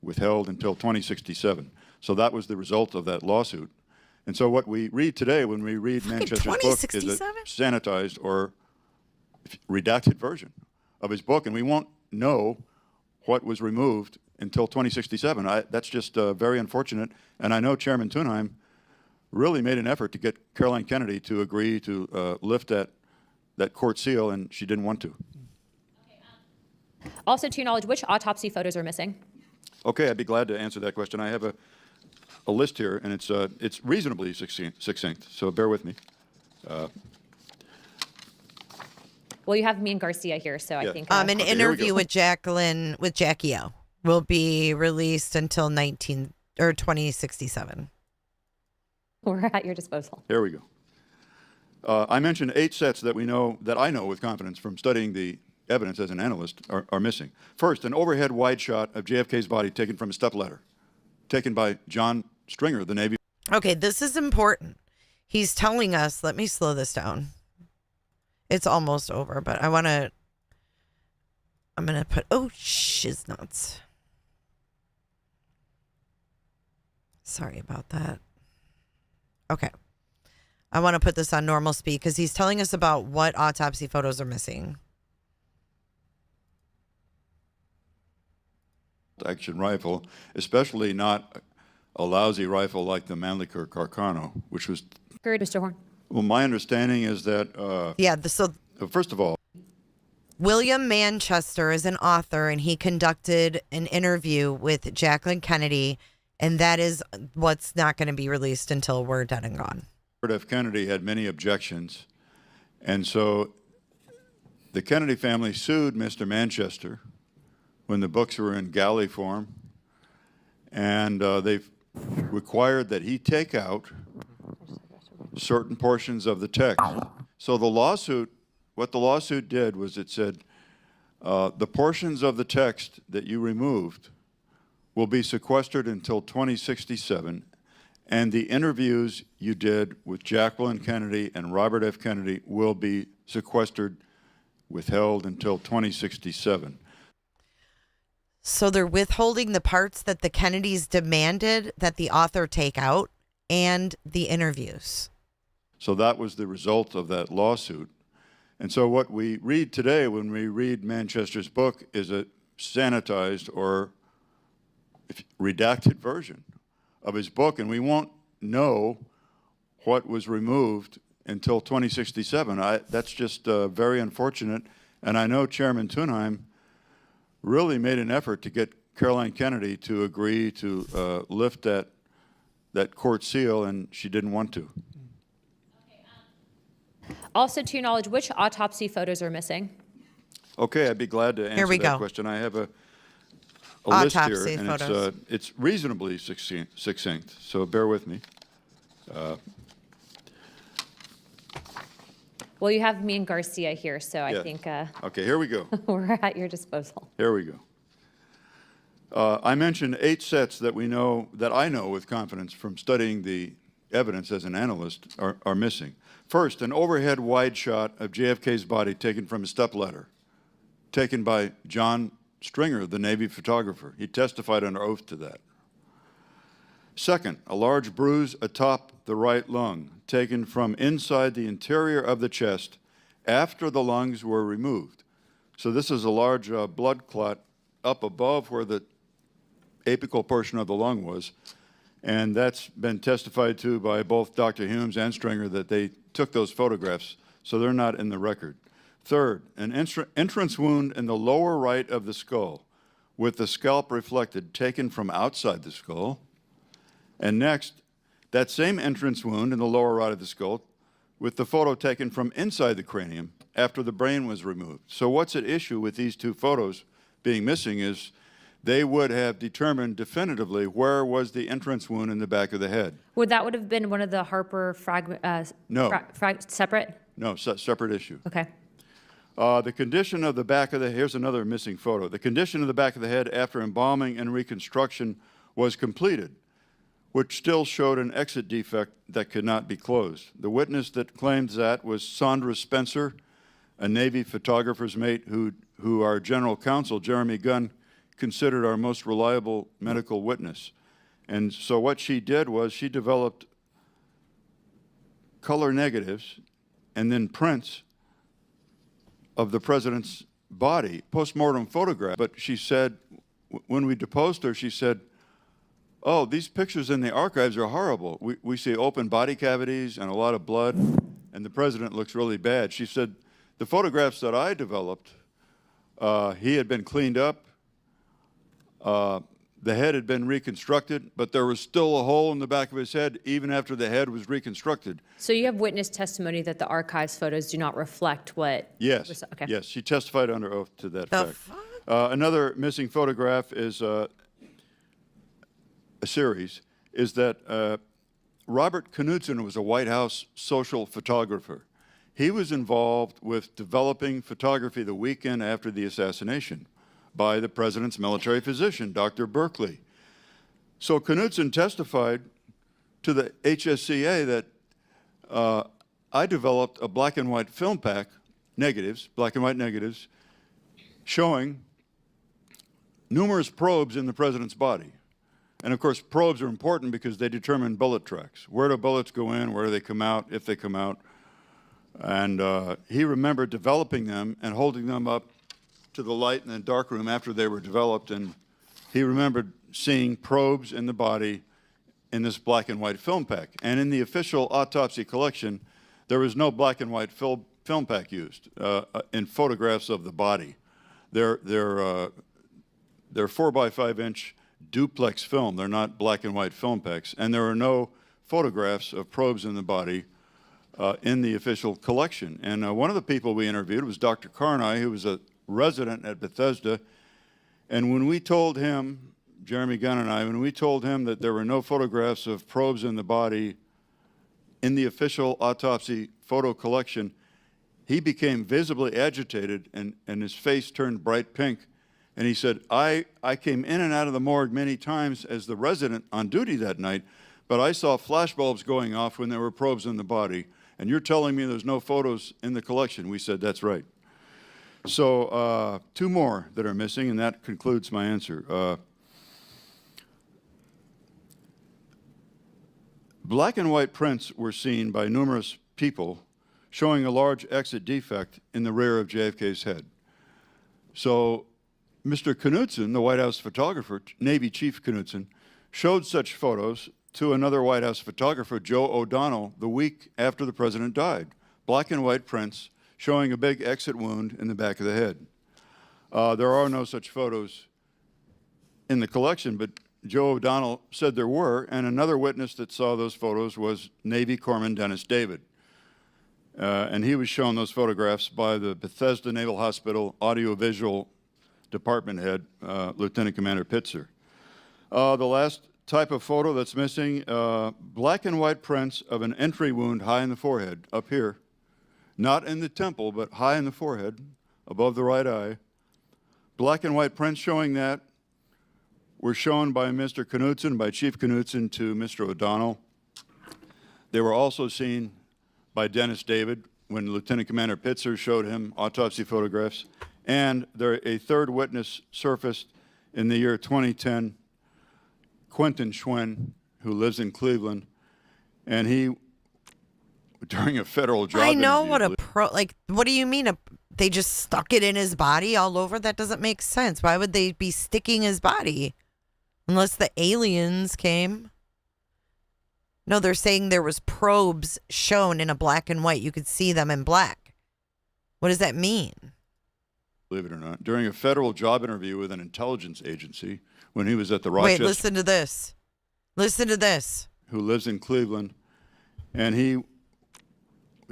withheld until 2067. So that was the result of that lawsuit. And so what we read today when we read Manchester's book is a sanitized or redacted version of his book, and we won't know what was removed until 2067. That's just very unfortunate, and I know Chairman Thunheim really made an effort to get Caroline Kennedy to agree to lift that court seal, and she didn't want to. Also, to your knowledge, which autopsy photos are missing? Okay, I'd be glad to answer that question. I have a list here, and it's reasonably succinct, so bear with me. Well, you have me and Garcia here, so I think... An interview with Jackie O will be released until 2067. We're at your disposal. There we go. I mentioned 8 sets that I know with confidence from studying the evidence as an analyst are missing. First, an overhead wide shot of JFK's body taken from a stepladder, taken by John Stringer, the Navy. Okay, this is important. He's telling us, let me slow this down. It's almost over, but I'm going to put, shiznanuts. Sorry about that. Okay. I want to put this on normal speed because he's telling us about what autopsy photos are missing. Action rifle, especially not a lousy rifle like the Mannlicher Carcano, which was. Mr. Horn. Well, my understanding is that. So first of all, William Manchester is an author, and he conducted an interview with Jacqueline Kennedy, and that is what's not going to be released until we're dead and gone. Robert F. Kennedy had many objections, and so the Kennedy family sued Mr. Manchester when the books were in galley form, and they required that he take out certain portions of the text. So the lawsuit, what the lawsuit did was it said, the portions of the text that you removed will be sequestered until 2067, and the interviews you did with Jacqueline Kennedy and Robert F. Kennedy will be sequestered, withheld until 2067. So they're withholding the parts that the Kennedys demanded that the author take out and the interviews. So that was the result of that lawsuit. And so what we read today when we read Manchester's book is a sanitized or redacted version of his book, and we won't know what was removed until 2067. That's just very unfortunate, and I know Chairman Thunheim really made an effort to get Caroline Kennedy to agree to lift that court seal, and she didn't want to. Also, to your knowledge, which autopsy photos are missing? Okay, I'd be glad to answer that question. I have a list here, and it's reasonably succinct, so bear with me. Well, you have me and Garcia here, so I think okay, here we go. we're at your disposal. Here we go. I mentioned 8 sets that I know with confidence from studying the evidence as an analyst are missing. First, an overhead wide shot of JFK's body taken from a stepladder, taken by John Stringer, the Navy photographer. He testified under oath to that. Second, a large bruise atop the right lung, taken from inside the interior of the chest after the lungs were removed. So this is a large blood clot up above where the apical portion of the lung was, and that's been testified to by both Dr. Humes and Stringer that they took those photographs, so they're not in the record. Third, an entrance wound in the lower right of the skull with the scalp reflected, taken from outside the skull. And next, that same entrance wound in the lower right of the skull with the photo taken from inside the cranium after the brain was removed. So what's at issue with these 2 photos being missing is they would have determined definitively where was the entrance wound in the back of the head. Would have been one of the Harper No. Separate? No, separate issue. Okay. The condition of the back of the, here's another missing photo. The condition of the back of the head after embalming and reconstruction was completed, which still showed an exit defect that could not be closed. The witness that claimed that was Sandra Spencer, a Navy photographer's mate who our general counsel, Jeremy Gunn, considered our most reliable medical witness. And so what she did was she developed color negatives and then prints of the president's body, postmortem photograph. But she said, when we deposed her, she said, oh, these pictures in the archives are horrible. We see open body cavities and a lot of blood, and the president looks really bad. She said, the photographs that I developed, he had been cleaned up, the head had been reconstructed, but there was still a hole in the back of his head even after the head was reconstructed. So you have witness testimony that the archives photos do not reflect what? Yes. Okay. Yes, she testified under oath to that fact. Another missing photograph is a series, is that Robert Knudsen was a White House social photographer. He was involved with developing photography the weekend after the assassination by the president's military physician, Dr. Berkeley. So Knudsen testified to the HSCA that I developed a black and white film pack, negatives, black and white negatives, showing numerous probes in the president's body. And of course, probes are important because they determine bullet tracks. Where do bullets go in? Where do they come out, if they come out? And he remembered developing them and holding them up to the light in the darkroom after they were developed. And he remembered seeing probes in the body in this black and white film pack. And in the official autopsy collection, there was no black and white film pack used in photographs of the body. They're 4 by 5 inch duplex film. They're not black and white film packs. And there are no photographs of probes in the body in the official collection. And one of the people we interviewed was Dr. Carney, who was a resident at Bethesda. And when we told him, Jeremy Gunn and I, when we told him that there were no photographs of probes in the body in the official autopsy photo collection, he became visibly agitated and his face turned bright pink. And he said, I came in and out of the morgue many times as the resident on duty that night, but I saw flashbulbs going off when there were probes in the body. And you're telling me there's no photos in the collection? We said, that's right. So 2 more that are missing, and that concludes my answer. Black and white prints were seen by numerous people showing a large exit defect in the rear of JFK's head. So Mr. Knudsen, the White House photographer, Navy Chief Knudsen, showed such photos to another White House photographer, Joe O'Donnell, the week after the president died. Black and white prints showing a big exit wound in the back of the head. There are no such photos in the collection, but Joe O'Donnell said there were, and another witness that saw those photos was Navy Corpsman Dennis David. And he was shown those photographs by the Bethesda Naval Hospital audiovisual department head, Lieutenant Commander Pitzer. The last type of photo that's missing, black and white prints of an entry wound high in the forehead, up here. Not in the temple, but high in the forehead, above the right eye. Black and white prints showing that were shown by Mr. Knudsen, by Chief Knudsen to Mr. O'Donnell. They were also seen by Dennis David when Lieutenant Commander Pitzer showed him autopsy photographs. And a third witness surfaced in the year 2010, Quentin Schwen, who lives in Cleveland, and he, during a federal job I know interview, what do you mean? They just stuck it in his body all over? That doesn't make sense. Why would they be sticking his body? Unless the aliens came. No, they're saying there was probes shown in a black and white. You could see them in black. What does that mean? believe it or not, during a federal job interview with an intelligence agency when he was at the Rochester. Wait, listen to this. Listen to this. Who lives in Cleveland, and he,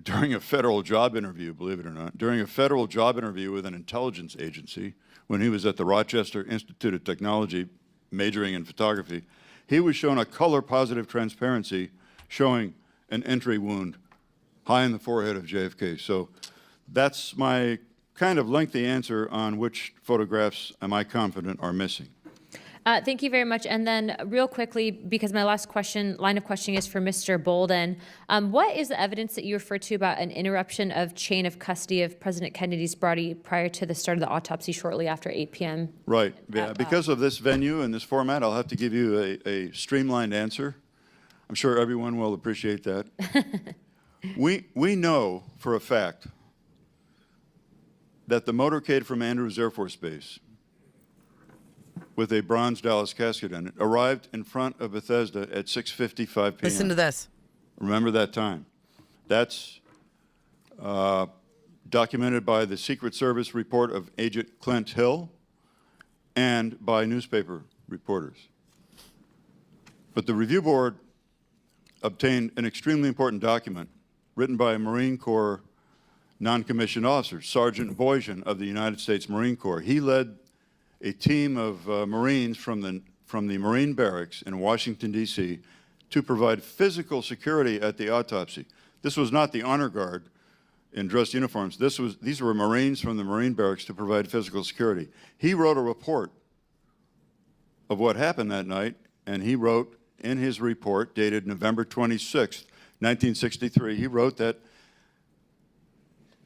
during a federal job interview, believe it or not, during a federal job interview with an intelligence agency when he was at the Rochester Institute of Technology majoring in photography, he was shown a color-positive transparency showing an entry wound high in the forehead of JFK. So that's my kind of lengthy answer on which photographs am I confident are missing. Thank you very much. And then real quickly, because my last line of questioning is for Mr. Bolden, what is the evidence that you refer to about an interruption of chain of custody of President Kennedy's body prior to the start of the autopsy shortly after 8 p.m.? Right. Yeah, because of this venue and this format, I'll have to give you a streamlined answer. I'm sure everyone will appreciate that. We know for a fact that the motorcade from Andrews Air Force Base with a bronze Dallas casket in it arrived in front of Bethesda at 6:55 p.m. Listen to this. Remember that time. That's documented by the Secret Service report of Agent Clint Hill and by newspaper reporters. But the review board obtained an extremely important document written by a Marine Corps non-commissioned officer, Sergeant Boyjan of the United States Marine Corps. He led a team of Marines from the Marine barracks in Washington, D.C. to provide physical security at the autopsy. This was not the honor guard in dress uniforms. These were Marines from the Marine barracks to provide physical security. He wrote a report of what happened that night, and he wrote in his report dated November 26, 1963, he wrote that,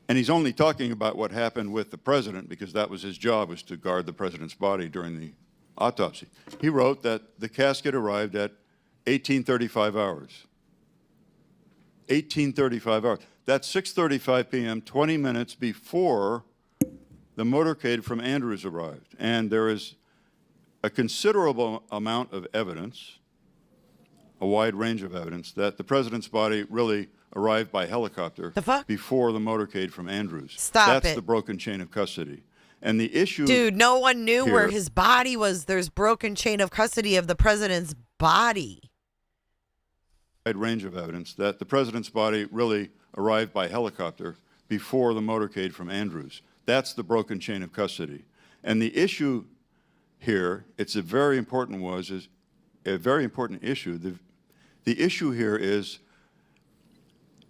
and he's only talking about what happened with the president because that was his job, was to guard the president's body during autopsy. He wrote that the casket arrived at 1835 hours. 1835 hours. That's 6:35 p.m., 20 minutes before the motorcade from Andrews arrived. And there is a considerable amount of evidence, a wide range of evidence, that the president's body really arrived by helicopter before the motorcade from Andrews. Stop That's it. the broken chain of custody. And the issue... Dude, no one knew here, where his body was. There's broken chain of custody of the president's body. Wide range of evidence that the president's body really arrived by helicopter before the motorcade from Andrews. That's the broken chain of custody. And the issue here, it's a very important issue. The issue here is,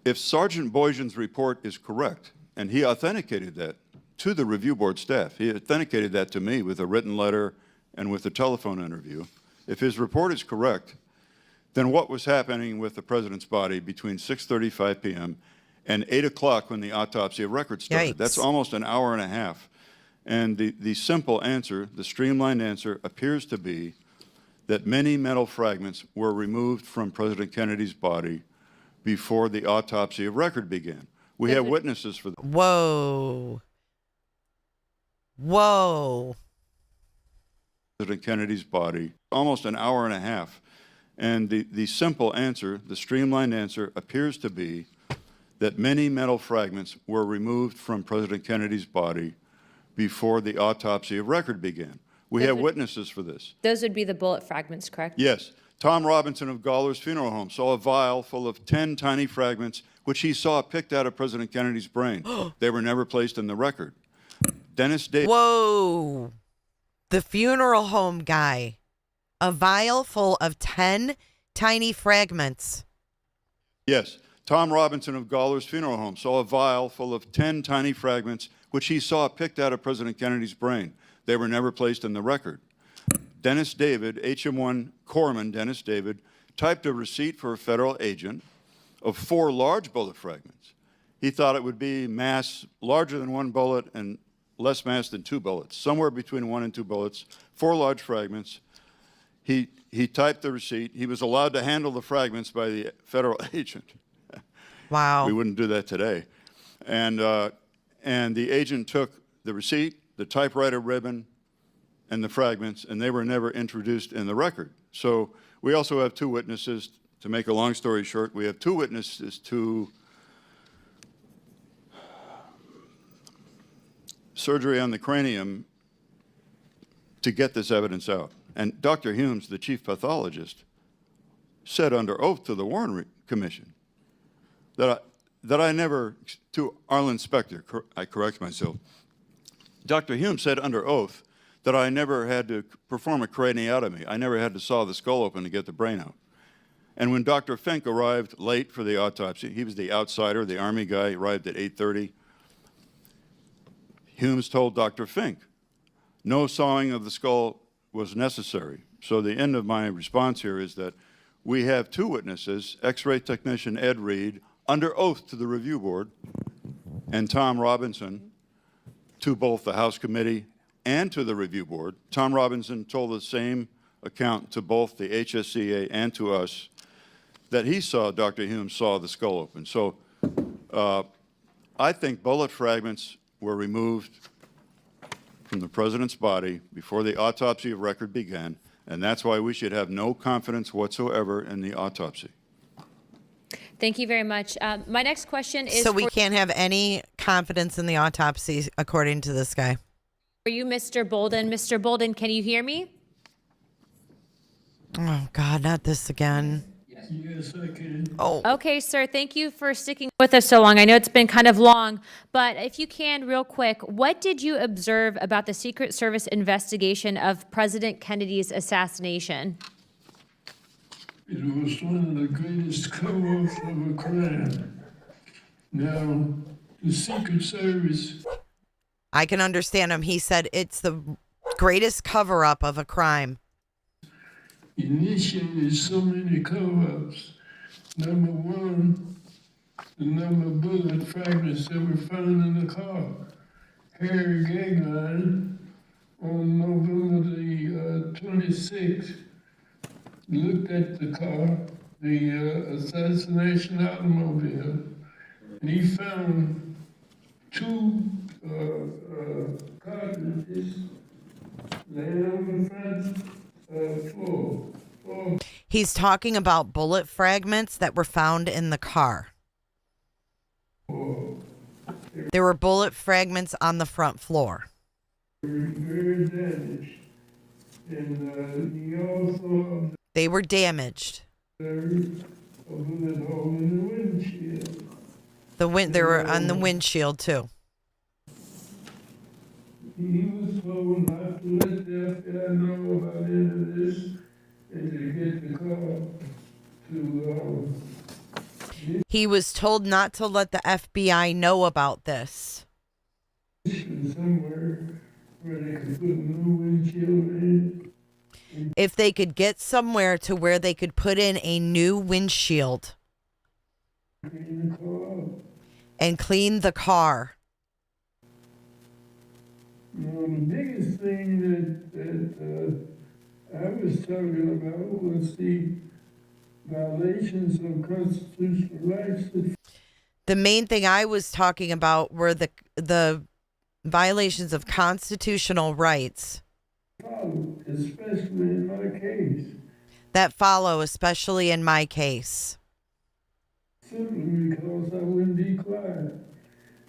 if Sergeant Boyjan's report is correct, and he authenticated that to the review board staff, he authenticated that to me with a written letter and with a telephone interview. If his report is correct, then what was happening with the president's body between 6:35 p.m. and 8 o'clock when the autopsy of record started? Yikes. That's almost an hour and a half. And the simple answer, the streamlined answer, appears to be that many metal fragments were removed from President Kennedy's body before the autopsy of record began. We have witnesses for that. Whoa. Whoa. President Kennedy's body, almost an hour and a half. And the simple answer, the streamlined answer, appears to be that many metal fragments were removed from President Kennedy's body before the autopsy of record began. We have witnesses for this. Those would be the bullet fragments, correct? Yes. Tom Robinson of Gawler's Funeral Home saw a vial full of 10 tiny fragments, which he saw picked out of President Kennedy's brain. They were never placed in the record. Dennis Davis. Whoa. The funeral home guy. A vial full of 10 tiny fragments. Yes. Tom Robinson of Gawler's Funeral Home saw a vial full of 10 tiny fragments, which he saw picked out of President Kennedy's brain. They were never placed in the record. Dennis David, HM1 Corpsman Dennis David, typed a receipt for a federal agent of 4 large bullet fragments. He thought it would be mass larger than 1 bullet and less mass than 2 bullets, somewhere between 1 and 2 bullets, 4 large fragments. He typed the receipt. He was allowed to handle the fragments by the federal agent. Wow. We wouldn't do that today. And the agent took the receipt, the typewriter ribbon, and the fragments, and they were never introduced in the record. So we also have 2 witnesses. To make a long story short, we have 2 witnesses to surgery on the cranium to get this evidence out. And Dr. Humes, the chief pathologist, said under oath to the Warren Commission that I never, to Arlen Specter, I correct myself, Dr. Humes said under oath that I never had to perform a craniotomy. I never had to saw the skull open to get the brain out. And when Dr. Fink arrived late for the autopsy, he was the outsider, the Army guy, arrived at 8:30. Humes told Dr. Fink, no sawing of the skull was necessary. So the end of my response here is that we have 2 witnesses, X-ray technician Ed Reed, under oath to the review board, and Tom Robinson, to both the House committee and to the review board. Tom Robinson told the same account to both the HSCA and to us that he saw Dr. Humes saw the skull open. So I think bullet fragments were removed from the president's body before the autopsy of record began, and that's why we should have no confidence whatsoever in the autopsy. Thank you very much. My next question is So we can't have any confidence in the autopsy, according to this guy. for you, Mr. Bolden. Mr. Bolden, can you hear me? Oh, God, not this again. Yes, I can. Oh. Okay, sir. Thank you for sticking with us so long. I know it's been kind of long, but if you can, real quick, what did you observe about the Secret Service investigation of President Kennedy's assassination? It was one of the greatest cover-ups of a crime. Now, the Secret Service... I can understand him. He said it's the greatest cover-up of a crime. Initiated so many cover-ups. Number 1, the number of bullet fragments that were found in the car. Harry Gagnon on November the 26th, looked at the car, the assassination automobile, and he found two cartridges laying on the front floor. He's talking about bullet fragments that were found in the car. There were bullet fragments on the front floor. Very damaged. And he also They were damaged. observed a bullet hole in the windshield. They were on the windshield too. He was told not to let the FBI know about any of this and to get the car to He was told not to let the FBI know about this. somewhere where they could put a new windshield in. If they could get somewhere to where they could put in a new windshield Clean the car up. and clean the car. Now, the biggest thing that I was talking about was the violations of constitutional rights that The main thing I was talking about were the violations of constitutional rights follow, especially in my case, that follow, especially in my case. simply because I wouldn't be quiet.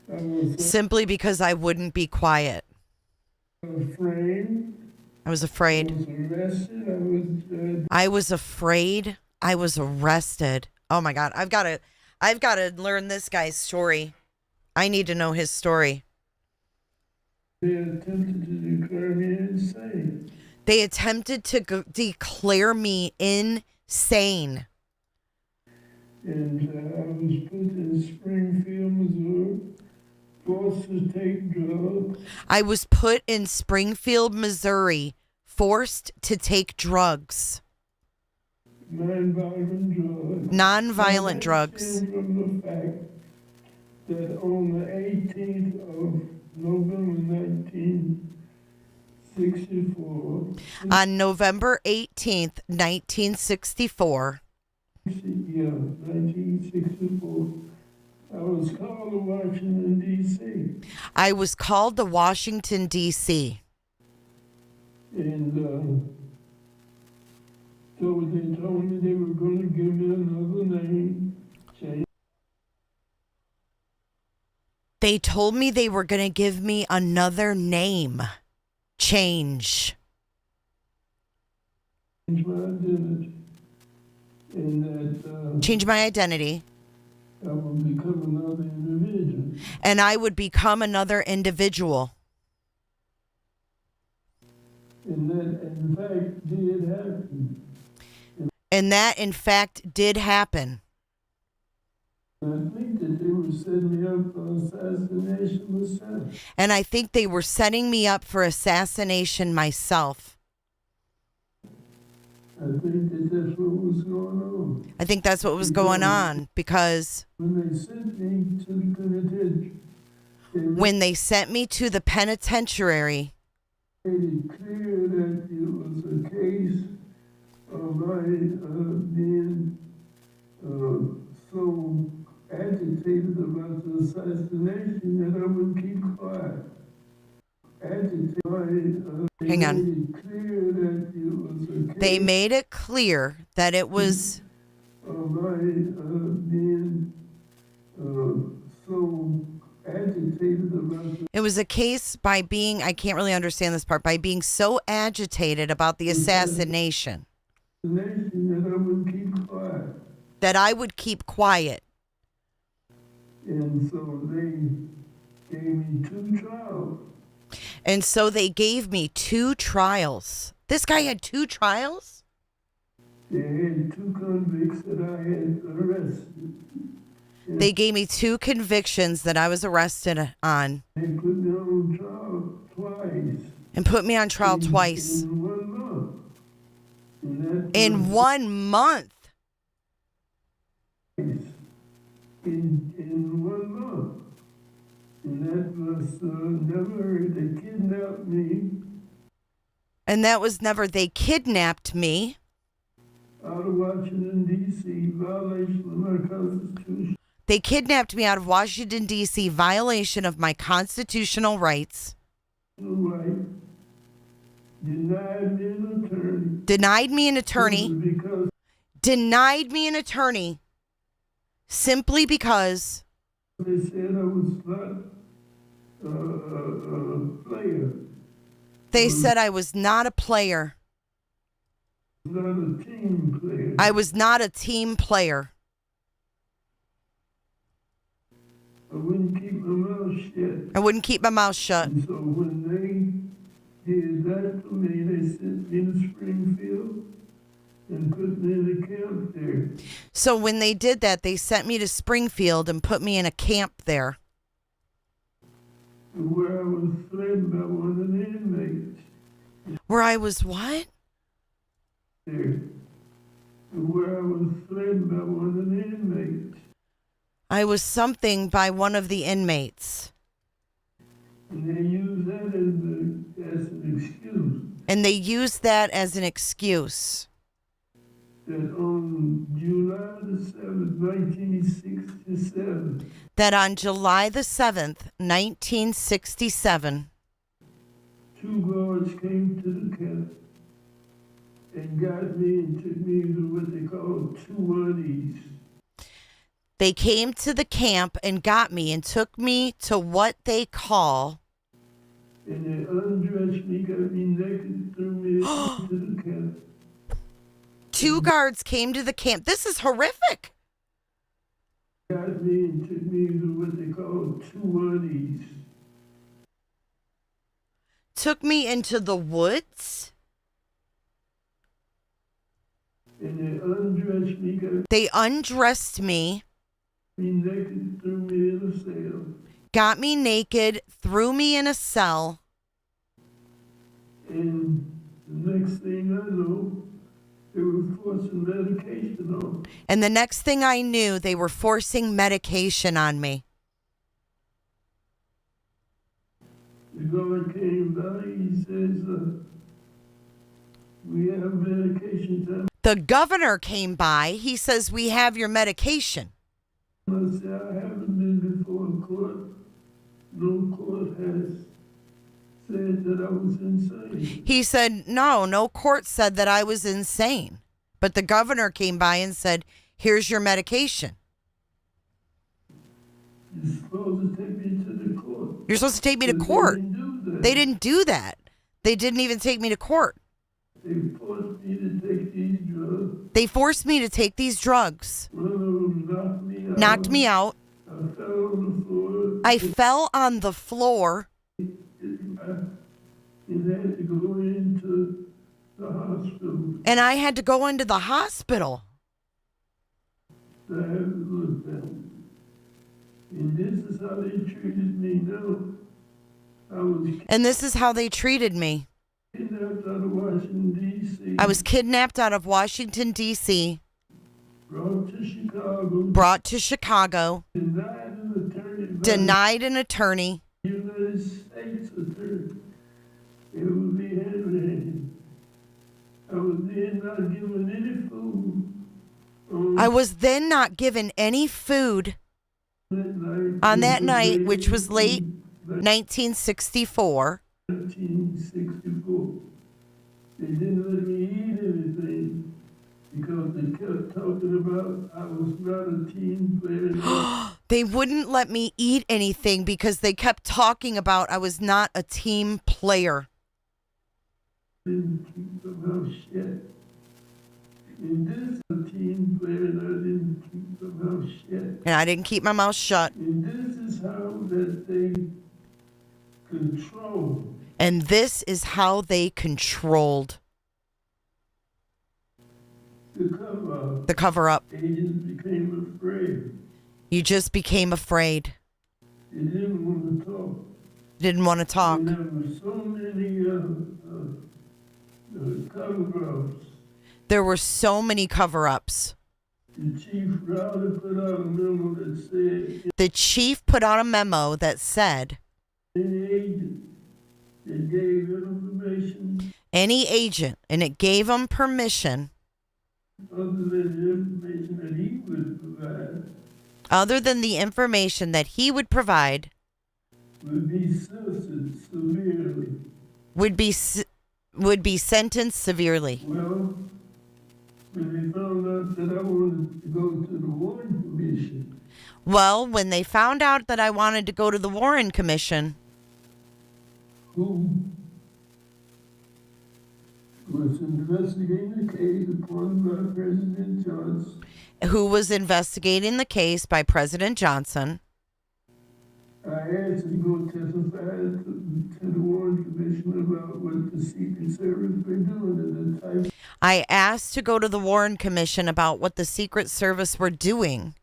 I was Simply because I wouldn't be quiet. afraid. I was afraid. I was arrested. I was afraid. I was arrested. Oh my God. I've got to learn this guy's story. I need to know his story. They attempted to declare me insane. They attempted to declare me insane. And I was put in Springfield, Missouri, forced to take drugs. I was put in Springfield, Missouri, forced to take drugs. Nonviolent drugs. Nonviolent drugs. From the fact that on the 18th of November 1964, On November 18th, 1964, 1964, I was called to Washington, D.C. I was called to Washington, D.C. And so they told me they were going to give me another name. They told me they were going to give me another name. Change. Change my identity. And that Change my identity. I would become another individual. And I would become another individual. And that, in fact, did happen. And that, in fact, did happen. I think that they were setting me up for assassination myself. And I think they were setting me up for assassination myself. I think that that's what was going on. I think that's what was going on because When they sent me to the penitentiary, when they sent me to the penitentiary, they made it clear that it was a case of my being so agitated about the assassination that I would keep quiet. Hang on. They made it clear that it was a they made it clear that it was of my being so agitated about the it was a case by being, I can't really understand this part, by being so agitated about the assassination assassination that I would keep quiet. that I would keep quiet. And so they gave me 2 trials. And so they gave me 2 trials. This guy had 2 trials? They had 2 convicts that I had arrested. They gave me 2 convictions that I was arrested on They put me on trial twice and put me on trial twice in 1 month. And that in 1 month. in 1 month. And that was never, they kidnapped me And that was never, they kidnapped me. Out of Washington, D.C., violation of my Constitution. They kidnapped me out of Washington, D.C., violation of my constitutional rights. Right. Denied me an attorney. Denied me an attorney. Because Denied me an attorney. Simply because they said I was not a player. they said I was not a player. Not a team player. I was not a team player. I wouldn't keep my mouth shut. I wouldn't keep my mouth shut. And so when they did that to me, they sent me to Springfield and put me in a camp there. So when they did that, they sent me to Springfield and put me in a camp there. Where I was threatened by one of the inmates. Where I was what? There. Where I was threatened by one of the inmates. I was something by one of the inmates. And they used that as an excuse. And they used that as an excuse. That on July the 7th, 1967. That on July the 7th, 1967. 2 guards came to the camp and got me and took me to what they call 2-1-E's. They came to the camp and got me and took me to what they call. And they undressed me, got me naked, threw me into the camp. 2 guards came to the camp. This is horrific. Got me and took me to what they call 2-1-E's. Took me into the woods. And they undressed me, They undressed me. naked, threw me in a cell. Got me naked, threw me in a cell. And the next thing I know, they were forcing medication on me. And the next thing I knew, they were forcing medication on me. The guard came by, he says, we have medication time. The governor came by. He says, we have your medication. I said, I haven't been before a court. No court has said that I was insane. He said, no court said that I was insane. But the governor came by and said, here's your medication. You're supposed to take me to the court. You're supposed to take me to But court. They didn't do that. They didn't even take me to court. They forced me to take these drugs. They forced me to take these drugs. One of them Knocked me out. I fell on the floor. I fell on the floor. And had to go into the hospital. And I had to go into the hospital. I haven't looked at it. And this is how they treated me now. And this is how they treated me. Kidnapped out of Washington, D.C. I was kidnapped out of Washington, D.C. Brought to Chicago. Denied an attorney. United States attorney. It would be handwritten. I was then not given any food. I was then not given any food on that night, which was late 1964. 1964. They didn't let me eat anything because they kept talking about I was not a team player. They wouldn't let me eat anything because they kept talking about I was not a team player. Didn't keep my mouth shut. And this is a team player and I didn't keep my mouth shut. And I didn't keep my mouth shut. And this is how that they control. And this is how they controlled the cover up. Agents became afraid. You just became afraid. They didn't want to talk. Didn't want to talk. And there were so many cover-ups. There were so many cover-ups. The chief rather put out a memo that said The chief put out a memo that said any agent that gave information Any agent, and it gave him permission, other than the information that he would provide, other than the information that he would provide, would be censored severely. would be sentenced severely. Well, when they found out that I wanted to go to the Warren Commission, Well, when they found out that I wanted to go to the Warren Commission, who was investigating the case appointed by President Johnson, who was investigating the case by President Johnson, I asked to go testify to the Warren Commission about what the Secret Service were doing at the time I asked to go to the Warren Commission about what the Secret Service were doing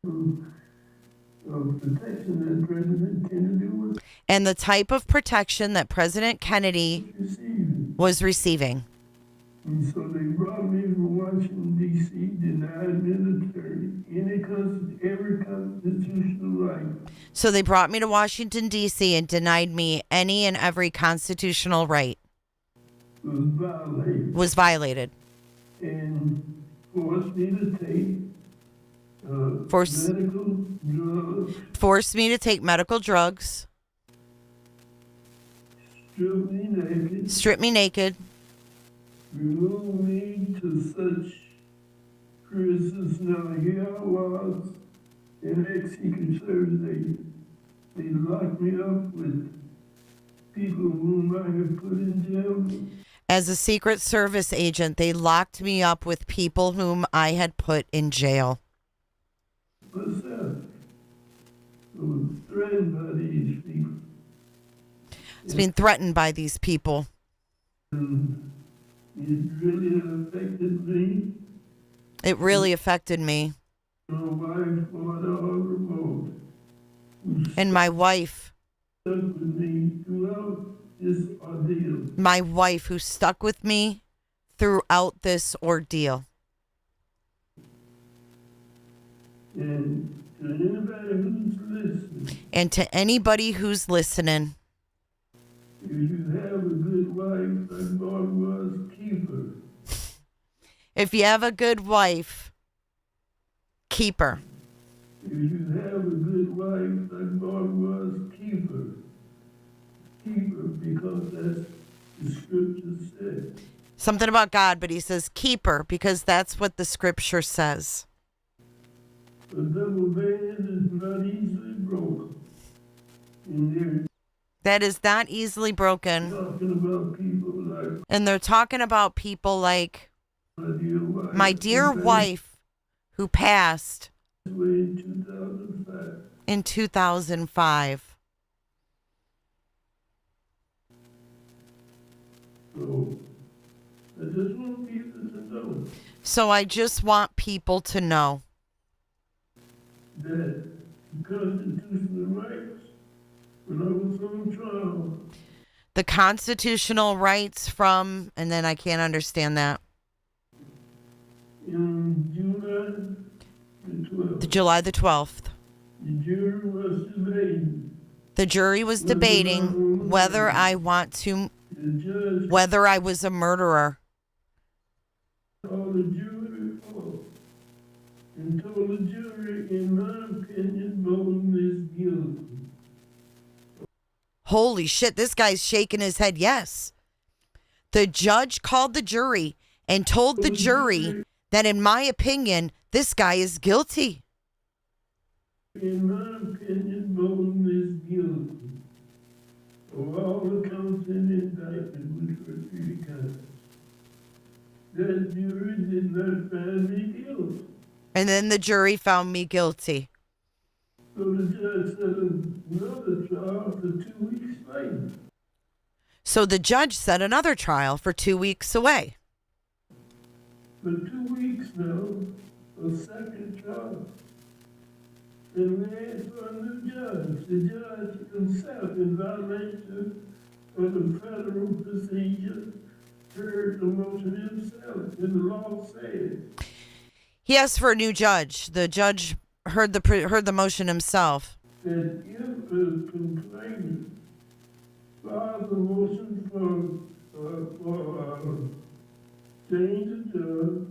of protection that President Kennedy was and the type of protection that President Kennedy receiving. was receiving. And so they brought me from Washington, D.C., denied me an attorney, every constitutional right. So they brought me to Washington, D.C. and denied me any and every constitutional right. Was violated. And forced me to take medical drugs, Forced me to take medical drugs, stripped me naked, remove me to such criticism. Now here I was, an ex-Secret Service agent. They locked me up with people whom I had put in jail. As a Secret Service agent, they locked me up with people whom I had put in jail. Myself, I was threatened by these people. It's been threatened by these people. And it really affected me. It really affected me. My wife fought all remote. And my wife. Stuck with me throughout this ordeal. My wife, who stuck with me throughout this ordeal. And to anybody who's listening. And to anybody who's listening. If you have a good wife, like God was, keep her. If you have a good wife, keep her. If you have a good wife, like God was, keep her. Keep her, because that's the scripture said. Something about God, but he says keep her because that's what the scripture says. A double band is not easily broken. That is not easily broken. Talking about people like, and they're talking about people like my dear wife who passed in 2005. So I just want people to know that the constitutional rights, when I was on trial, the constitutional rights from, and then I can't understand that. In July the 12th. The jury was debating. The jury was debating whether I want to, whether I was a murderer. Told the jury and told the jury, in my opinion, Bolton is guilty. Holy shit, this guy's shaking his head yes. The judge called the jury and told the jury that, in my opinion, this guy is guilty. In my opinion, Bolton is guilty of all the counts in the indictment, which were 3 counts. That jury did not find me guilty. And then the jury found me guilty. So the judge set another trial for 2 weeks later. So the judge set another trial for 2 weeks away. For 2 weeks now, a second trial. And we asked for a new judge. The judge himself, in violation of the federal procedure, heard the motion himself, and the law says. He asked for a new judge. The judge heard the motion himself. That if a complainant files a motion for change the judge,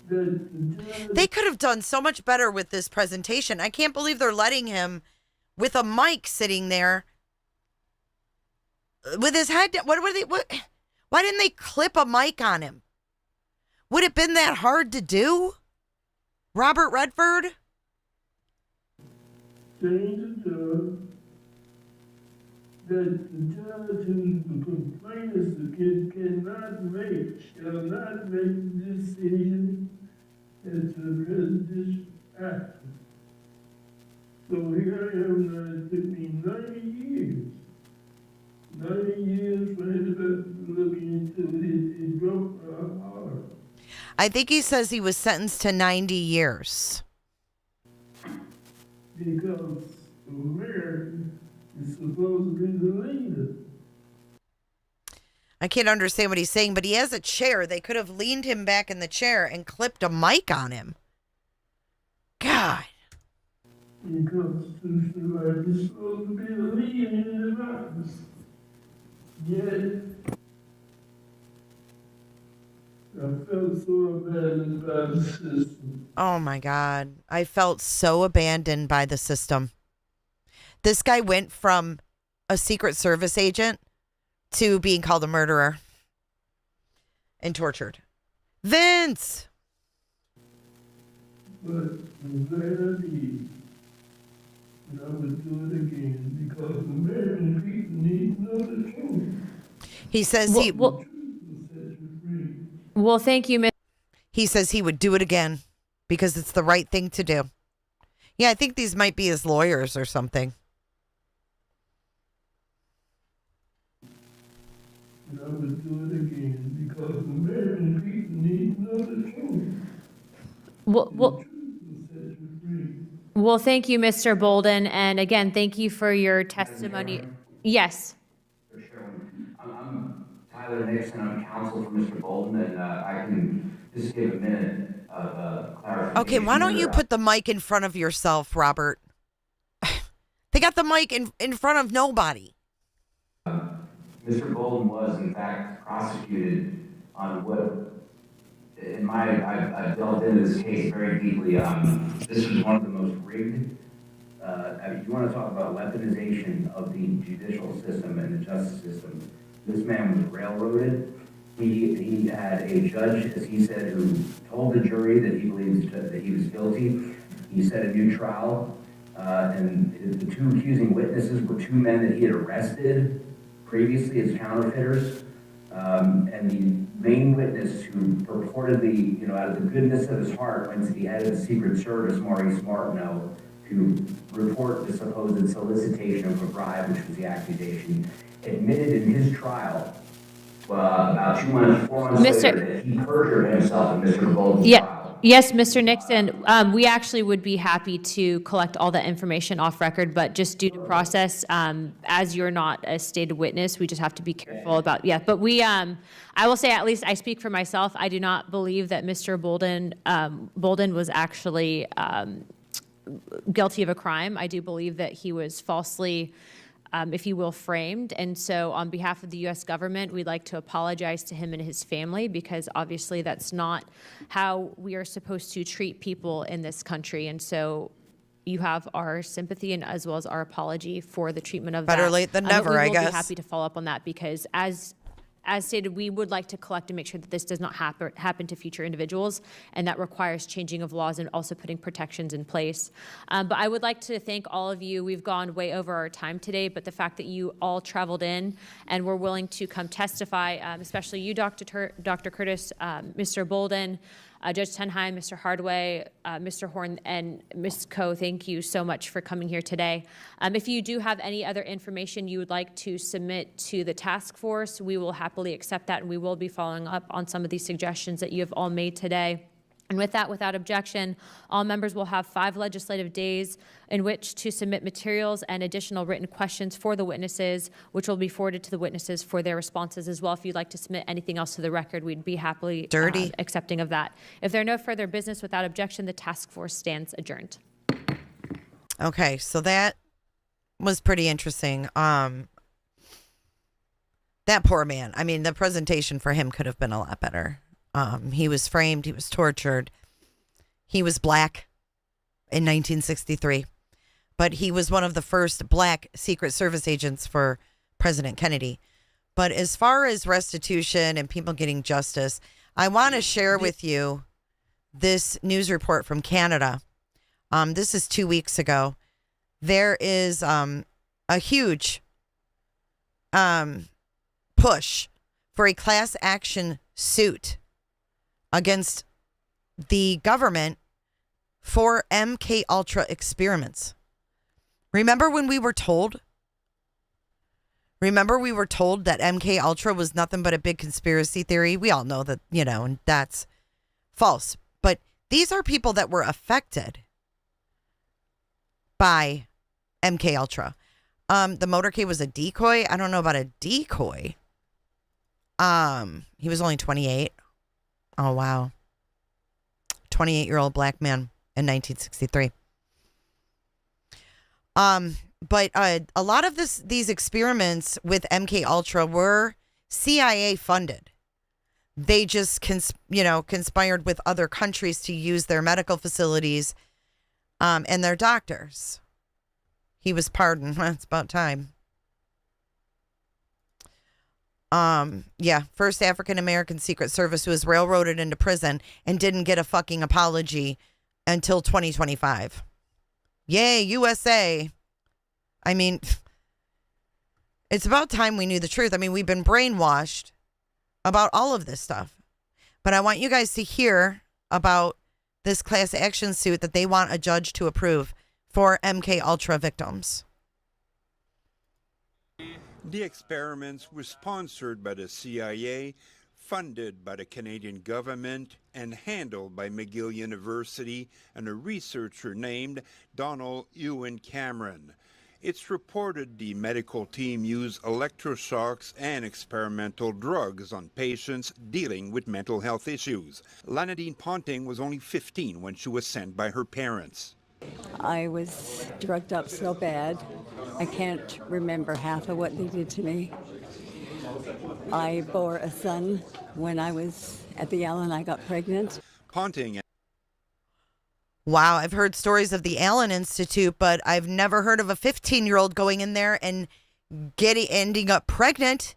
that the judge They could have done so much better with this presentation. I can't believe they're letting him with a mic sitting there with his head down. Why didn't they clip a mic on him? Would it have been that hard to do? Robert Redford? change the judge, that the judge who the complainants shall not make the decision as a prejudicial action. So here I am now, it took me 90 years. 90 years for him to look into it. It broke my heart. I think he says he was sentenced to 90 years. Because America is supposed to be the leader. I can't understand what he's saying, but he has a chair. They could have leaned him back in the chair and clipped a mic on him. God. The Constitution is supposed to be the leader in the office. Yet, I felt so abandoned by the system. Oh my God. I felt so abandoned by the system. This guy went from a Secret Service agent to being called a murderer and tortured. Vince! But I'm glad I did. And I would do it again because American people need to know the truth. He says The truth will set you free. Well, thank you, Ms. he says he would do it again because it's the right thing to do. Yeah, I think these might be his lawyers or something. And I would do it again because American people need to know the truth. Well, thank you, Mr. Bolden. And again, thank you for your testimony. Yes. I'm Tyler Nixon. I'm counsel for Mr. Bolden, and I can just give a minute of clarification. Okay, why don't you put the mic in front of yourself, Robert? They got the mic in front of nobody. Mr. Bolden was, in fact, prosecuted on what, I've delved into this case very deeply. This was one of the most rigged, if you want to talk about weaponization of the judicial system and the justice system, this man was railroaded. He had a judge, as he said, who told the jury that he believes that he was guilty. He set a new trial, and the two accusing witnesses were two men that he had arrested previously as counterfeiters. And the main witness who purportedly, out of the goodness of his heart, went to the head of the Secret Service, Maurice Martineau, to report the supposed solicitation of a bribe, which was the accusation, admitted in his trial about 4 months later that he perjured himself in Mr. Bolden's trial. Yes, Mr. Nixon, we actually would be happy to collect all that information off record, but just due to process, as you're not a stated witness, we just have to be careful about, but I will say, at least I speak for myself, I do not believe that Mr. Bolden was actually guilty of a crime. I do believe that he was falsely, if you will, framed. And so on behalf of the U.S. government, we'd like to apologize to him and his family, because obviously that's not how we are supposed to treat people in this country. And so you have our sympathy and as well as our apology for the treatment of that. Better late than never, I guess. We will be happy to follow up on that, because as stated, we would like to collect and make sure that this does not happen to future individuals, and that requires changing of laws and also putting protections in place. But I would like to thank all of you. We've gone way over our time today, but the fact that you all traveled in and were willing to come testify, especially you, Dr. Curtis, Mr. Bolden, Judge Tenheim, Mr. Hardway, Mr. Horn, and Ms. Coe, thank you so much for coming here today. If you do have any other information you would like to submit to the task force, we will happily accept that, and we will be following up on some of these suggestions that you have all made today. And with that, without objection, all members will have 5 legislative days in which to submit materials and additional written questions for the witnesses, which will be forwarded to the witnesses for their responses as well. If you'd like to submit anything else to the record, we'd be happily accepting of that. If there are no further business, without objection, the task force stands adjourned. Okay, so that was pretty interesting. That poor man. I mean, the presentation for him could have been a lot better. He was framed. He was tortured. He was black in 1963. But he was one of the first black Secret Service agents for President Kennedy. But as far as restitution and people getting justice, I want to share with you this news report from Canada. This is 2 weeks ago. There is a huge push for a class action suit against the government for MK Ultra experiments. Remember when we were told? Remember we were told that MK Ultra was nothing but a big conspiracy theory? We all know that, and that's false. But these are people that were affected by MK Ultra. The motorcade was a decoy. I don't know about a decoy. He was only 28. Oh, wow. 28-year-old black man in 1963. But a lot of these experiments with MK Ultra were CIA funded. They just conspired with other countries to use their medical facilities and their doctors. He was pardoned. It's about time. First African-American Secret Service who was railroaded into prison and didn't get a fucking apology until 2025. Yay, USA. I mean, it's about time we knew the truth. I mean, we've been brainwashed about all of this stuff. But I want you guys to hear about this class action suit that they want a judge to approve for MK Ultra victims. The experiments were sponsored by the CIA, funded by the Canadian government, and handled by McGill University and a researcher named Donald Ewan Cameron. It's reported the medical team used electroshocks and experimental drugs on patients dealing with mental health issues. Lanadine Ponting was only 15 when she was sent by her parents. I was drugged up so bad, I can't remember half of what they did to me. I bore a son when I was at the Allen. I got pregnant. Ponting. Wow, I've heard stories of the Allen Institute, but I've never heard of a 15-year-old going in there and ending up pregnant.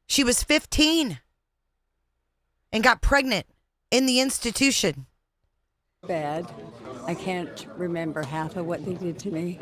She was 15 and got pregnant in the institution. Bad. I can't remember half of what they did to me.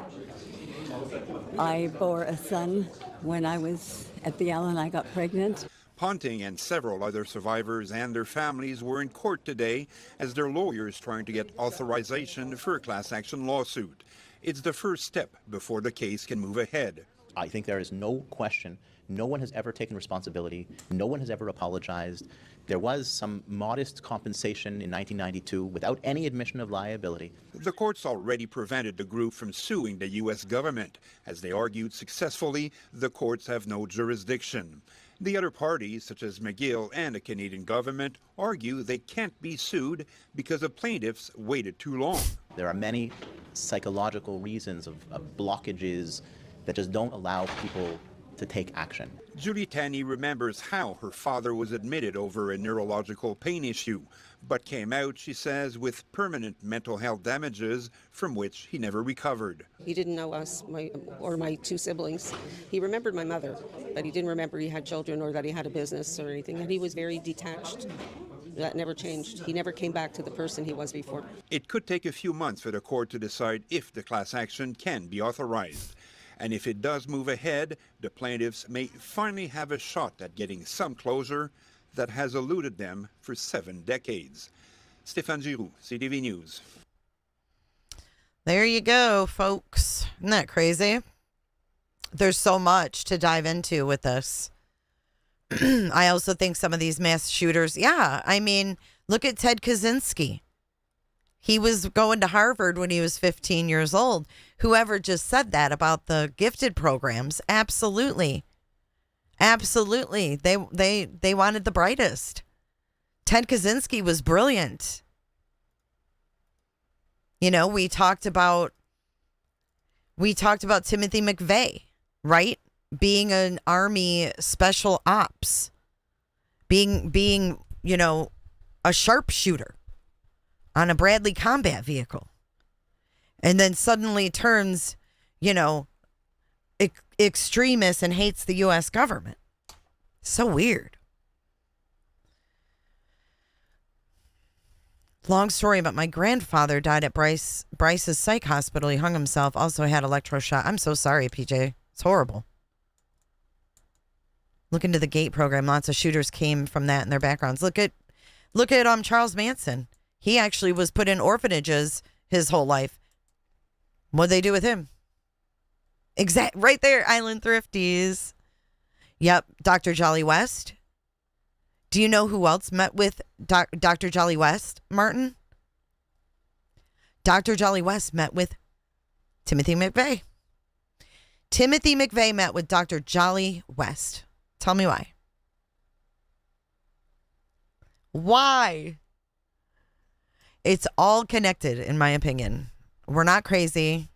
I bore a son when I was at the Allen. I got pregnant. Ponting and several other survivors and their families were in court today as their lawyers trying to get authorization for a class action lawsuit. It's the first step before the case can move ahead. I think there is no question. No one has ever taken responsibility. No one has ever apologized. There was some modest compensation in 1992 without any admission of liability. The courts already prevented the group from suing the U.S. government. As they argued successfully, the courts have no jurisdiction. The other parties, such as McGill and the Canadian government, argue they can't be sued because the plaintiffs waited too long. There are many psychological reasons of blockages that just don't allow people to take action. Julie Tanney remembers how her father was admitted over a neurological pain issue, but came out, she says, with permanent mental health damages from which he never recovered. He didn't know us or my two siblings. He remembered my mother, but he didn't remember he had children or that he had a business or anything, and he was very detached. That never changed. He never came back to the person he was before. It could take a few months for the court to decide if the class action can be authorized. And if it does move ahead, the plaintiffs may finally have a shot at getting some closure that has eluded them for 7 decades. Stéphane Giroux, CTV News. There you go, folks. Isn't that crazy? There's so much to dive into with this. I also think some of these mass shooters, I mean, look at Ted Kaczynski. He was going to Harvard when he was 15 years old. Whoever just said that about the gifted programs, absolutely. Absolutely. They wanted the brightest. Ted Kaczynski was brilliant. You know, we talked about Timothy McVeigh, right? being an Army special ops, being a sharpshooter on a Bradley combat vehicle, and then suddenly turns, extremist and hates the U.S. government. So weird. Long story, but my grandfather died at Bryce's psych hospital. He hung himself, also had electroshock. I'm so sorry, PJ. It's horrible. Look into the GATE program. Lots of shooters came from that in their backgrounds. Look at Charles Manson. He actually was put in orphanages his whole life. What'd they do with him? Right there, Island Thrifties. Yep, Dr. Jolly West. Do you know who else met with Dr. Jolly West, Martin? Dr. Jolly West met with Timothy McVeigh. Timothy McVeigh met with Dr. Jolly West. Tell me why. Why? It's all connected, in my opinion. We're not crazy.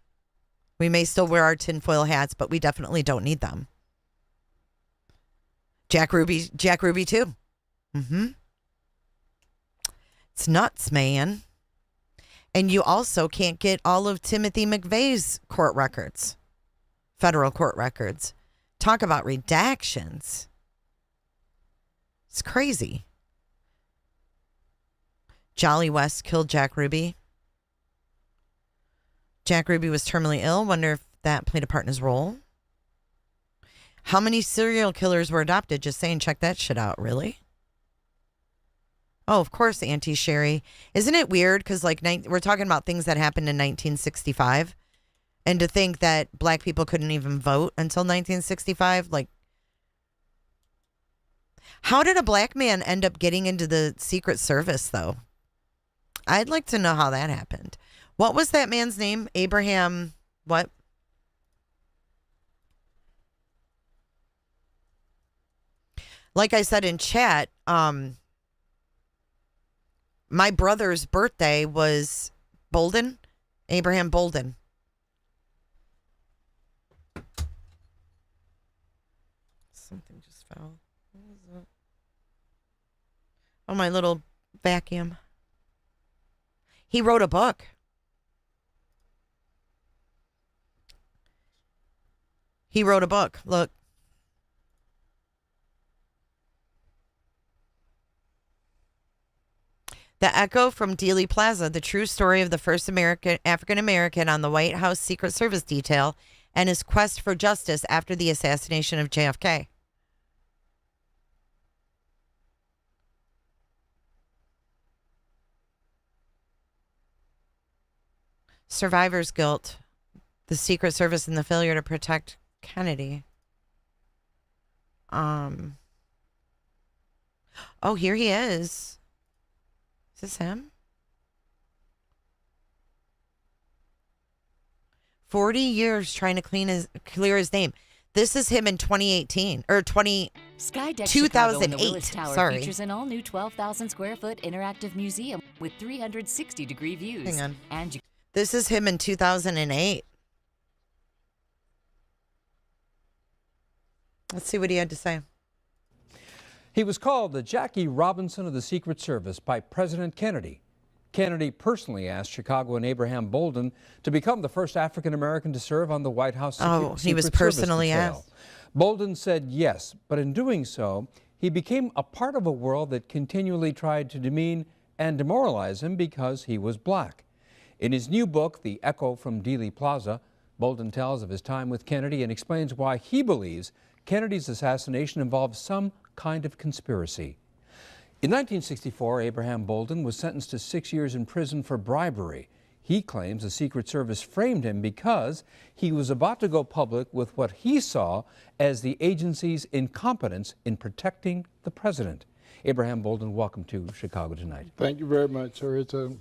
We may still wear our tinfoil hats, but we definitely don't need them. Jack Ruby too. It's nuts, man. And you also can't get all of Timothy McVeigh's court records, federal court records. Talk about redactions. It's crazy. Jolly West killed Jack Ruby. Jack Ruby was terminally ill. Wonder if that played a part in his role. How many serial killers were adopted? Just saying, check that shit out. Really? Oh, of course, Auntie Sherry. Isn't it weird? Because we're talking about things that happened in 1965. And to think that black people couldn't even vote until 1965. How did a black man end up getting into the Secret Service, though? I'd like to know how that happened. What was that man's name? Abraham, what? Like I said in chat, my brother's birthday was Bolden, Abraham Bolden. Something just fell. What was that? Oh, my little vacuum. He wrote a book. He wrote a book. Look. The Echo from Dealey Plaza, the true story of the first African American on the White House Secret Service detail and his quest for justice after the assassination of JFK. Survivor's guilt. The Secret Service and the failure to protect Kennedy. Oh, here he is. Is this him? 40 years trying to clear his name. This is him in 2018 or 2008. Chicago in the Willis Tower features an all-new 12,000 square foot interactive museum with 360-degree views. Hang on. And this is him in 2008. Let's see what he had to say. He was called the Jackie Robinson of the Secret Service by President Kennedy. Kennedy personally asked Chicago and Abraham Bolden to become the first African American to serve on the White House Secret he was personally asked. Bolden said yes, but in doing so, he became a part of a world that continually tried to demean and demoralize him because he was black. In his new book, The Echo from Dealey Plaza, Bolden tells of his time with Kennedy and explains why he believes Kennedy's assassination involved some kind of conspiracy. In 1964, Abraham Bolden was sentenced to 6 years in prison for bribery. He claims the Secret Service framed him because he was about to go public with what he saw as the agency's incompetence in protecting the president. Abraham Bolden, welcome to Chicago Tonight. Thank you very much, sir. It's a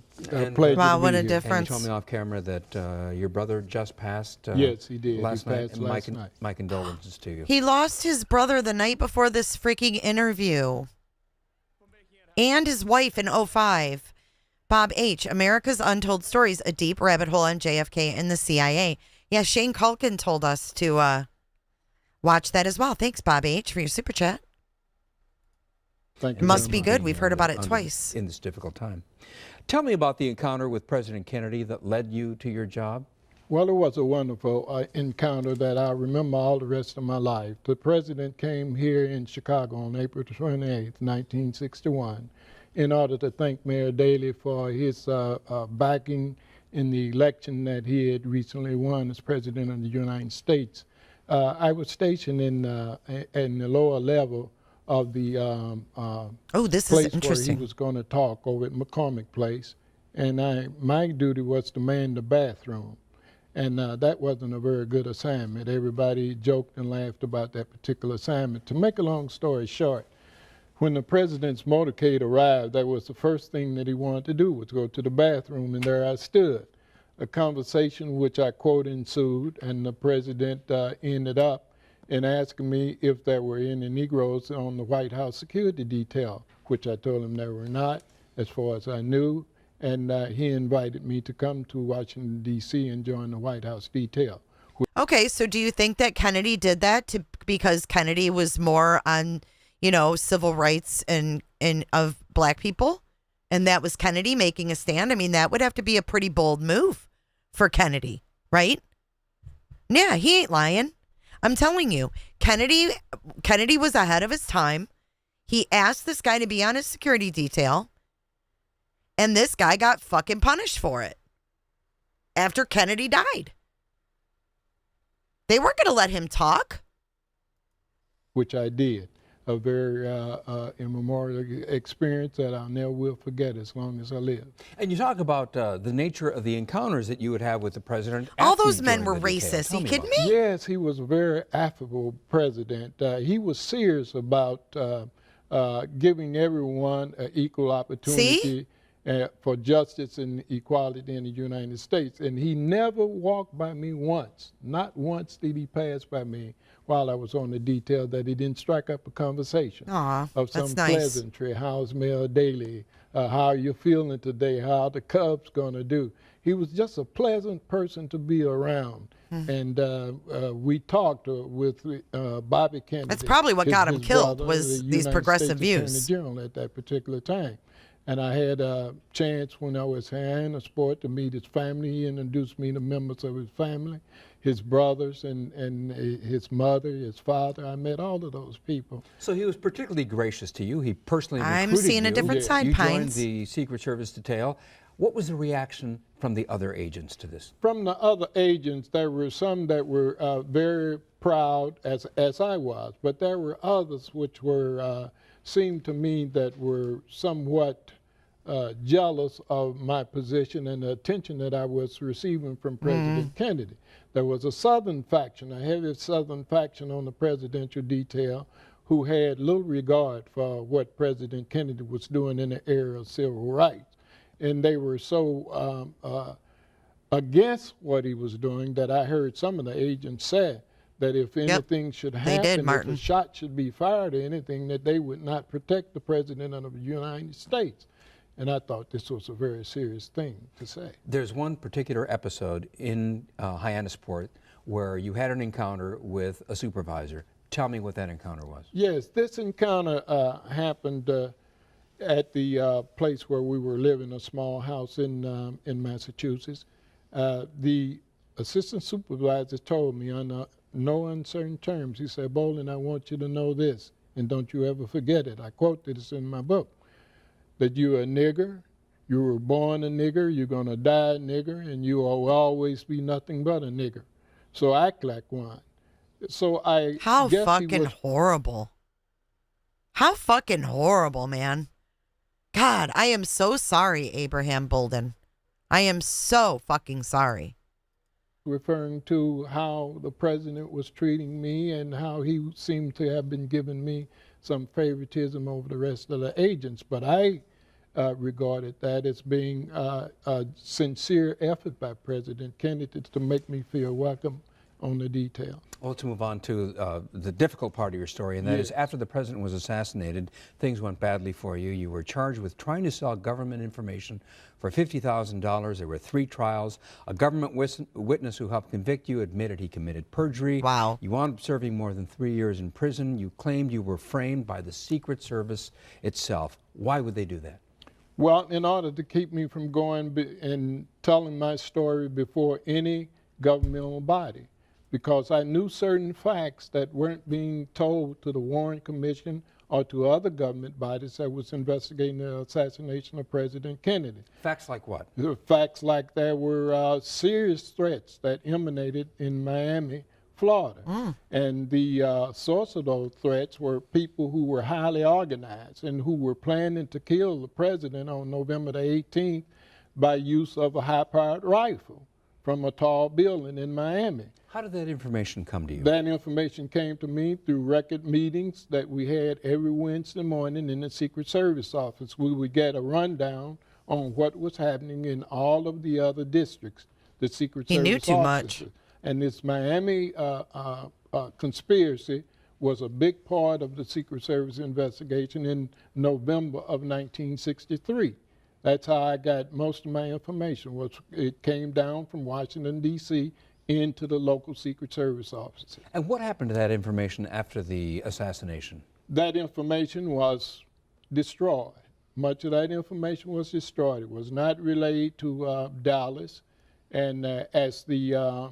pleasure wow, to be what a here. difference. And you told me off camera that your brother just passed yes, he did. last He night. passed And last night. my condolences to you. He lost his brother the night before this freaking interview. And his wife in 2005. Bob H., America's Untold Stories, a deep rabbit hole on JFK and the CIA. Yeah, Shane Culkin told us to watch that as well. Thanks, Bob H., for your super chat. Thank It must be good. We've heard about it twice. In this difficult time. Tell me about the encounter with President Kennedy that led you to your job. Well, it was a wonderful encounter that I remember all the rest of my life. The president came here in Chicago on April 28, 1961, in order to thank Mayor Daley for his backing in the election that he had recently won as president of the United States. I was stationed in the lower level of the this place is interesting. where he was going to talk over at McCormick Place, and my duty was to man the bathroom. And that wasn't a very good assignment. Everybody joked and laughed about that particular assignment. To make a long story short, when the president's motorcade arrived, that was the first thing that he wanted to do, was go to the bathroom, and there I stood. A conversation which I quote ensued, and the president ended up in asking me if there were any Negroes on the White House security detail, which I told him there were not, as far as I knew. And he invited me to come to Washington, D.C. and join the White House detail. Okay, so do you think that Kennedy did that because Kennedy was more on, civil rights and of black people? And that was Kennedy making a stand? I mean, that would have to be a pretty bold move for Kennedy, right? Yeah, he ain't lying. I'm telling you, Kennedy was ahead of his time. He asked this guy to be on his security detail. And this guy got fucking punished for it after Kennedy died. They weren't going to let him talk. Which I did. A very immemorial experience that I'll never will forget as long as I live. And you talk about the nature of the encounters that you would have with the president. All those men were racist. Are you kidding me? Yes, he was a very affable president. He was serious about giving everyone an equal opportunity. See? For justice and equality in the United States. And he never walked by me once. Not once did he pass by me while I was on the detail that he didn't strike up a conversation of some pleasantry. How's Mayor Daley? How are you feeling today? How are the Cubs going to do? He was just a pleasant person to be around. And we talked with Bobby Kennedy. That's probably what got him killed, brother, was the these United progressive States views. Attorney General at that particular time. And I had a chance when I was here in a sport to meet his family. He introduced me to members of his family, his brothers and his mother, his father. I met all of those people. So he was particularly gracious to you. He personally recruited I'm seeing you. a different side, You Pines. joined the Secret Service detail. What was the reaction from the other agents to this? From the other agents, there were some that were very proud, as I was, but there were others which were seemed to me that were somewhat jealous of my position and the attention that I was receiving from President Kennedy. There was a Southern faction, a heavy Southern faction on the presidential detail who had little regard for what President Kennedy was doing in the area of civil rights. And they were so against what he was doing that I heard some of the agents say that if anything should happen, if a shot should be fired or anything, that they would not protect the President of the United States. And I thought this was a very serious thing to say. There's one particular episode in Hyannisport where you had an encounter with a supervisor. Tell me what that encounter was. Yes, this encounter happened at the place where we were living, a small house in Massachusetts. The assistant supervisor told me on no uncertain terms, he said, "Bolin, I want you to know this, and don't you ever forget it." I quote this in my book, that you're a nigger, you were born a nigger, you're going to die a nigger, and you will always be nothing but a nigger. So act like one. So I How guess fucking horrible. How fucking horrible, man. God, I am so sorry, Abraham Bolden. I am so fucking sorry. Referring to how the president was treating me and how he seemed to have been giving me some favoritism over the rest of the agents. But I regarded that as being a sincere effort by President Kennedy to make me feel welcome on the detail. Well, let's move on to the difficult part of your story, and that is after the president was assassinated, things went badly for you. You were charged with trying to sell government information for $50,000. There were 3 trials. A government witness who helped convict you admitted he committed perjury. Wow. You wound up serving more than 3 years in prison. You claimed you were framed by the Secret Service itself. Why would they do that? Well, in order to keep me from going and telling my story before any governmental body, because I knew certain facts that weren't being told to the Warren Commission or to other government bodies that was investigating the assassination of President Kennedy. Facts like what? Facts like there were serious threats that emanated in Miami, Florida. And the source of those threats were people who were highly organized and who were planning to kill the president on November the 18th by use of a high-powered rifle from a tall building in Miami. How did that information come to you? That information came to me through record meetings that we had every Wednesday morning in the Secret Service office. We would get a rundown on what was happening in all of the other districts, the Secret Service knew too offices. much. And this Miami conspiracy was a big part of the Secret Service investigation in November of 1963. That's how I got most of my information. It came down from Washington, D.C., into the local Secret Service offices. And what happened to that information after the assassination? That information was destroyed. Much of that information was destroyed. It was not relayed to Dallas. And as the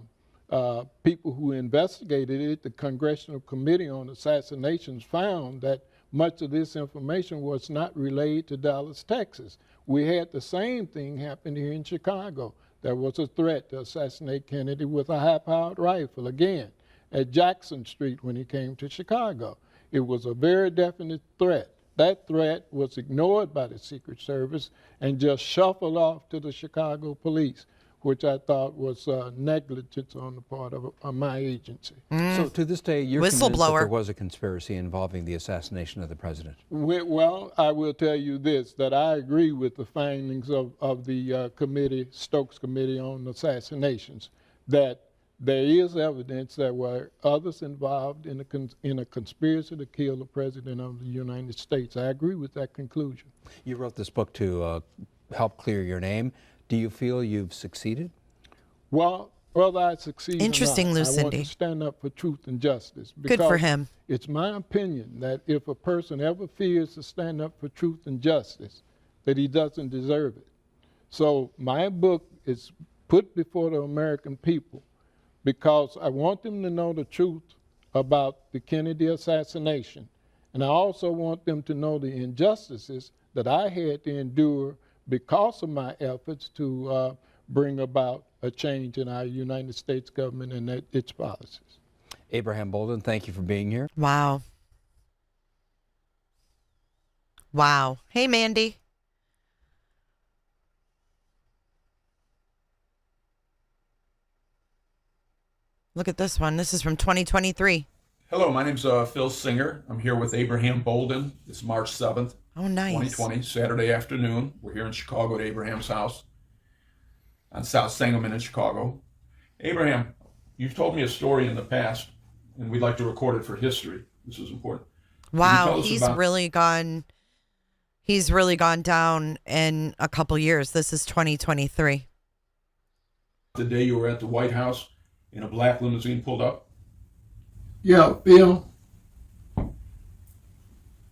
people who investigated it, the Congressional Committee on Assassinations, found that much of this information was not relayed to Dallas, Texas. We had the same thing happen here in Chicago. There was a threat to assassinate Kennedy with a high-powered rifle, again, at Jackson Street when he came to Chicago. It was a very definite threat. That threat was ignored by the Secret Service and just shuffled off to the Chicago police, which I thought was negligence on the part of my agency. So to this day, you're convinced that Whistleblower. there was a conspiracy involving the assassination of the president? Well, I will tell you this, that I agree with the findings of the committee, Stokes Committee on Assassinations, that there is evidence that were others involved in a conspiracy to kill the President of the United States. I agree with that conclusion. You wrote this book to help clear your name. Do you feel you've succeeded? Well, whether I succeed Interesting, or not, I want Lucindy. to stand up for truth and justice. Good for him. It's my opinion that if a person ever fears to stand up for truth and justice, that he doesn't deserve it. So my book is put before the American people because I want them to know the truth about the Kennedy assassination. And I also want them to know the injustices that I had to endure because of my efforts to bring about a change in our United States government and its policies. Abraham Bolden, thank you for being here. Wow. Wow. Hey, Mandy. Look at this one. This is from 2023. Hello, my name's Phil Singer. I'm here with Abraham Bolden. It's March 7th, Oh, nice. 2020, Saturday afternoon. We're here in Chicago at Abraham's house on South Sangamon in Chicago. Abraham, you've told me a story in the past, and we'd like to record it for history. This is important. Wow, he's really gone down in a couple years. This is 2023. The day you were at the White House and a black limousine pulled up? Yeah, Bill,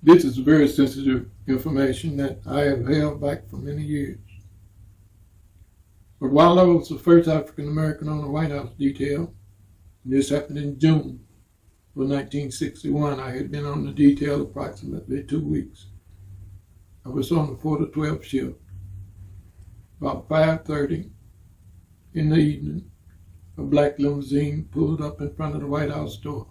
this is very sensitive information that I have held back for many years. But while I was the first African American on the White House detail, and this happened in June of 1961, I had been on the detail approximately 2 weeks. I was on the 4 to 12 shift. About 5:30 in the evening, a black limousine pulled up in front of the White House door.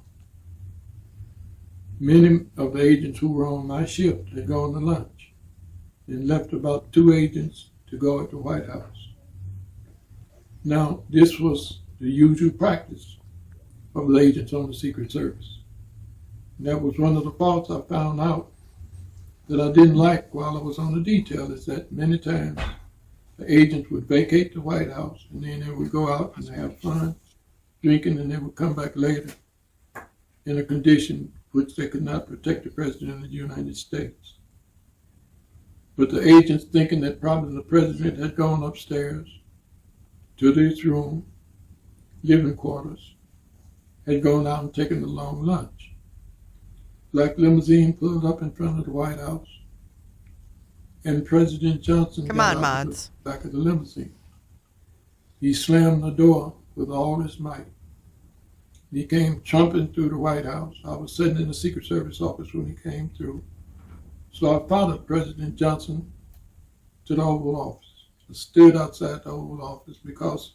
Many of the agents who were on my shift had gone to lunch and left about 2 agents to go at the White House. Now, this was the usual practice of the agents on the Secret Service. And that was one of the faults I found out that I didn't like while I was on the detail, is that many times the agents would vacate the White House and then they would go out and have fun drinking, and they would come back later in a condition which they could not protect the President of the United States. But the agents, thinking that probably the President had gone upstairs to his room, living quarters, had gone out and taken a long lunch. Black limousine pulled up in front of the White House, and President Johnson got out of the back of the limousine. He slammed the door with all his might. He came trumping through the White House. I was sitting in the Secret Service office when he came through. So I followed President Johnson to the Oval Office. I stood outside the Oval Office because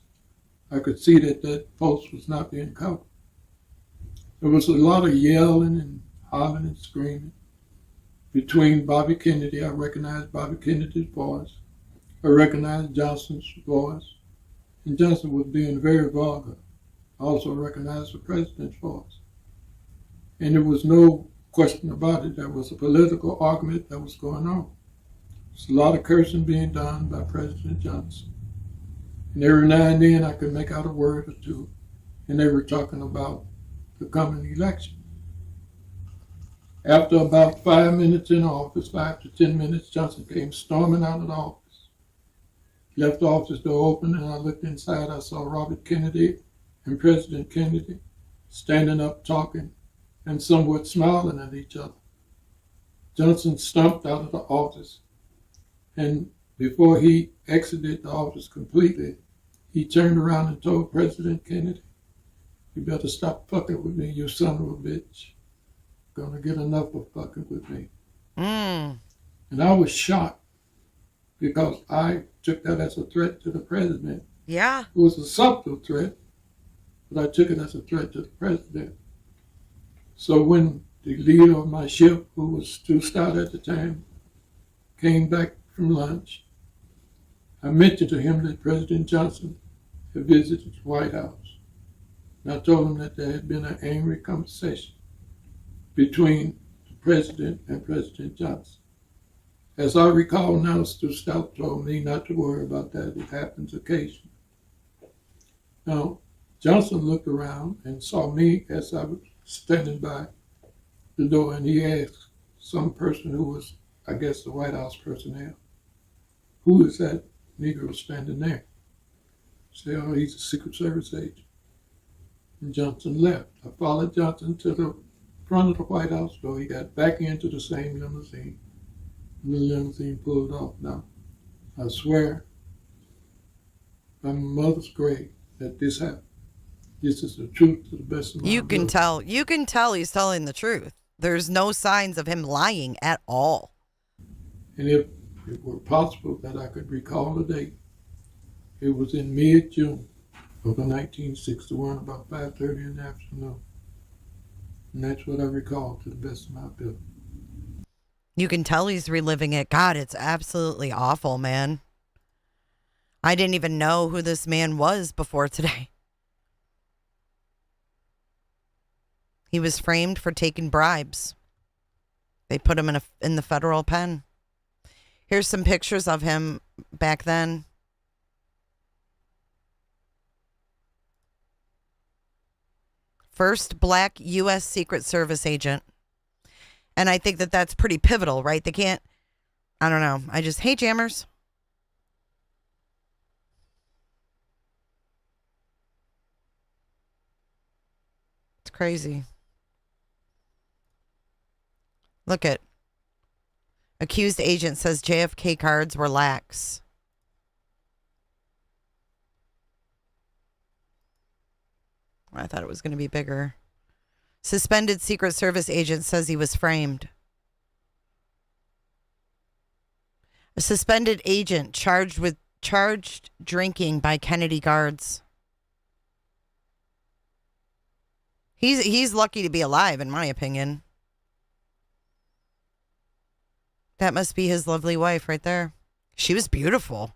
I could see that that post was not being covered. There was a lot of yelling and hollering and screaming between Bobby Kennedy. I recognized Bobby Kennedy's voice. I recognized Johnson's voice. And Johnson was being very vulgar. I also recognized the President's voice. And there was no question about it. There was a political argument that was going on. There's a lot of cursing being done by President Johnson. And every now and then I could make out a word or two, and they were talking about the coming election. After about 5 minutes in office, 5 to 10 minutes, Johnson came storming out of the office. Left the office door open, and I looked inside. I saw Robert Kennedy and President Kennedy standing up talking and somewhat smiling at each other. Johnson stomped out of the office, and before he exited the office completely, he turned around and told President Kennedy, "You better stop fucking with me, you son of a bitch. Gonna get enough of fucking with me." And I was shocked because I took that as a threat to the President. Yeah. It was a subtle threat, but I took it as a threat to the President. So when the leader of my ship, who was two star at the time, came back from lunch, I mentioned to him that President Johnson had visited the White House. And I told him that there had been an angry conversation between the President and President Johnson. As I recall now, Stu Stout told me not to worry about that. It happens occasionally. Now, Johnson looked around and saw me as I was standing by the door, and he asked some person who was, I guess, the White House personnel, "Who is that Negro standing there?" I said, "Oh, he's a Secret Service agent." And Johnson left. I followed Johnson to the front of the White House door. He got back into the same limousine, and the limousine pulled off. Now, I swear by my mother's grave that this happened. This is the truth to the best of my ability. You can tell he's telling the truth. There's no signs of him lying at all. And if it were possible that I could recall the date, it was in mid-June of 1961, about 5:30 in the afternoon. And that's what I recall to the best of my ability. You can tell he's reliving it. God, it's absolutely awful, man. I didn't even know who this man was before today. He was framed for taking bribes. They put him in the federal pen. Here's some pictures of him back then. First black U.S. Secret Service agent. And I think that that's pretty pivotal, right? They can't, I don't know. Hey, jammers. It's crazy. Look at. Accused agent says JFK cards were lax. I thought it was going to be bigger. Suspended Secret Service agent says he was framed. A suspended agent charged drinking by Kennedy guards. He's lucky to be alive, in my opinion. That must be his lovely wife right there. She was beautiful.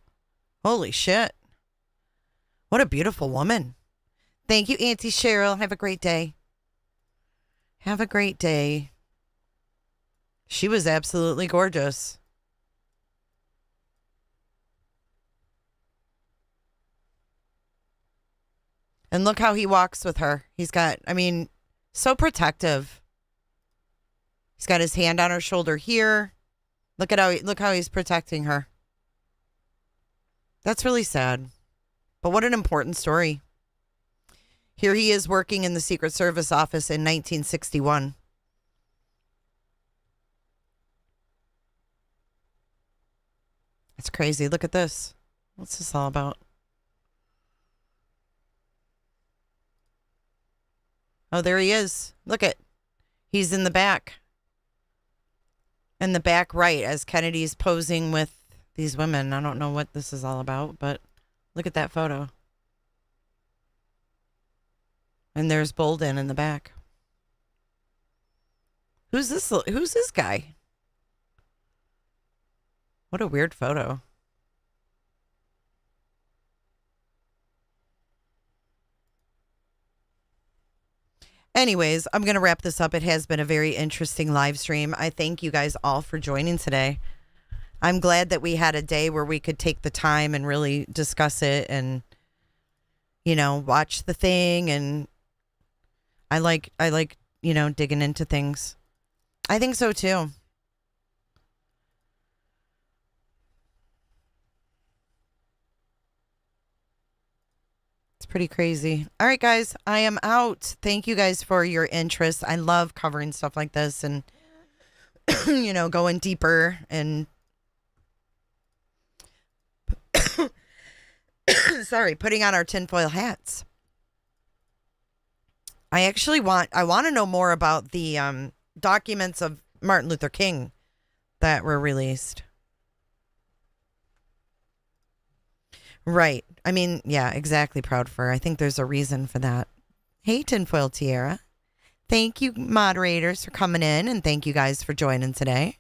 Holy shit. What a beautiful woman. Thank you, Auntie Cheryl. Have a great day. Have a great day. She was absolutely gorgeous. And look how he walks with her. He's got, I mean, so protective. He's got his hand on her shoulder here. Look how he's protecting her. That's really sad. But what an important story. Here he is working in the Secret Service office in 1961. It's crazy. Look at this. What's this all about? Oh, there he is. Look at. He's in the back. In the back right as Kennedy's posing with these women. I don't know what this is all about, but look at that photo. And there's Bolden in the back. Who's this guy? What a weird photo. Anyways, I'm going to wrap this up. It has been a very interesting live stream. I thank you guys all for joining today. I'm glad that we had a day where we could take the time and really discuss it and, you know, watch the thing. And I like, you know, digging into things. I think so too. Pretty crazy. All right, guys, I am out. Thank you guys for your interest. I love covering stuff like this and, you know, going deeper and putting on our tinfoil hats. I want to know more about the documents of Martin Luther King that were released. Right. I mean, yeah, exactly, Proud Fur. I think there's a reason for that. Hey, Tinfoil Tiara. Thank you, moderators, for coming in, and thank you guys for joining today.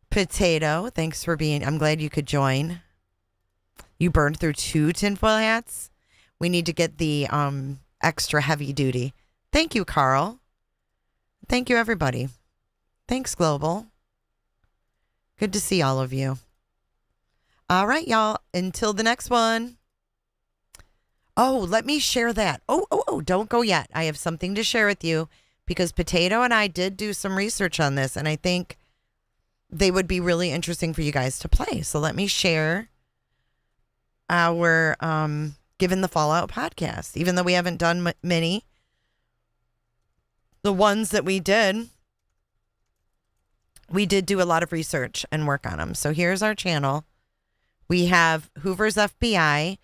Potato, thanks for being... I'm glad you could join. You burned through 2 tinfoil hats? We need to get the extra heavy duty. Thank you, Carl. Thank you, everybody. Thanks, Global. Good to see all of you. All right, y'all. Until the next one. Oh, let me share that. Oh, don't go yet. I have something to share with you because Potato and I did do some research on this, and I think they would be really interesting for you guys to play. So let me share our Given the Fallout podcast. Even though we haven't done many, the ones that we did do a lot of research and work on them. So here's our channel. We have Hoover's FBI.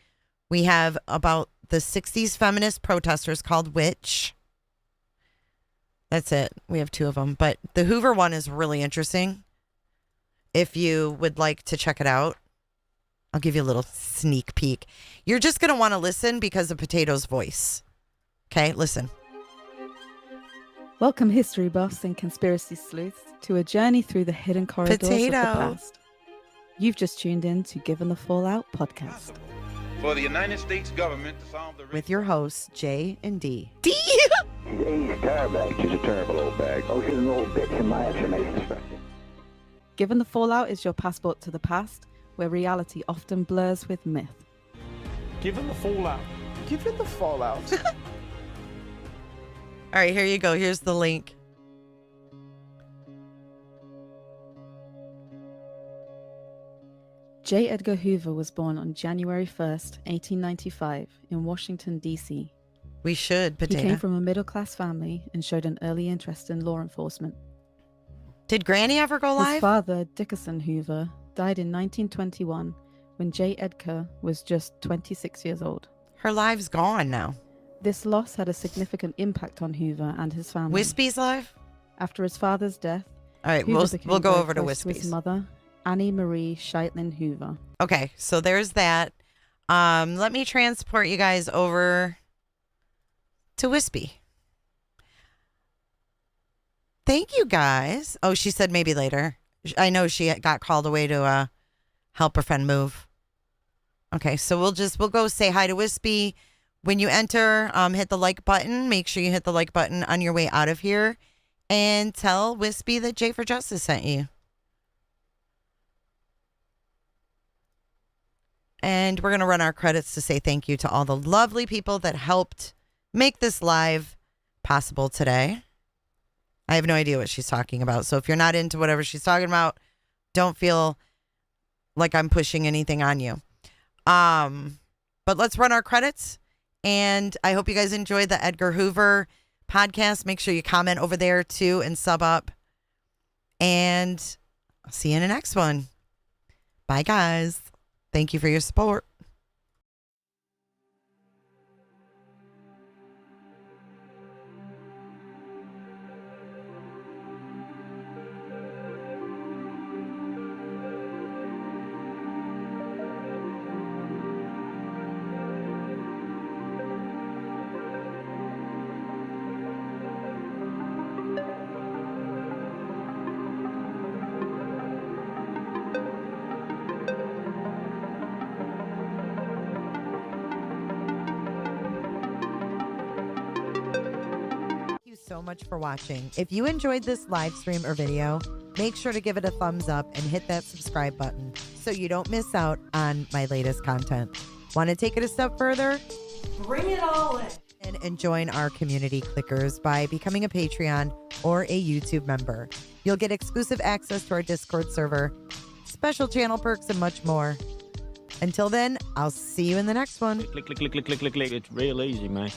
We have about the 60s feminist protesters called Witch. That's it. We have 2 of them. But the Hoover one is really interesting. If you would like to check it out, I'll give you a little sneak peek. You're just going to want to listen because of Potato's voice. Okay, listen. Welcome, history buffs and conspiracy sleuths, to a journey through the hidden corridors of the past. You've just tuned in to Given the Fallout podcast. For the United States government to solve the... With your hosts, J and D. Jay's tire bag. She's a terrible old bag. Oh, she's an old bitch in my estimation. Given the Fallout is your passport to the past, where reality often blurs with myth. Given the Fallout. Given the Fallout. All right, here you go. Here's the link. J. Edgar Hoover was born on January 1st, 1895, in Washington, D.C. We should, Potato. He came from a middle-class family and showed an early interest in law enforcement. Did Granny ever go live? His father, Dickerson Hoover, died in 1921 when J. Edgar was just 26 years old. Her live's gone now. This loss had a significant impact on Hoover and his family. Wispy's live? After his father's death, all right, Hoover we'll go over to close Wispy's. his mother, Annie Marie Sheitlin Hoover. Okay, so there's that. Let me transport you guys over to Wispy. Thank you, guys. Oh, she said maybe later. I know she got called away to help her friend move. Okay, so we'll go say hi to Wispy. When you enter, hit the like button. Make sure you hit the like button on your way out of here. And tell Wispy that J for Justice sent you. And we're going to run our credits to say thank you to all the lovely people that helped make this live possible today. I have no idea what she's talking about. So if you're not into whatever she's talking about, don't feel like I'm pushing anything on you. But let's run our credits. And I hope you guys enjoyed the Edgar Hoover podcast. Make sure you comment over there too and sub up. And I'll see you in the next one. Bye, guys. Thank you for your support. So much for watching. If you enjoyed this live stream or video, make sure to give it a thumbs up and hit that subscribe button so you don't miss out on my latest content. Want to take it a step further? Bring it all in. And join our community clickers by becoming a Patreon or a YouTube member. You'll get exclusive access to our Discord server, special channel perks, and much more. Until then, I'll see you in the next one. Click. It's real easy, man.